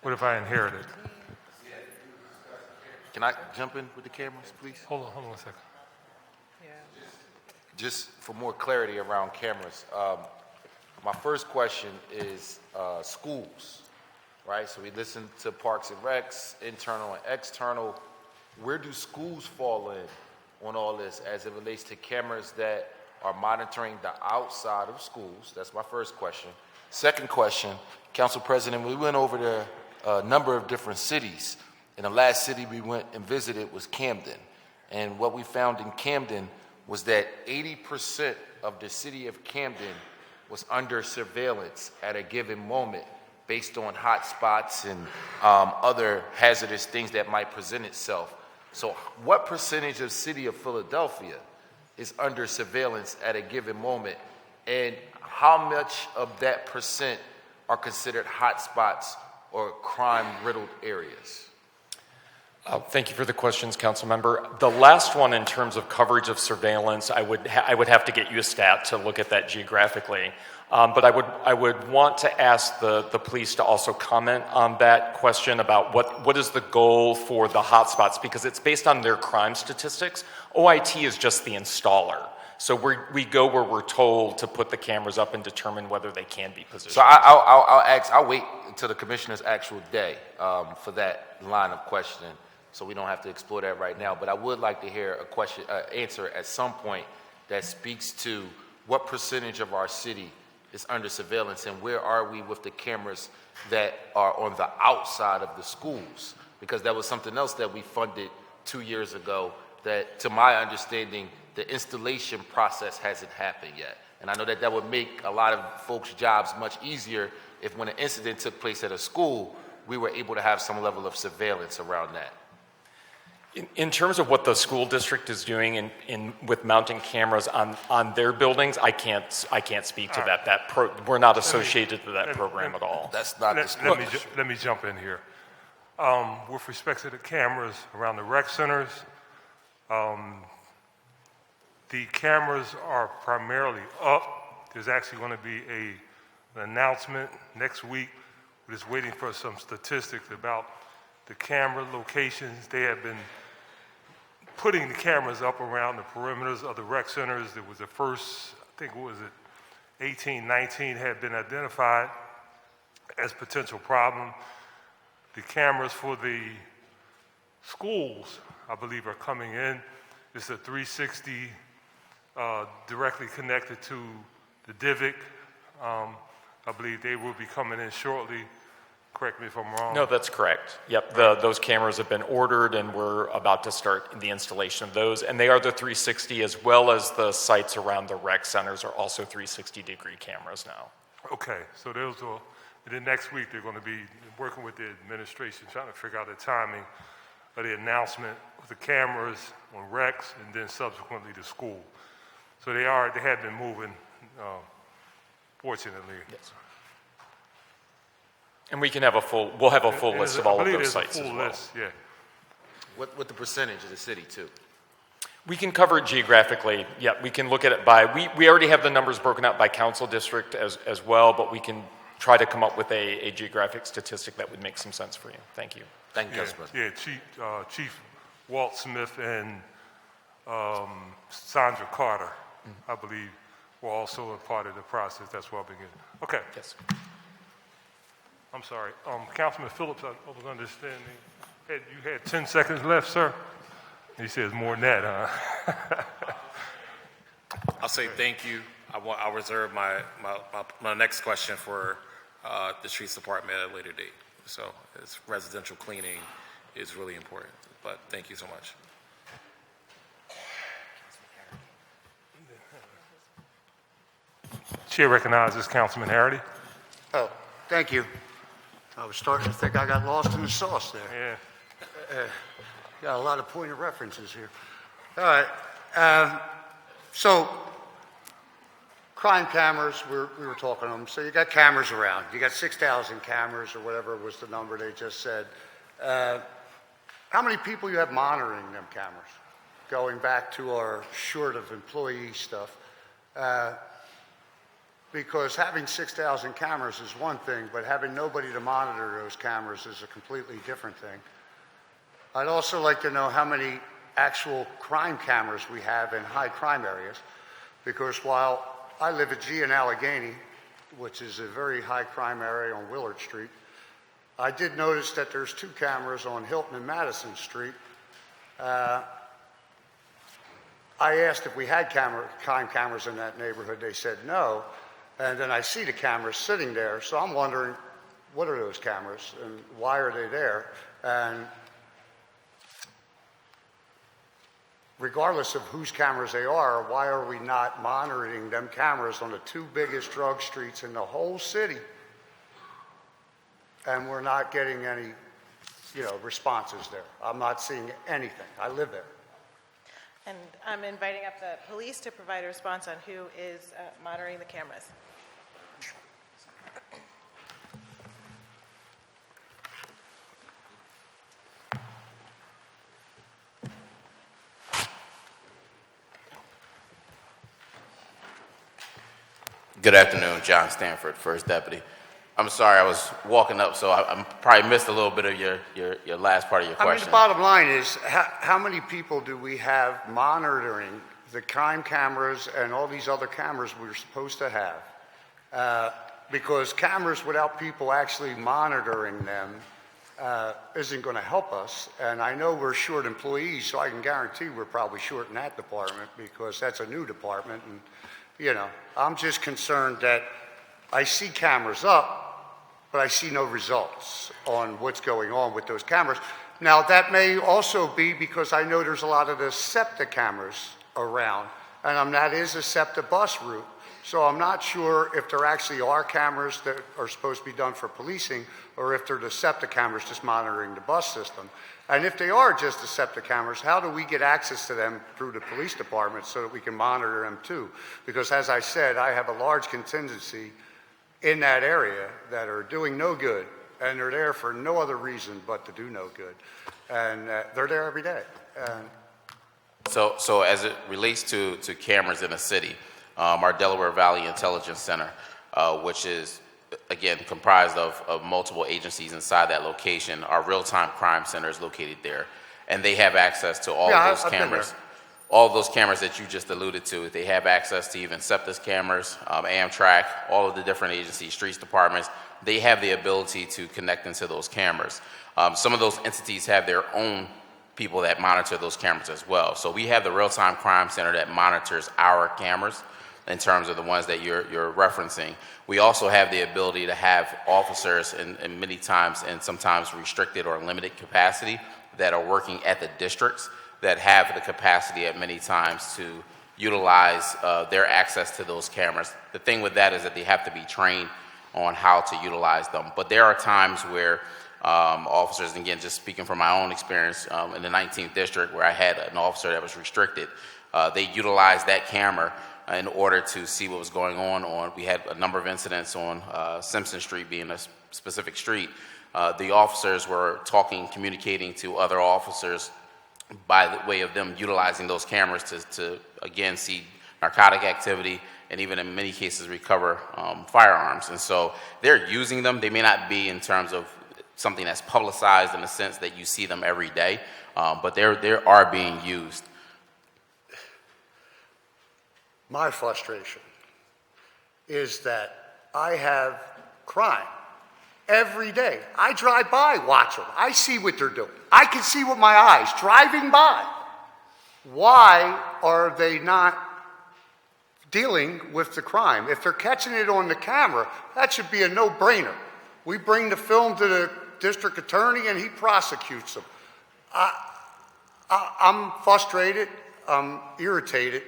What if I inherited?
Can I jump in with the cameras, please?
Hold on 1 second.
Just for more clarity around cameras, my first question is schools, right? So we listen to Parks and Recs, internal and external. Where do schools fall in on all this as it relates to cameras that are monitoring the outside of schools? That's my first question. Second question, Council President, we went over to a number of different cities, and the last city we went and visited was Camden. And what we found in Camden was that 80% of the city of Camden was under surveillance at a given moment based on hot spots and other hazardous things that might present itself. So what percentage of city of Philadelphia is under surveillance at a given moment, and how much of that percent are considered hot spots or crime-riddled areas?
Thank you for the questions, Council Member. The last one, in terms of coverage of surveillance, I would have to get you a stat to look at that geographically. But I would want to ask the police to also comment on that question about what is the goal for the hotspots, because it's based on their crime statistics. OIT is just the installer. So we go where we're told to put the cameras up and determine whether they can be positioned.
So I'll wait until the commissioner's actual day for that line of questioning, so we don't have to explore that right now. But I would like to hear answer at some point that speaks to what percentage of our city is under surveillance, and where are we with the cameras that are on the outside of the schools? Because that was something else that we funded 2 years ago that, to my understanding, the installation process hasn't happened yet. And I know that would make a lot of folks' jobs much easier if, when an incident took place at a school, we were able to have some level of surveillance around that.
In terms of what the school district is doing with mounting cameras on their buildings, I can't speak to that. We're not associated with that program at all.
That's not the school district.
Let me jump in here. With respect to the cameras around the rec centers, the cameras are primarily up. There's actually going to be an announcement next week. We're just waiting for some statistics about the camera locations. They have been putting the cameras up around the perimeters of the rec centers. There was the first, I think, what was it, 18, 19 had been identified as potential problem. The cameras for the schools, I believe, are coming in. It's a 360 directly connected to the DIVIC. I believe they will be coming in shortly. Correct me if I'm wrong.
No, that's correct. Yep, those cameras have been ordered, and we're about to start the installation of those. And they are the 360, as well as the sites around the rec centers are also 360-degree cameras now.
Okay, so those will, and then next week they're going to be working with the administration, trying to figure out the timing of the announcement of the cameras on recs and then subsequently the school. So they have been moving, fortunately.
Yes. And we'll have a full list of all of those sites as well.
List, yeah.
What the percentage of the city too?
We can cover it geographically. Yeah, we can look at it by, we already have the numbers broken out by council district as well, but we can try to come up with a geographic statistic that would make some sense for you. Thank you.
Thank you, Council President.
Yeah, Chief Walt Smith and Sandra Carter, I believe, were also a part of the process. That's why I began. Okay.
Yes.
I'm sorry. Councilman Phillips, I was understanding, you had 10 seconds left, sir? He says more than that, huh?
I'll say thank you. I'll reserve my next question for the streets department at a later date. So it's residential cleaning is really important, but thank you so much.
Chair recognizes Councilman Harity.
Oh, thank you. I was starting to think I got lost in the sauce there.
Yeah.
Got a lot of point of references here. All right. So, crime cameras, we were talking on them. So you got cameras around. You got 6,000 cameras or whatever was the number they just said. How many people you have monitoring them cameras? Going back to our short of employee stuff. Because having 6,000 cameras is one thing, but having nobody to monitor those cameras is a completely different thing. I'd also like to know how many actual crime cameras we have in high crime areas, because while I live at G in Allegheny, which is a very high crime area on Willard Street, I did notice that there's 2 cameras on Hilton and Madison Street. I asked if we had crime cameras in that neighborhood. They said no. And then I see the cameras sitting there, so I'm wondering, what are those cameras and why are they there? And regardless of whose cameras they are, why are we not monitoring them cameras on the 2 biggest drug streets in the whole city? And we're not getting any, responses there. I'm not seeing anything. I live there.
And I'm inviting up the police to provide a response on who is monitoring the cameras.
Good afternoon, John Stanford, First Deputy. I'm sorry, I was walking up, so I probably missed a little bit of your last part of your
I mean,
question.
the bottom line is, how many people do we have monitoring the crime cameras and all these other cameras we're supposed to have? Because cameras without people actually monitoring them isn't going to help us. And I know we're short employees, so I can guarantee we're probably short in that department because that's a new department. And, you know, I'm just concerned that I see cameras up, but I see no results on what's going on with those cameras. Now, that may also be because I know there's a lot of the SEPTA cameras around, and that is a SEPTA bus route. So I'm not sure if there actually are cameras that are supposed to be done for policing or if they're the SEPTA cameras just monitoring the bus system. And if they are just the SEPTA cameras, how do we get access to them through the police department so that we can monitor them too? Because as I said, I have a large contingency in that area that are doing no good, and they're there for no other reason but to do no good. And they're there every day.
So as it relates to cameras in the city, our Delaware Valley Intelligence Center, which is, again, comprised of multiple agencies inside that location, our real-time crime center is located there. And they have access to all of those cameras. All of those cameras that you just alluded to, they have access to even SEPTA's cameras, Amtrak, all of the different agencies, streets departments. They have the ability to connect into those cameras. Some of those entities have their own people that monitor those cameras as well. So we have the real-time crime center that monitors our cameras in terms of the ones that you're referencing. We also have the ability to have officers in many times and sometimes restricted or limited capacity that are working at the districts that have the capacity at many times to utilize their access to those cameras. The thing with that is that they have to be trained on how to utilize them. But there are times where officers, and again, just speaking from my own experience in the 19th District where I had an officer that was restricted, they utilized that camera in order to see what was going on. We had a number of incidents on Simpson Street being a specific street. The officers were talking, communicating to other officers by the way of them utilizing those cameras to again, see narcotic activity and even in many cases recover firearms. And so they're using them. They may not be in terms of something that's publicized in the sense that you see them every day, but they are being used.
My frustration is that I have crime every day. I drive by, watch them. I see what they're doing. I can see with my eyes driving by. Why are they not dealing with the crime? If they're catching it on the camera, that should be a no-brainer. We bring the film to the district attorney and he prosecutes them. I'm frustrated. I'm irritated.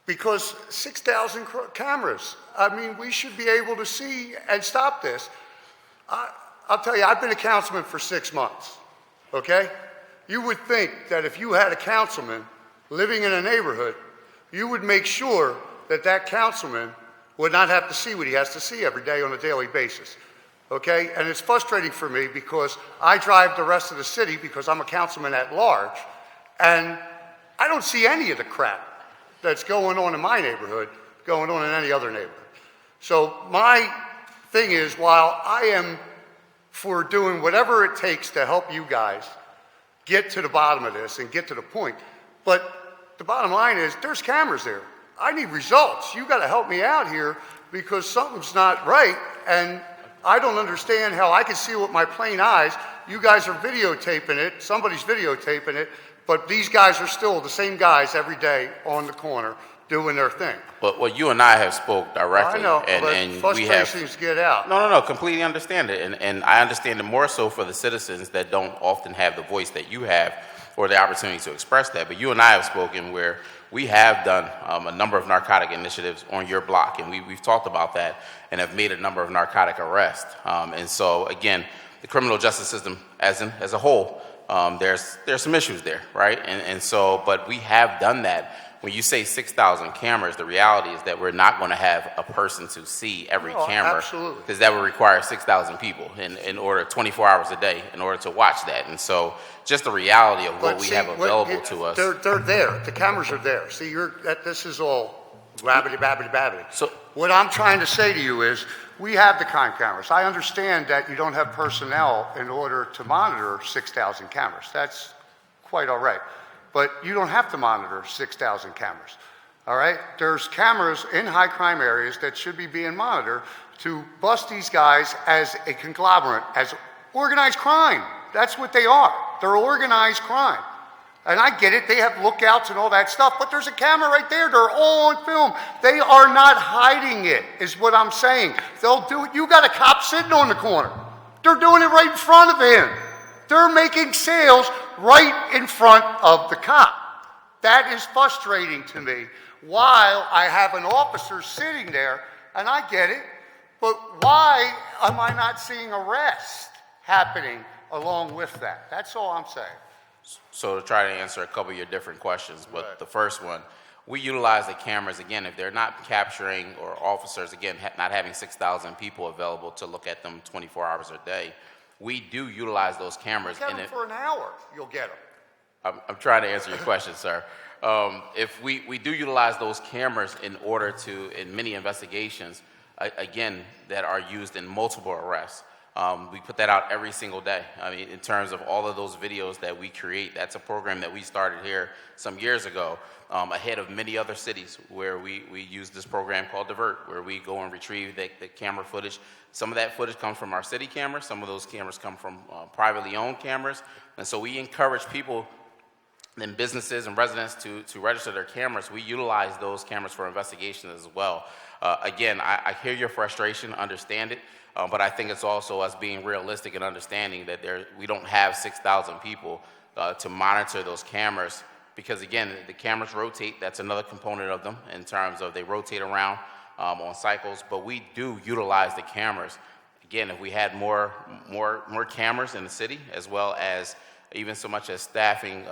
Because 6,000 cameras, I mean, we should be able to see and stop this. I'll tell you, I've been a councilman for 6 months, okay? You would think that if you had a councilman living in a neighborhood, you would make sure that that councilman would not have to see what he has to see every day on a daily basis, okay? And it's frustrating for me because I drive the rest of the city because I'm a councilman at large, and I don't see any of the crap that's going on in my neighborhood going on in any other neighborhood. So my thing is, while I am for doing whatever it takes to help you guys get to the bottom of this and get to the point, but the bottom line is there's cameras there. I need results. You got to help me out here because something's not right, and I don't understand how I can see with my plain eyes. You guys are videotaping it. Somebody's videotaping it. But these guys are still the same guys every day on the corner doing their thing.
Well, you and I have spoke directly.
I know,
and
frustrations get out.
No, completely understand it. And I understand it more so for the citizens that don't often have the voice that you have or the opportunity to express that. But you and I have spoken where we have done a number of narcotic initiatives on your block, and we've talked about that and have made a number of narcotic arrests. And so, again, the criminal justice system as a whole, there's some issues there, right? And so, but we have done that. When you say 6,000 cameras, the reality is that we're not going to have a person to see every camera.
Absolutely.
Because that would require 6,000 people in order, 24 hours a day, in order to watch that. And so, just the reality of what we have available to us.
They're there. The cameras are there. See, this is all Rabbity, babbity, babbity.
So-
What I'm trying to say to you is, we have the kind cameras. I understand that you don't have personnel in order to monitor 6,000 cameras. That's quite all right. But you don't have to monitor 6,000 cameras. All right? There's cameras in high crime areas that should be being monitored to bust these guys as a conglomerate, as organized crime. That's what they are. They're organized crime. And I get it, they have lookouts and all that stuff, but there's a camera right there. They're all on film. They are not hiding it, is what I'm saying. They'll do it. You got a cop sitting on the corner. They're doing it right in front of him. They're making sales right in front of the cop. That is frustrating to me. While I have an officer sitting there, and I get it, but why am I not seeing arrest happening along with that? That's all I'm saying.
So to try to answer a couple of your different questions, but the first one, we utilize the cameras, again, if they're not capturing, or officers, again, not having 6,000 people available to look at them 24 hours a day, we do utilize those cameras.
Get them for an hour, you'll get them.
I'm trying to answer your question, sir. If we do utilize those cameras in order to, in many investigations, again, that are used in multiple arrests. We put that out every single day. I mean, in terms of all of those videos that we create, that's a program that we started here some years ago, ahead of many other cities where we use this program called Divert, where we go and retrieve the camera footage. Some of that footage comes from our city cameras. Some of those cameras come from privately owned cameras. And so we encourage people and businesses and residents to register their cameras. We utilize those cameras for investigations as well. Again, I hear your frustration, understand it. But I think it's also us being realistic and understanding that we don't have 6,000 people to monitor those cameras, because again, the cameras rotate. That's another component of them in terms of they rotate around on cycles. But we do utilize the cameras. Again, if we had more cameras in the city, as well as even so much as staffing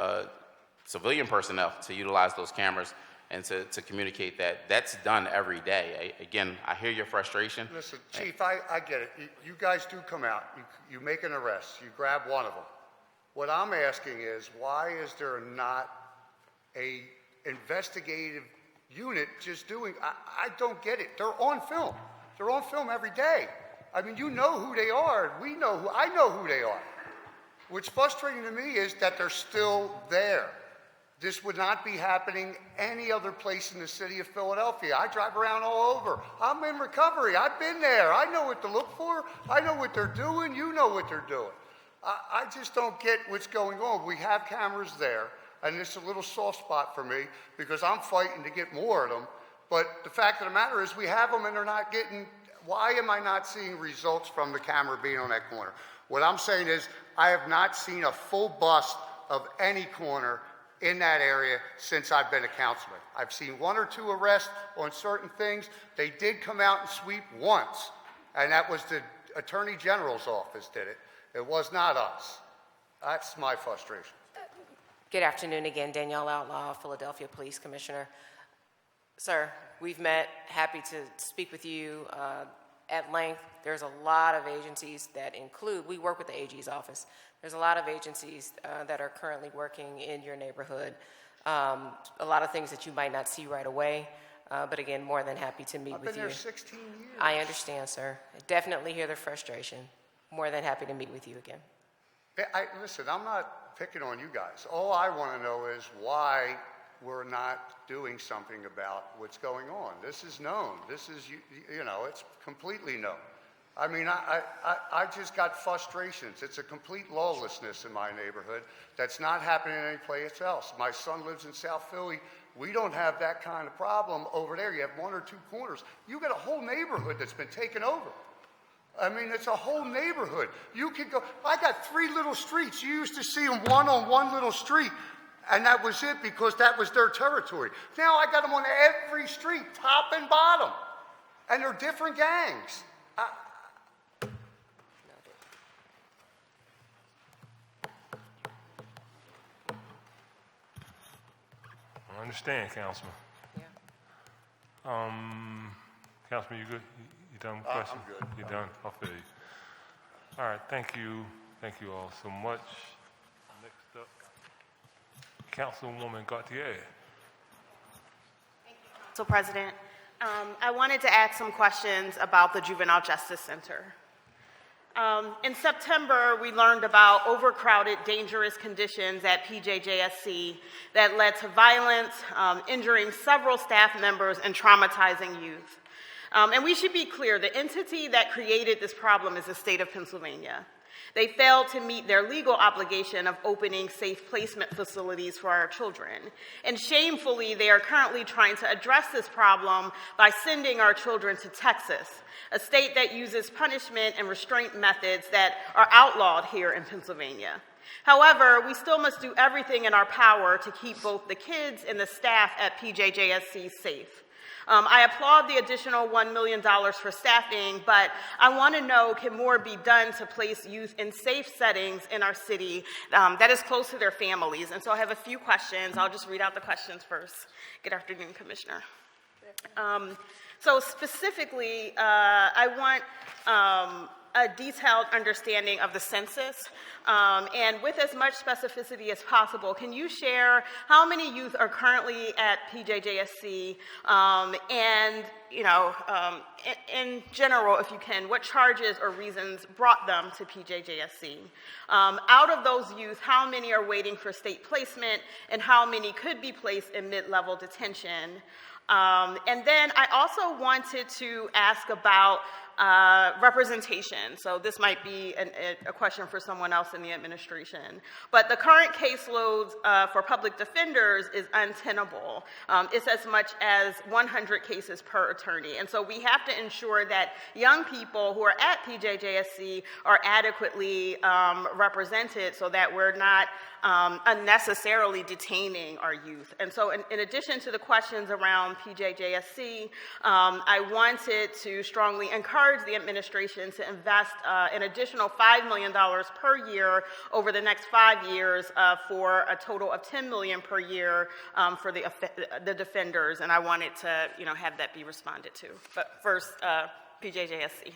civilian personnel to utilize those cameras, and to communicate that's done every day. Again, I hear your frustration.
Listen, Chief, I get it. You guys do come out. You make an arrest. You grab one of them. What I'm asking is, why is there not a investigative unit just doing? I don't get it. They're on film. They're on film every day. I mean, you know who they are. I know who they are. What's frustrating to me is that they're still there. This would not be happening any other place in the city of Philadelphia. I drive around all over. I'm in recovery. I've been there. I know what to look for. I know what they're doing. You know what they're doing. I just don't get what's going on. We have cameras there, and it's a little soft spot for me because I'm fighting to get more of them. But the fact of the matter is we have them and they're not getting. Why am I not seeing results from the camera being on that corner? What I'm saying is I have not seen a full bust of any corner in that area since I've been a councilman. I've seen one or two arrests on certain things. They did come out and sweep once, and that was the Attorney General's office did it. It was not us. That's my frustration.
Good afternoon again, Danielle Outlaw, Philadelphia Police Commissioner. Sir, we've met, happy to speak with you at length. There's a lot of agencies that include, we work with the AG's office. There's a lot of agencies that are currently working in your neighborhood. A lot of things that you might not see right away, but again, more than happy to meet with you.
I've been there 16 years.
I understand, sir. I definitely hear the frustration. More than happy to meet with you again.
Listen, I'm not picking on you guys. All I want to know is why we're not doing something about what's going on. This is known. This is, it's completely known. I mean, I just got frustrations. It's a complete lawlessness in my neighborhood that's not happening anyplace else. My son lives in South Philly. We don't have that kind of problem over there. You have one or two corners. You got a whole neighborhood that's been taken over. I mean, it's a whole neighborhood. You can go, I got 3 little streets. You used to see them one on one little street, and that was it because that was their territory. Now I got them on every street, top and bottom, and they're different gangs.
I understand, Councilman. Yeah. Councilman, you good? You done with questions?
I'm good.
You done? I feel you. All right, thank you. Thank you all so much. Next up, Councilwoman Gautier.
Thank you,
So, President, I wanted to ask some questions about the Juvenile Justice Center. In September, we learned about overcrowded, dangerous conditions at PJJSC that led to violence, injuring several staff members, and traumatizing youth. And we should be clear, the entity that created this problem is the state of Pennsylvania. They failed to meet their legal obligation of opening safe placement facilities for our children. And shamefully, they are currently trying to address this problem by sending our children to Texas, a state that uses punishment and restraint methods that are outlawed here in Pennsylvania. However, we still must do everything in our power to keep both the kids and the staff at PJJSC safe. I applaud the additional $1 million for staffing, but I want to know, can more be done to place youth in safe settings in our city that is close to their families? And so I have a few questions. I'll just read out the questions first. Good afternoon, Commissioner. So specifically, I want a detailed understanding of the census, and with as much specificity as possible, can you share how many youth are currently at PJJSC, and, in general, if you can, what charges or reasons brought them to PJJSC? Out of those youth, how many are waiting for state placement, and how many could be placed in mid-level detention? And then I also wanted to ask about representation. So this might be a question for someone else in the administration. But the current caseload for public defenders is untenable. It's as much as 100 cases per attorney. And so we have to ensure that young people who are at PJJSC are adequately represented so that we're not unnecessarily detaining our youth. And so in addition to the questions around PJJSC, I wanted to strongly encourage the administration to invest an additional $5 million per year over the next 5 years for a total of $10 million per year for the defenders. And I wanted to, have that be responded to. But first, PJJSC.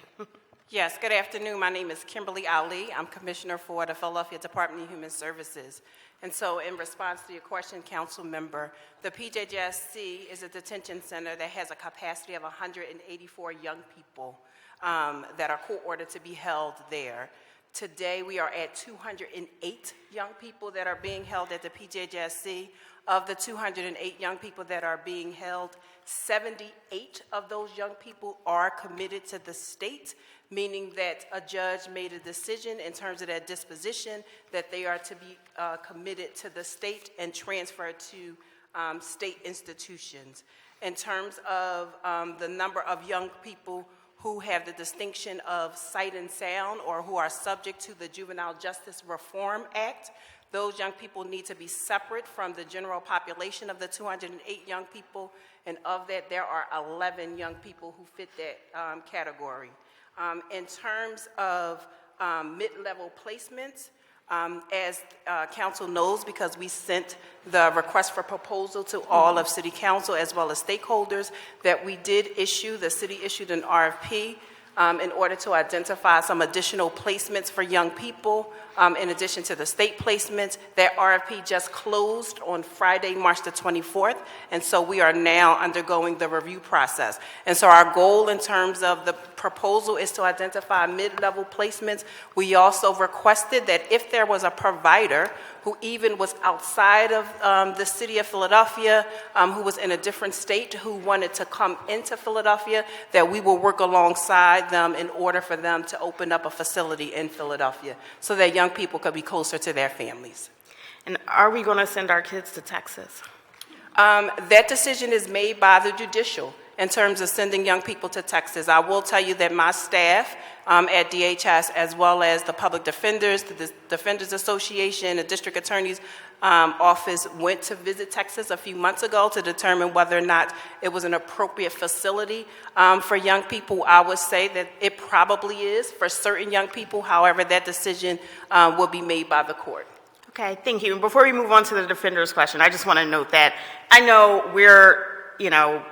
Yes, good afternoon. My name is Kimberly Ali. I'm Commissioner for the Philadelphia Department of Human Services. And so in response to your question, Council Member, the PJJSC is a detention center that has a capacity of 184 young people that are court-ordered to be held there. Today, we are at 208 young people that are being held at the PJJSC. Of the 208 young people that are being held, 78 of those young people are committed to the state, meaning that a judge made a decision in terms of their disposition that they are to be committed to the state and transferred to state institutions. In terms of the number of young people who have the distinction of sight and sound or who are subject to the Juvenile Justice Reform Act, those young people need to be separate from the general population of the 208 young people, and of that, there are 11 young people who fit that category. In terms of mid-level placements, as Council knows, because we sent the request for proposal to all of City Council as well as stakeholders, that we did issue, the city issued an RFP in order to identify some additional placements for young people. In addition to the state placements, that RFP just closed on Friday, March the 24th, and so we are now undergoing the review process. And so our goal in terms of the proposal is to identify mid-level placements. We also requested that if there was a provider who even was outside of the city of Philadelphia, who was in a different state, who wanted to come into Philadelphia, that we will work alongside them in order for them to open up a facility in Philadelphia so that young people could be closer to their families.
And are we going to send our kids to Texas?
That decision is made by the judicial in terms of sending young people to Texas. I will tell you that my staff at DHS, as well as the public defenders, the Defenders Association, the district attorney's office, went to visit Texas a few months ago to determine whether or not it was an appropriate facility for young people. I would say that it probably is for certain young people. However, that decision will be made by the court.
Okay, thank you. Before we move on to the defender's question, I just want to note that I know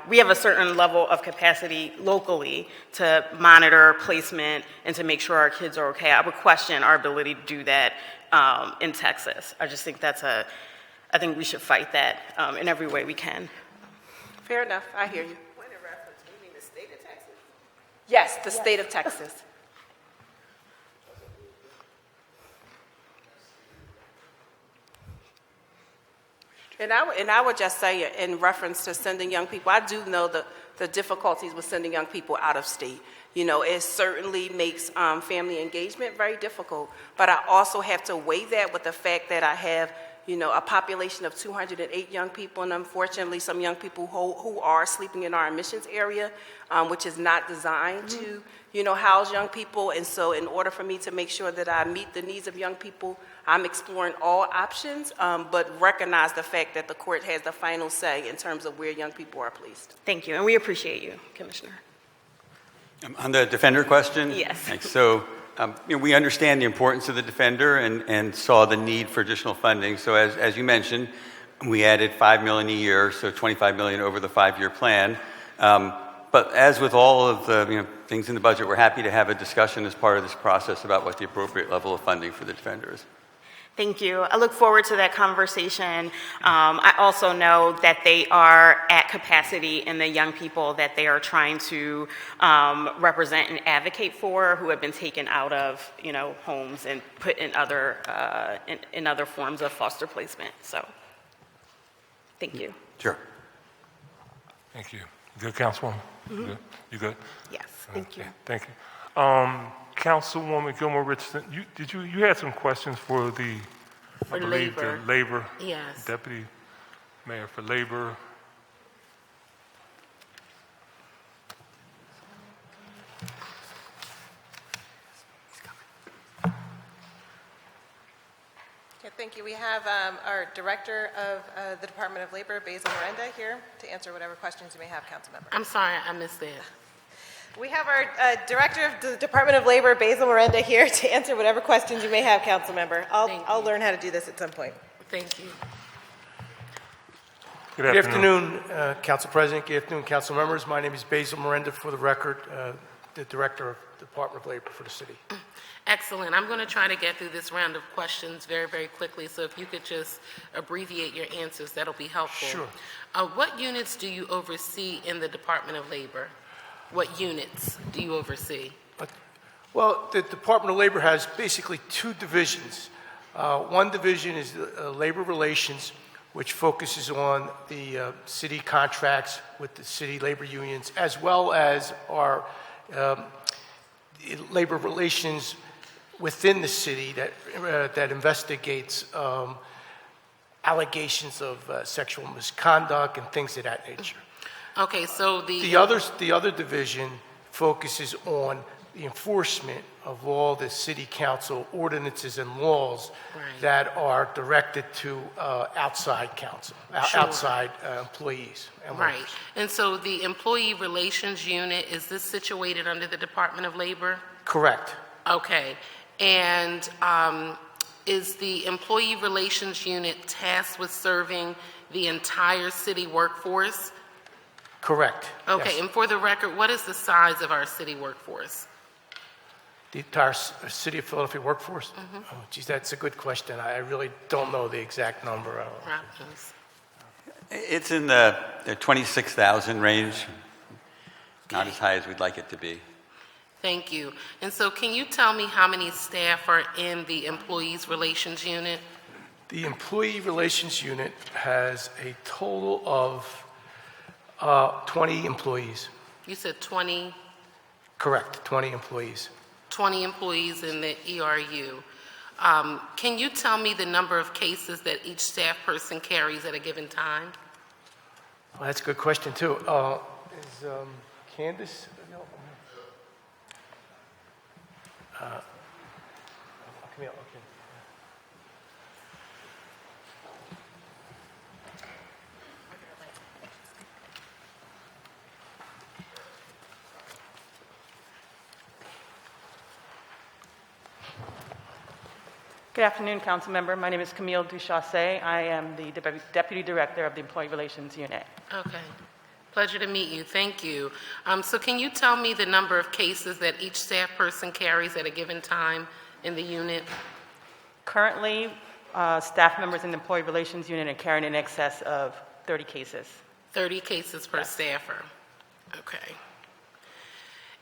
we have a certain level of capacity locally to monitor placement and to make sure our kids are okay. I would question our ability to do that in Texas. I just think I think we should fight that in every way we can.
Fair enough, I hear you.
Point of reference, you mean the state of Texas?
Yes, the state of Texas. And I would just say, in reference to sending young people, I do know the difficulties with sending young people out of state. You know, it certainly makes family engagement very difficult, but I also have to weigh that with the fact that I have, you know, a population of 208 young people, and unfortunately some young people who are sleeping in our admissions area, which is not designed to, you know, house young people. And so in order for me to make sure that I meet the needs of young people, I'm exploring all options, but recognize the fact that the court has the final say in terms of where young people are placed.
Thank you, and we appreciate you, Commissioner.
On the defender question?
Yes.
Thanks. So you know, we understand the importance of the defender and saw the need for additional funding. So as you mentioned, we added $5 million a year, so $25 million over the 5-year plan. But as with all of the things in the budget, we're happy to have a discussion as part of this process about what the appropriate level of funding for the defender is.
Thank you. I look forward to that conversation. I also know that they are at capacity in the young people that they are trying to represent and advocate for, who have been taken out of, you know, homes and put in other forms of foster placement. So, thank you.
Sure.
Thank you. Good, Councilwoman?
Mhm.
Good? You good?
Yes, thank you.
Thank you. Councilwoman Gilmore Richardson, you had some questions for the, I believe,
labor.
the labor.
Yes.
Deputy Mayor for Labor.
Okay, thank you. We have our Director of the Department of Labor, Basil Miranda, here to answer whatever questions you may have, Councilmember.
I'm sorry, I missed that.
We have our Director of the Department of Labor, Basil Miranda, here to answer whatever questions you may have, Councilmember. I'll learn how to do this at some point.
Thank you.
Good afternoon, Council President. Good afternoon, Council members. My name is Basil Miranda, for the record, the Director of the Department of Labor for the city.
Excellent. I'm going to try to get through this round of questions very, very quickly, so if you could just abbreviate your answers, that'll be helpful.
Sure.
What units do you oversee in the Department of Labor? What units do you oversee?
Well, the Department of Labor has basically 2 divisions. One division is Labor Relations, which focuses on the city contracts with the city labor unions, as well as our labor relations within the city that investigates allegations of sexual misconduct and things of that nature.
Okay, so
the other division focuses on the enforcement of all the city council ordinances and laws that are directed to outside council, outside employees. And
right.
workers.
And so the Employee Relations Unit, is this situated under the Department of Labor?
Correct.
Okay. And is the Employee Relations Unit tasked with serving the entire city workforce?
Correct.
Okay,
Yes.
and for the record, what is the size of our city workforce?
The entire city of Philadelphia workforce? Oh, geez, that's a good question. I really don't know the exact number.
It's in the 26,000 range, not as high as we'd like it to be.
Thank you. And so can you tell me how many staff are in the Employees Relations Unit?
The Employee Relations Unit has a total of 20 employees.
You said 20?
Correct, 20 employees.
20 employees in the ERU. Can you tell me the number of cases that each staff person carries at a given time?
Well, that's a good question, too. Is Candace available? Camille, okay.
Good afternoon, Council Member. My name is Camille Duchasset. I am the Deputy Director of the Employee Relations Unit.
Okay. Pleasure to meet you. Thank you. So can you tell me the number of cases that each staff person carries at a given time in the unit?
Currently, staff members in the Employee Relations Unit are carrying in excess of 30 cases.
30 cases per staffer. Okay.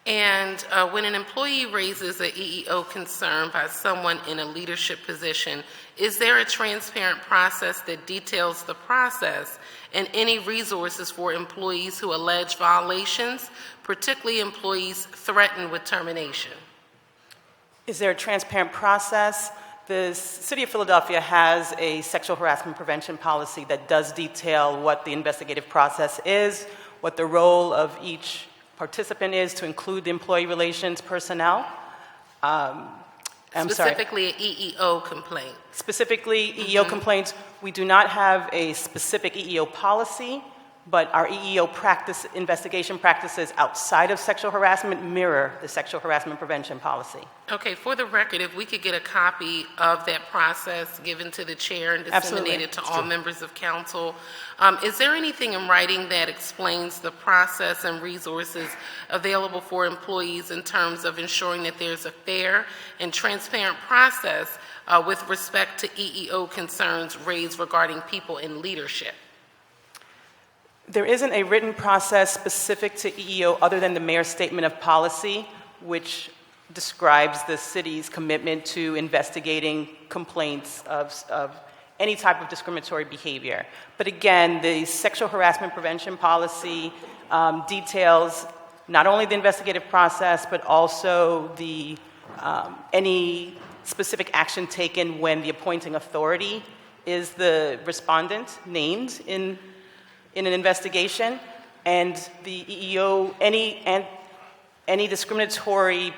And when an employee raises a EEO concern by someone in a leadership position, is there a transparent process that details the process and any resources for employees who allege violations, particularly employees threatened with termination?
Is there a transparent process? The City of Philadelphia has a sexual harassment prevention policy that does detail what the investigative process is, what the role of each participant is to include the employee relations personnel.
Specifically, an EEO complaint.
Specifically, EEO complaints. We do not have a specific EEO policy, but our EEO investigation practices outside of sexual harassment mirror the sexual harassment prevention policy.
Okay, for the record, if we could get a copy of that process given to the chair and disseminated to all members of council. Is there anything in writing that explains the process and resources available for employees in terms of ensuring that there's a fair and transparent process with respect to EEO concerns raised regarding people in leadership?
There isn't a written process specific to EEO other than the mayor's statement of policy, which describes the city's commitment to investigating complaints of any type of discriminatory behavior. But again, the sexual harassment prevention policy details not only the investigative process, but also the any specific action taken when the appointing authority is the respondent named in an investigation, and the EEO, any discriminatory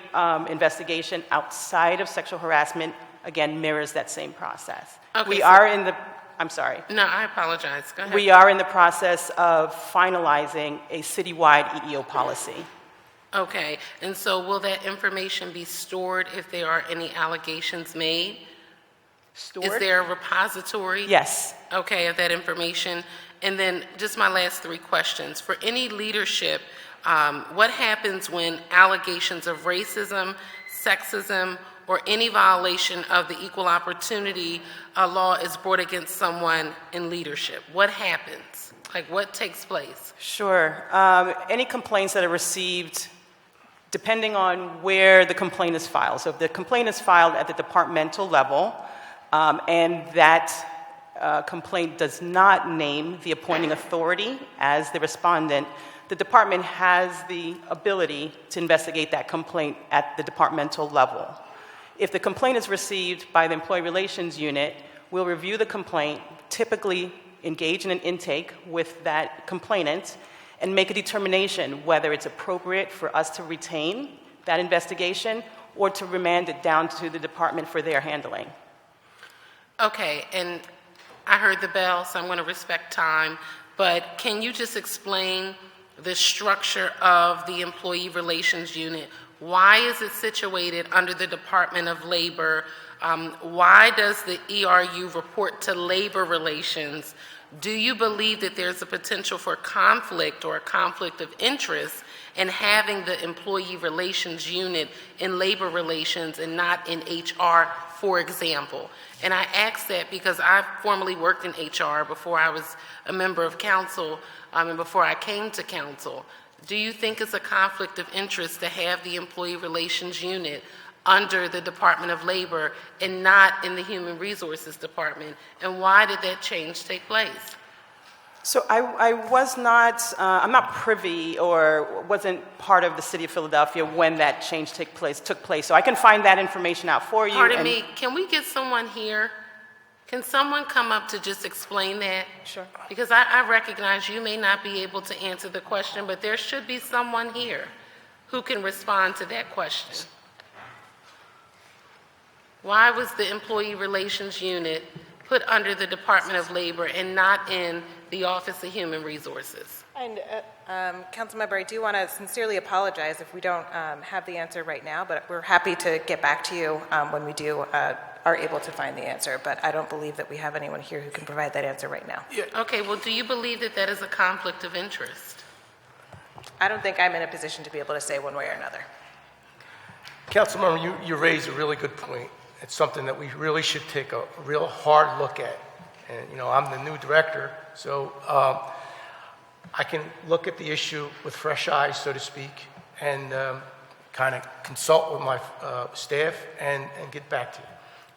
investigation outside of sexual harassment, again, mirrors that same process.
Okay,
we are in the, I'm sorry.
No, I apologize. Go ahead.
We are in the process of finalizing a citywide EEO policy.
Okay, and so will that information be stored if there are any allegations made?
Stored?
Is there a repository?
Yes.
Okay, of that information. And then just my last three questions. For any leadership, what happens when allegations of racism, sexism, or any violation of the equal opportunity law is brought against someone in leadership? What happens? Like, what takes place?
Sure. Any complaints that are received, depending on where the complaint is filed. So if the complaint is filed at the departmental level, and that complaint does not name the appointing authority as the respondent, the department has the ability to investigate that complaint at the departmental level. If the complaint is received by the Employee Relations Unit, we'll review the complaint, typically engage in an intake with that complainant, and make a determination whether it's appropriate for us to retain that investigation or to remand it down to the department for their handling.
Okay, and I heard the bell, so I'm going to respect time, but can you just explain the structure of the Employee Relations Unit? Why is it situated under the Department of Labor? Why does the ERU report to Labor Relations? Do you believe that there's a potential for conflict or a conflict of interest in having the Employee Relations Unit in Labor Relations and not in HR, for example? And I ask that because I formerly worked in HR before I was a member of council and before I came to council. Do you think it's a conflict of interest to have the Employee Relations Unit under the Department of Labor and not in the Human Resources Department? And why did that change take place?
So I was not, I'm not privy or wasn't part of the City of Philadelphia when that change took place. So I can find that information out for you.
Pardon me, can we get someone here? Can someone come up to just explain that?
Sure.
Because I recognize you may not be able to answer the question, but there should be someone here who can respond to that question. Why was the Employee Relations Unit put under the Department of Labor and not in the Office of Human Resources?
And Councilmember, I do want to sincerely apologize if we don't have the answer right now, but we're happy to get back to you when we do are able to find the answer. But I don't believe that we have anyone here who can provide that answer right now.
Yeah. Okay, well, do you believe that that is a conflict of interest?
I don't think I'm in a position to be able to say one way or another.
Councilmember, you raised a really good point. It's something that we really should take a real hard look at. And, I'm the new director, so I can look at the issue with fresh eyes, so to speak, and kind of consult with my staff and get back to you.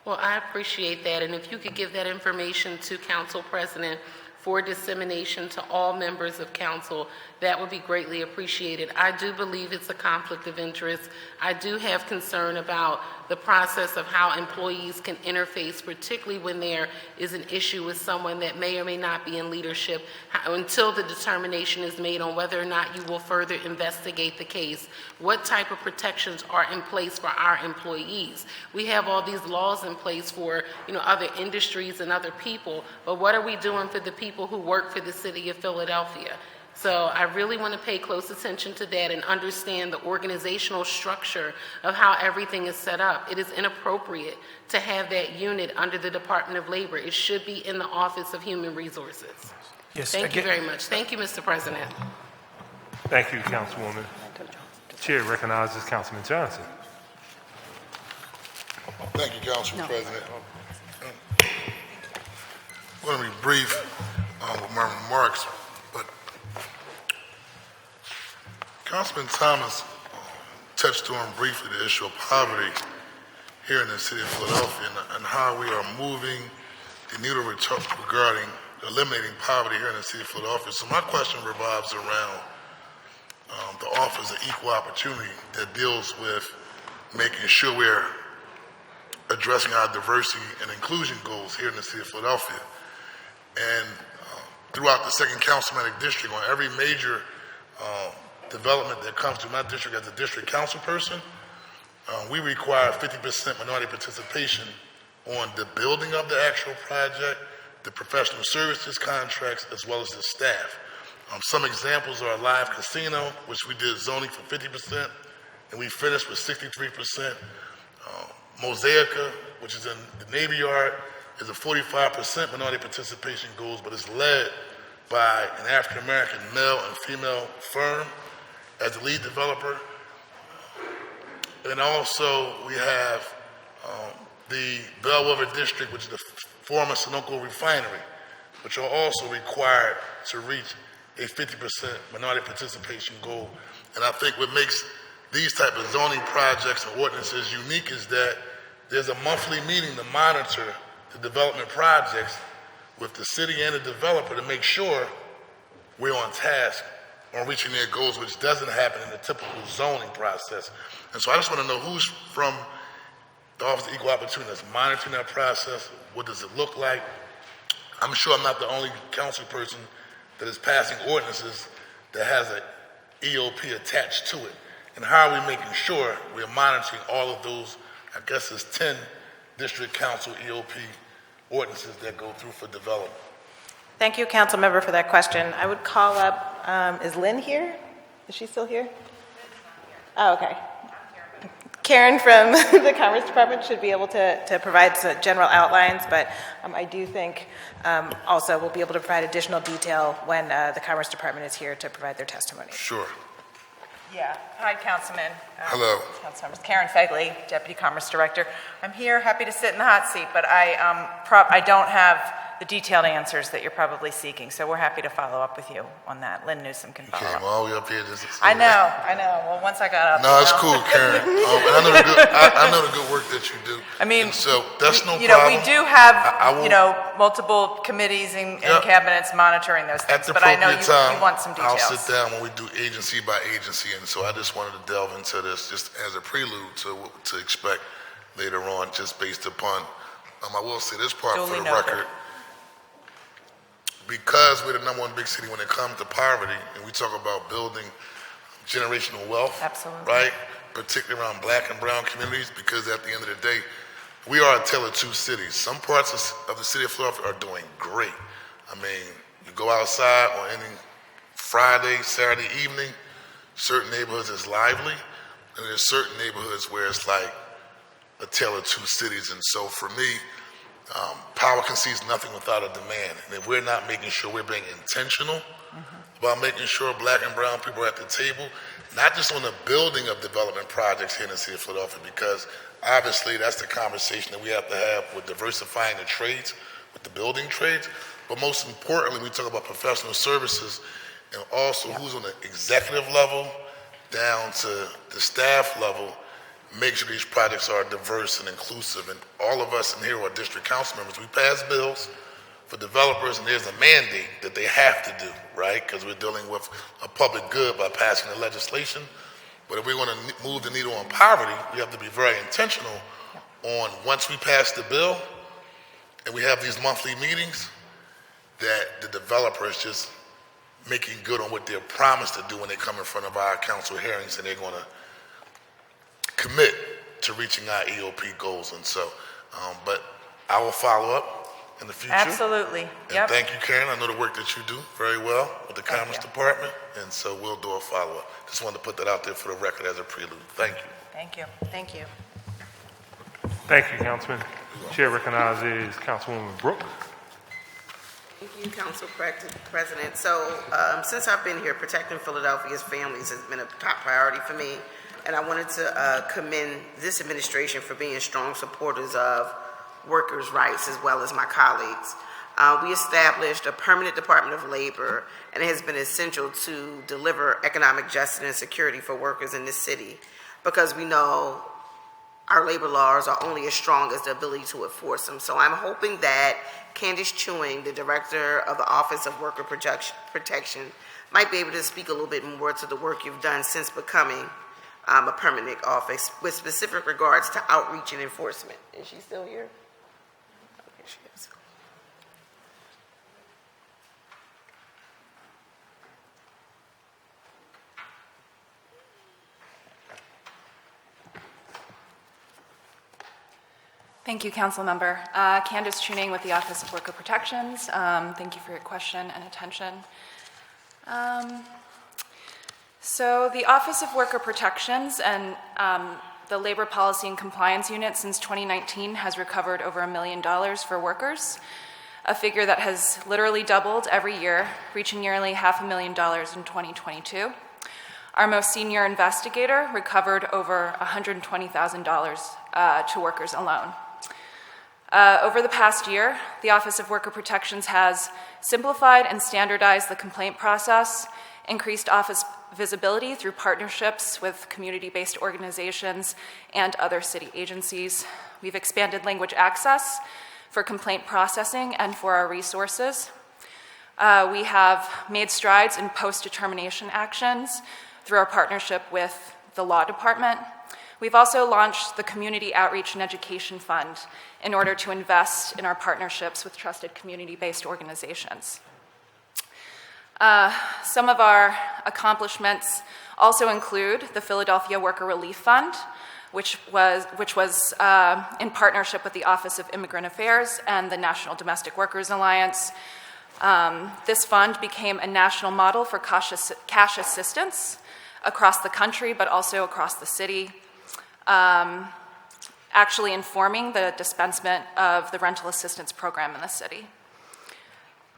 Well, I appreciate that, and if you could give that information to Council President for dissemination to all members of council, that would be greatly appreciated. I do believe it's a conflict of interest. I do have concern about the process of how employees can interface, particularly when there is an issue with someone that may or may not be in leadership, until the determination is made on whether or not you will further investigate the case. What type of protections are in place for our employees? We have all these laws in place for, other industries and other people, but what are we doing for the people who work for the city of Philadelphia? So I really want to pay close attention to that and understand the organizational structure of how everything is set up. It is inappropriate to have that unit under the Department of Labor. It should be in the Office of Human Resources.
Yes,
Thank you very much. Thank you, Mr. President.
Thank you, Councilwoman. Chair recognizes Councilman Johnson.
Thank you, Council President. I'm going to be brief with my remarks, but Councilman Thomas touched on briefly the issue of poverty here in the city of Philadelphia and how we are moving the needle regarding eliminating poverty here in the city of Philadelphia. So my question revolves around the Office of Equal Opportunity that deals with making sure we're addressing our diversity and inclusion goals here in the city of Philadelphia. And throughout the second councilmanic district, on every major development that comes to my district as a district council person, we require 50% minority participation on the building of the actual project, the professional services contracts, as well as the staff. Some examples are a live casino, which we did zoning for 50%, and we finished with 63%. Mosaica, which is in the Navy Yard, is a 45% minority participation goals, but it's led by an African-American male and female firm as the lead developer. And also we have the Bellwether District, which is the former Sunoco refinery, which are also required to reach a 50% minority participation goal. And I think what makes these type of zoning projects and ordinances unique is that there's a monthly meeting to monitor the development projects with the city and the developer to make sure we're on task on reaching their goals, which doesn't happen in the typical zoning process. And so I just want to know who's from the Office of Equal Opportunity that's monitoring that process. What does it look like? I'm sure I'm not the only council person that is passing ordinances that has an EOP attached to it. And how are we making sure we're monitoring all of those, I guess it's 10 district council EOP ordinances that go through for development?
Thank you, council member, for that question. I would call up, is Lynn here? Is she still here? Oh, okay. Karen from the Commerce Department should be able to provide some general outlines, but I do think also we'll be able to provide additional detail when the Commerce Department is here to provide their testimony.
Sure.
Yeah. Hi, Councilman.
Hello.
Councilmembers. Karen Fegley, Deputy Commerce Director. I'm here, happy to sit in the hot seat, but I don't have the detailed answers that you're probably seeking, so we're happy to follow up with you on that. Lynn Newsom can follow up.
Came all the way up here just to see
I know.
that.
Well, once I got up.
No, it's cool, Karen. I know the good work that you do.
I mean,
and so that's no
you
problem.
know, we do have, multiple committees and cabinets monitoring those things, but I know you want some details.
I'll sit down when we do agency by agency, and so I just wanted to delve into this just as a prelude to what to expect later on, just based upon, I will say this part for the record, because we're the #1 big city when it comes to poverty, and we talk about building generational wealth,
absolutely,
right? Particularly around black and brown communities, because at the end of the day, we are a tale of two cities. Some parts of the city of Philadelphia are doing great. I mean, you go outside on any Friday, Saturday evening, certain neighborhoods is lively, and there's certain neighborhoods where it's like a tale of two cities. And so for me, power concedes nothing without a demand. And if we're not making sure we're being intentional about making sure black and brown people are at the table, not just on the building of development projects here in the city of Philadelphia, because obviously that's the conversation that we have to have with diversifying the trades, with the building trades. But most importantly, we talk about professional services and also who's on the executive level down to the staff level, make sure these projects are diverse and inclusive. And all of us in here are district council members. We pass bills for developers, and there's a mandate that they have to do, right? Because we're dealing with a public good by passing the legislation. But if we want to move the needle on poverty, we have to be very intentional on, once we pass the bill and we have these monthly meetings, that the developer is just making good on what they're promised to do when they come in front of our council hearings, and they're going to commit to reaching our EOP goals. And so, but I will follow up in the future.
Absolutely.
And thank you, Karen. I know the work that you do very well with the Commerce Department, and so we'll do a follow-up. Just wanted to put that out there for the record as a prelude. Thank you.
Thank you. Thank you.
Thank you, Councilman. Chair recognizes Councilwoman Brooks.
Thank you, Council President. So since I've been here, protecting Philadelphia's families has been a top priority for me, and I wanted to commend this administration for being strong supporters of workers' rights as well as my colleagues. We established a permanent Department of Labor, and it has been essential to deliver economic justice and security for workers in this city, because we know our labor laws are only as strong as the ability to enforce them. So I'm hoping that Candace Chewing, the Director of the Office of Worker Protection, might be able to speak a little bit more to the work you've done since becoming a permanent office, with specific regards to outreach and enforcement. Is she still here? Okay, she is.
Thank you, Council Member. Candace Tuning with the Office of Worker Protections. Thank you for your question and attention. So the Office of Worker Protections and the Labor Policy and Compliance Unit since 2019 has recovered over $1 million for workers, a figure that has literally doubled every year, reaching nearly $500,000 in 2022. Our most senior investigator recovered over $120,000 to workers alone. Over the past year, the Office of Worker Protections has simplified and standardized the complaint process, increased office visibility through partnerships with community-based organizations and other city agencies. We've expanded language access for complaint processing and for our resources. We have made strides in post-determination actions through our partnership with the Law Department. We've also launched the Community Outreach and Education Fund in order to invest in our partnerships with trusted community-based organizations. Some of our accomplishments also include the Philadelphia Worker Relief Fund, which was in partnership with the Office of Immigrant Affairs and the National Domestic Workers Alliance. This fund became a national model for cash assistance across the country, but also across the city, actually informing the dispensement of the rental assistance program in the city.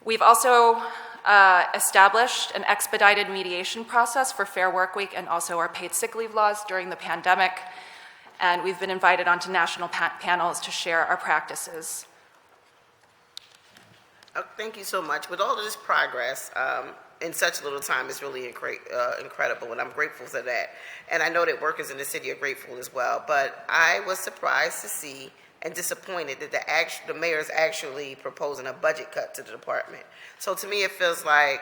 We've also established an expedited mediation process for Fair Work Week and also our paid sick leave laws during the pandemic, and we've been invited onto national panels to share our practices.
Thank you so much. With all of this progress, in such little time, it's really incredible, and I'm grateful for that. And I know that workers in the city are grateful as well. But I was surprised to see and disappointed that the mayor is actually proposing a budget cut to the department. So to me, it feels like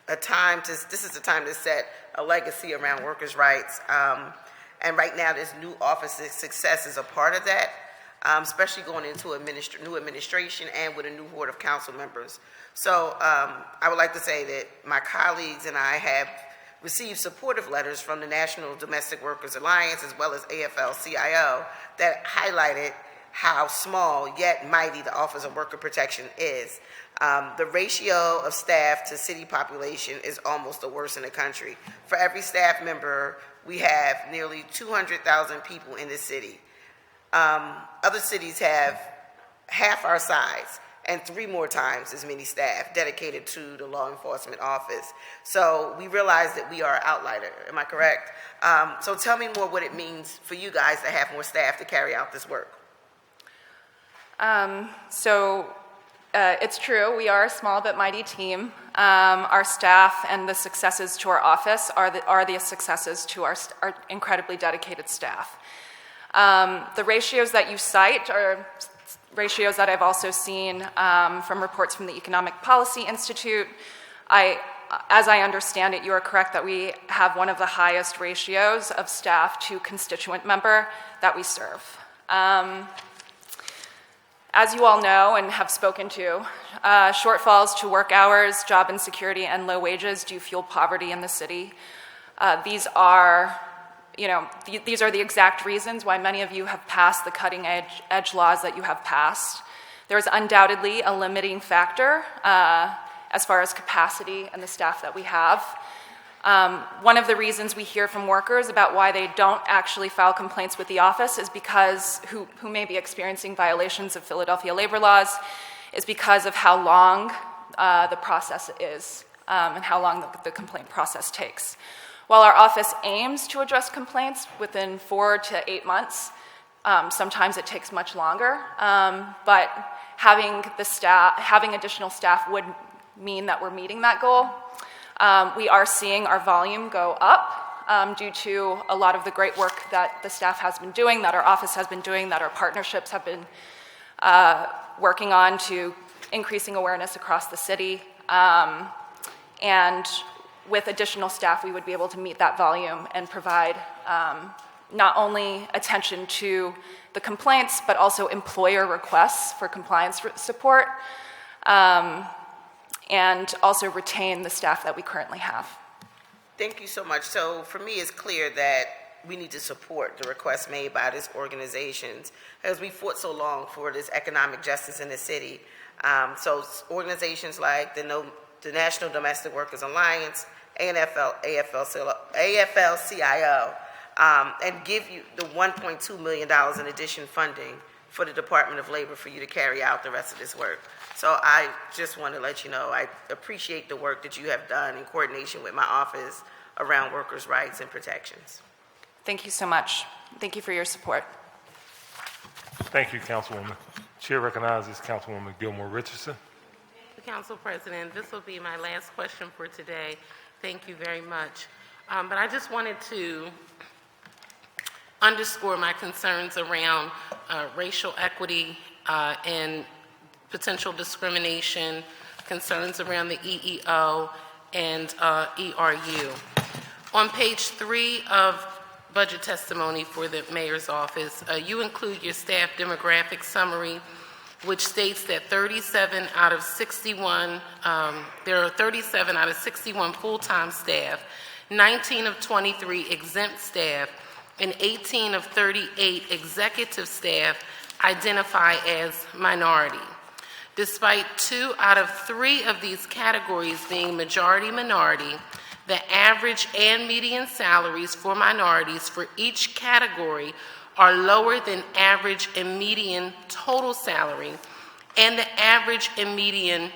this is the time to set a legacy around workers' rights. And right now, this new office's success is a part of that, especially going into new administration and with a new horde of council members. So I would like to say that my colleagues and I have received supportive letters from the National Domestic Workers Alliance as well as AFL-CIO that highlighted how small yet mighty the Office of Worker Protection is. The ratio of staff to city population is almost the worst in the country. For every staff member, we have nearly 200,000 people in this city. Other cities have half our size and 3 more times as many staff dedicated to the law enforcement office. So we realize that we are an outlier. Am I correct? So tell me more what it means for you guys to have more staff to carry out this work.
It's true, we are a small but mighty team. our staff and the successes to our office are the successes to our incredibly dedicated staff. The ratios that you cite are ratios that I've also seen from reports from the Economic Policy Institute. As I understand it, you are correct that we have one of the highest ratios of staff to constituent member that we serve. As you all know and have spoken to, shortfalls to work hours, job insecurity, and low wages do fuel poverty in the city. These are the exact reasons why many of you have passed the cutting edge laws that you have passed. There is undoubtedly a limiting factor as far as capacity and the staff that we have. One of the reasons we hear from workers about why they don't actually file complaints with the office is because, who may be experiencing violations of Philadelphia labor laws, is because of how long the process is and how long the complaint process takes. While our office aims to address complaints within 4 to 8 months, sometimes it takes much longer, but having additional staff would mean that we're meeting that goal. We are seeing our volume go up due to a lot of the great work that the staff has been doing, that our office has been doing, that our partnerships have been working on to increasing awareness across the city. And with additional staff, we would be able to meet that volume and provide not only attention to the complaints, but also employer requests for compliance support. And also retain the staff that we currently have.
Thank you so much. So for me, it's clear that we need to support the requests made by these organizations as we fought so long for this economic justice in the city. So organizations like the National Domestic Workers Alliance, AFL-CIO, and give you the $1.2 million in addition funding for the Department of Labor for you to carry out the rest of this work. So I just want to let you know I appreciate the work that you have done in coordination with my office around workers' rights and protections.
Thank you so much. Thank you for your support.
Thank you, Councilwoman. Chair recognizes Councilwoman Gilmore Richardson.
Council President, this will be my last question for today. Thank you very much. But I just wanted to underscore my concerns around racial equity and potential discrimination, concerns around the EEO and ERU. On page 3 of budget testimony for the mayor's office, you include your staff demographic summary, which states that 37 out of 61, there are 37 out of 61 full-time staff, 19 of 23 exempt staff, and 18 of 38 executive staff identify as minority. Despite 2 out of 3 of these categories being majority-minority, the average and median salaries for minorities for each category are lower than average and median total salary and the average and median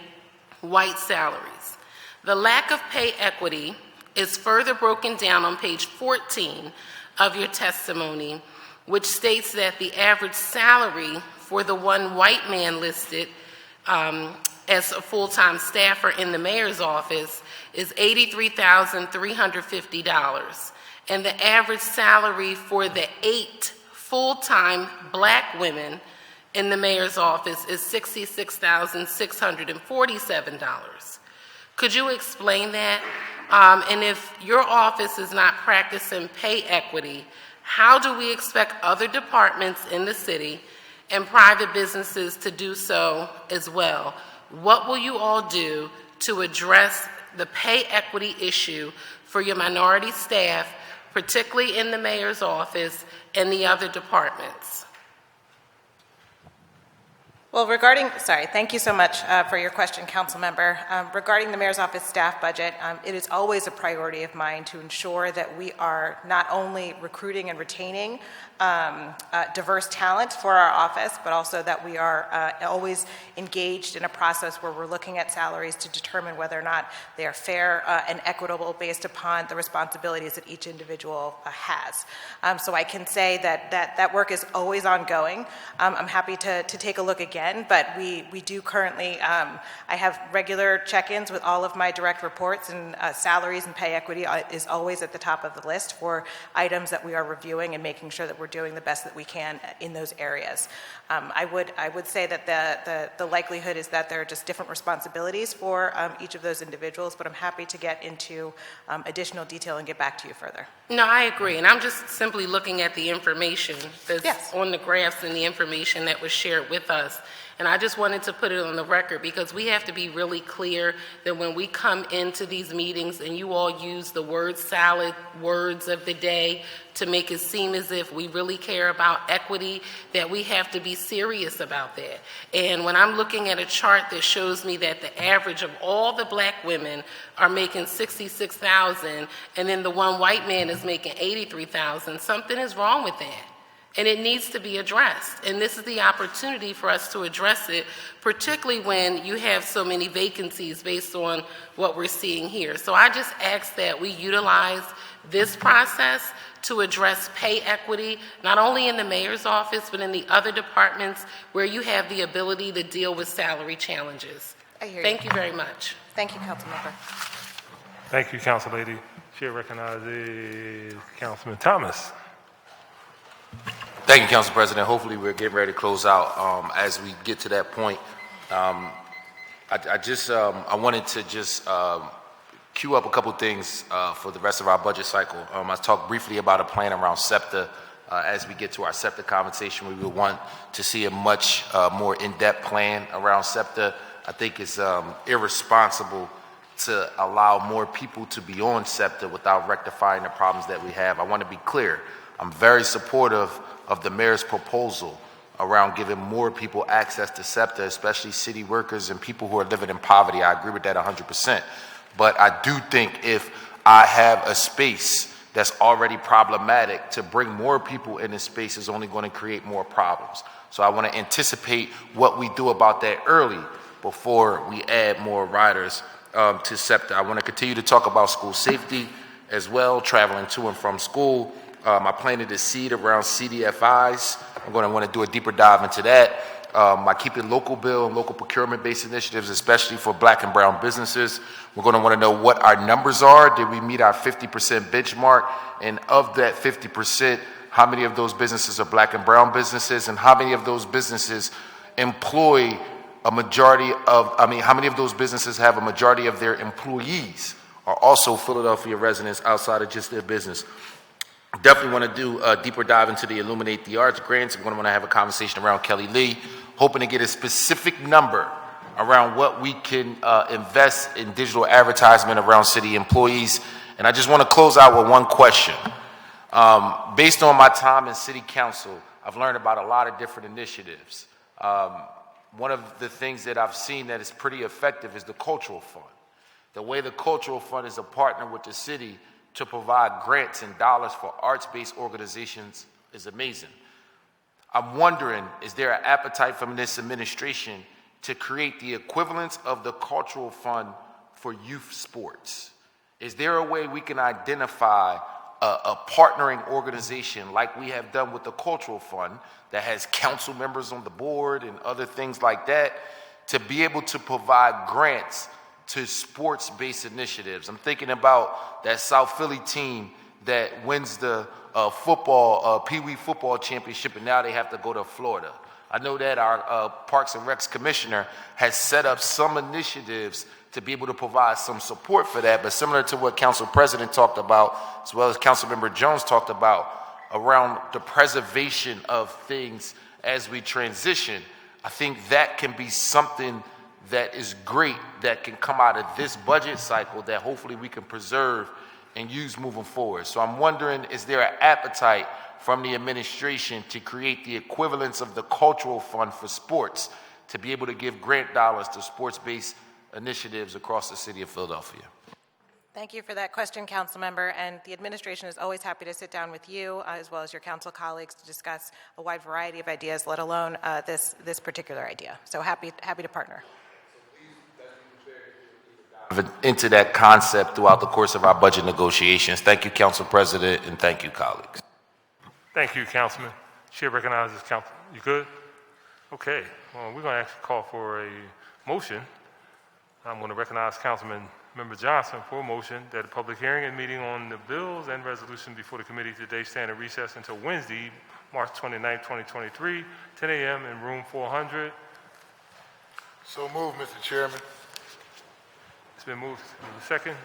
white salaries. The lack of pay equity is further broken down on page 14 of your testimony, which states that the average salary for the one white man listed as a full-time staffer in the mayor's office is $83,350, and the average salary for the 8 full-time black women in the mayor's office is $66,647. Could you explain that? And if your office is not practicing pay equity, how do we expect other departments in the city and private businesses to do so as well? What will you all do to address the pay equity issue for your minority staff, particularly in the mayor's office and the other departments?
Well, thank you so much for your question, Council Member. Regarding the Mayor's Office staff budget, it is always a priority of mine to ensure that we are not only recruiting and retaining diverse talent for our office, but also that we are always engaged in a process where we're looking at salaries to determine whether or not they are fair and equitable based upon the responsibilities that each individual has. So I can say that work is always ongoing. I'm happy to take a look again again, but we do currently, I have regular check-ins with all of my direct reports, and salaries and pay equity is always at the top of the list for items that we are reviewing and making sure that we're doing the best that we can in those areas. I would say that the likelihood is that there are just different responsibilities for each of those individuals, but I'm happy to get into additional detail and get back to you further.
No, I agree, and I'm just simply looking at the information that's on the graphs and the information that was shared with us. And I just wanted to put it on the record because we have to be really clear that when we come into these meetings and you all use the word salad words of the day to make it seem as if we really care about equity, that we have to be serious about that. And when I'm looking at a chart that shows me that the average of all the black women are making $66,000 and then the one white man is making $83,000, something is wrong with that. And it needs to be addressed. And this is the opportunity for us to address it, particularly when you have so many vacancies based on what we're seeing here. So I just ask that we utilize this process to address pay equity, not only in the mayor's office, but in the other departments where you have the ability to deal with salary challenges. Thank you very much.
Thank you, Councilmember.
Thank you, Council Lady. Chair recognizes Councilman Thomas.
Thank you, Council President. Hopefully we're getting ready to close out. As we get to that point, I wanted to just queue up a couple things for the rest of our budget cycle. I talked briefly about a plan around SEPTA. As we get to our SEPTA conversation, we would want to see a much more in-depth plan around SEPTA. I think it's irresponsible to allow more people to be on SEPTA without rectifying the problems that we have. I want to be clear. I'm very supportive of the mayor's proposal around giving more people access to SEPTA, especially city workers and people who are living in poverty. I agree with that 100%. But I do think if I have a space that's already problematic, to bring more people in this space is only going to create more problems. So I want to anticipate what we do about that early before we add more riders to SEPTA. I want to continue to talk about school safety as well, traveling to and from school. I planted a seed around CDFIs. I'm going to want to do a deeper dive into that. My Keep It Local bill and local procurement-based initiatives, especially for black and brown businesses. We're going to want to know what our numbers are. Did we meet our 50% benchmark? And of that 50%, how many of those businesses are black and brown businesses? And how many of those businesses employ a majority of, how many of those businesses have a majority of their employees are also Philadelphia residents outside of just their business? Definitely want to do a deeper dive into the Illuminate the Arts grants. I'm going to want to have a conversation around Kelly Lee, hoping to get a specific number around what we can invest in digital advertisement around city employees. And I just want to close out with one question. Based on my time in city council, I've learned about a lot of different initiatives. One of the things that I've seen that is pretty effective is the Cultural Fund. The way the Cultural Fund is a partner with the city to provide grants and dollars for arts-based organizations is amazing. I'm wondering, is there an appetite from this administration to create the equivalence of the Cultural Fund for youth sports? Is there a way we can identify a partnering organization like we have done with the Cultural Fund that has council members on the board and other things like that to be able to provide grants to sports-based initiatives? I'm thinking about that South Philly team that wins the Pee Wee football championship, and now they have to go to Florida. I know that our Parks and Recs commissioner has set up some initiatives to be able to provide some support for that, but similar to what Council President talked about, as well as Councilmember Jones talked about, around the preservation of things as we transition, I think that can be something that is great that can come out of this budget cycle that hopefully we can preserve and use moving forward. So I'm wondering, is there an appetite from the administration to create the equivalence of the Cultural Fund for sports to be able to give grant dollars to sports-based initiatives across the city of Philadelphia?
Thank you for that question, Council Member. And the administration is always happy to sit down with you as well as your council colleagues to discuss a wide variety of ideas, let alone this particular idea. So happy to partner.
Into that concept throughout the course of our budget negotiations. Thank you, Council President, and thank you, colleagues.
Thank you, Councilman. Chair recognizes Council. You good? Okay, well, we're going to actually call for a motion. I'm going to recognize Councilman Member Johnson for a motion that a public hearing and meeting on the bills and resolution before the committee today stand in recess until Wednesday, March 29, 2023, 10 a.m. in room 400.
So move, Mr. Chairman.
It's been moved. Is there a second?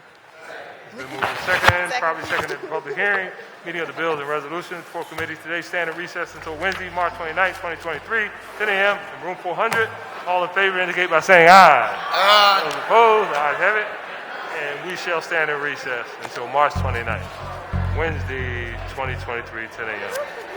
It's been moved and second. Probably second at the public hearing. Meeting of the bills and resolutions for committee today stand in recess until Wednesday, March 29, 2023, 10 a.m. in room 400. All in favor indicate by saying aye. Aye. Those opposed, the ayes have it. And we shall stand in recess until March 29th, Wednesday, 2023, 10 a.m.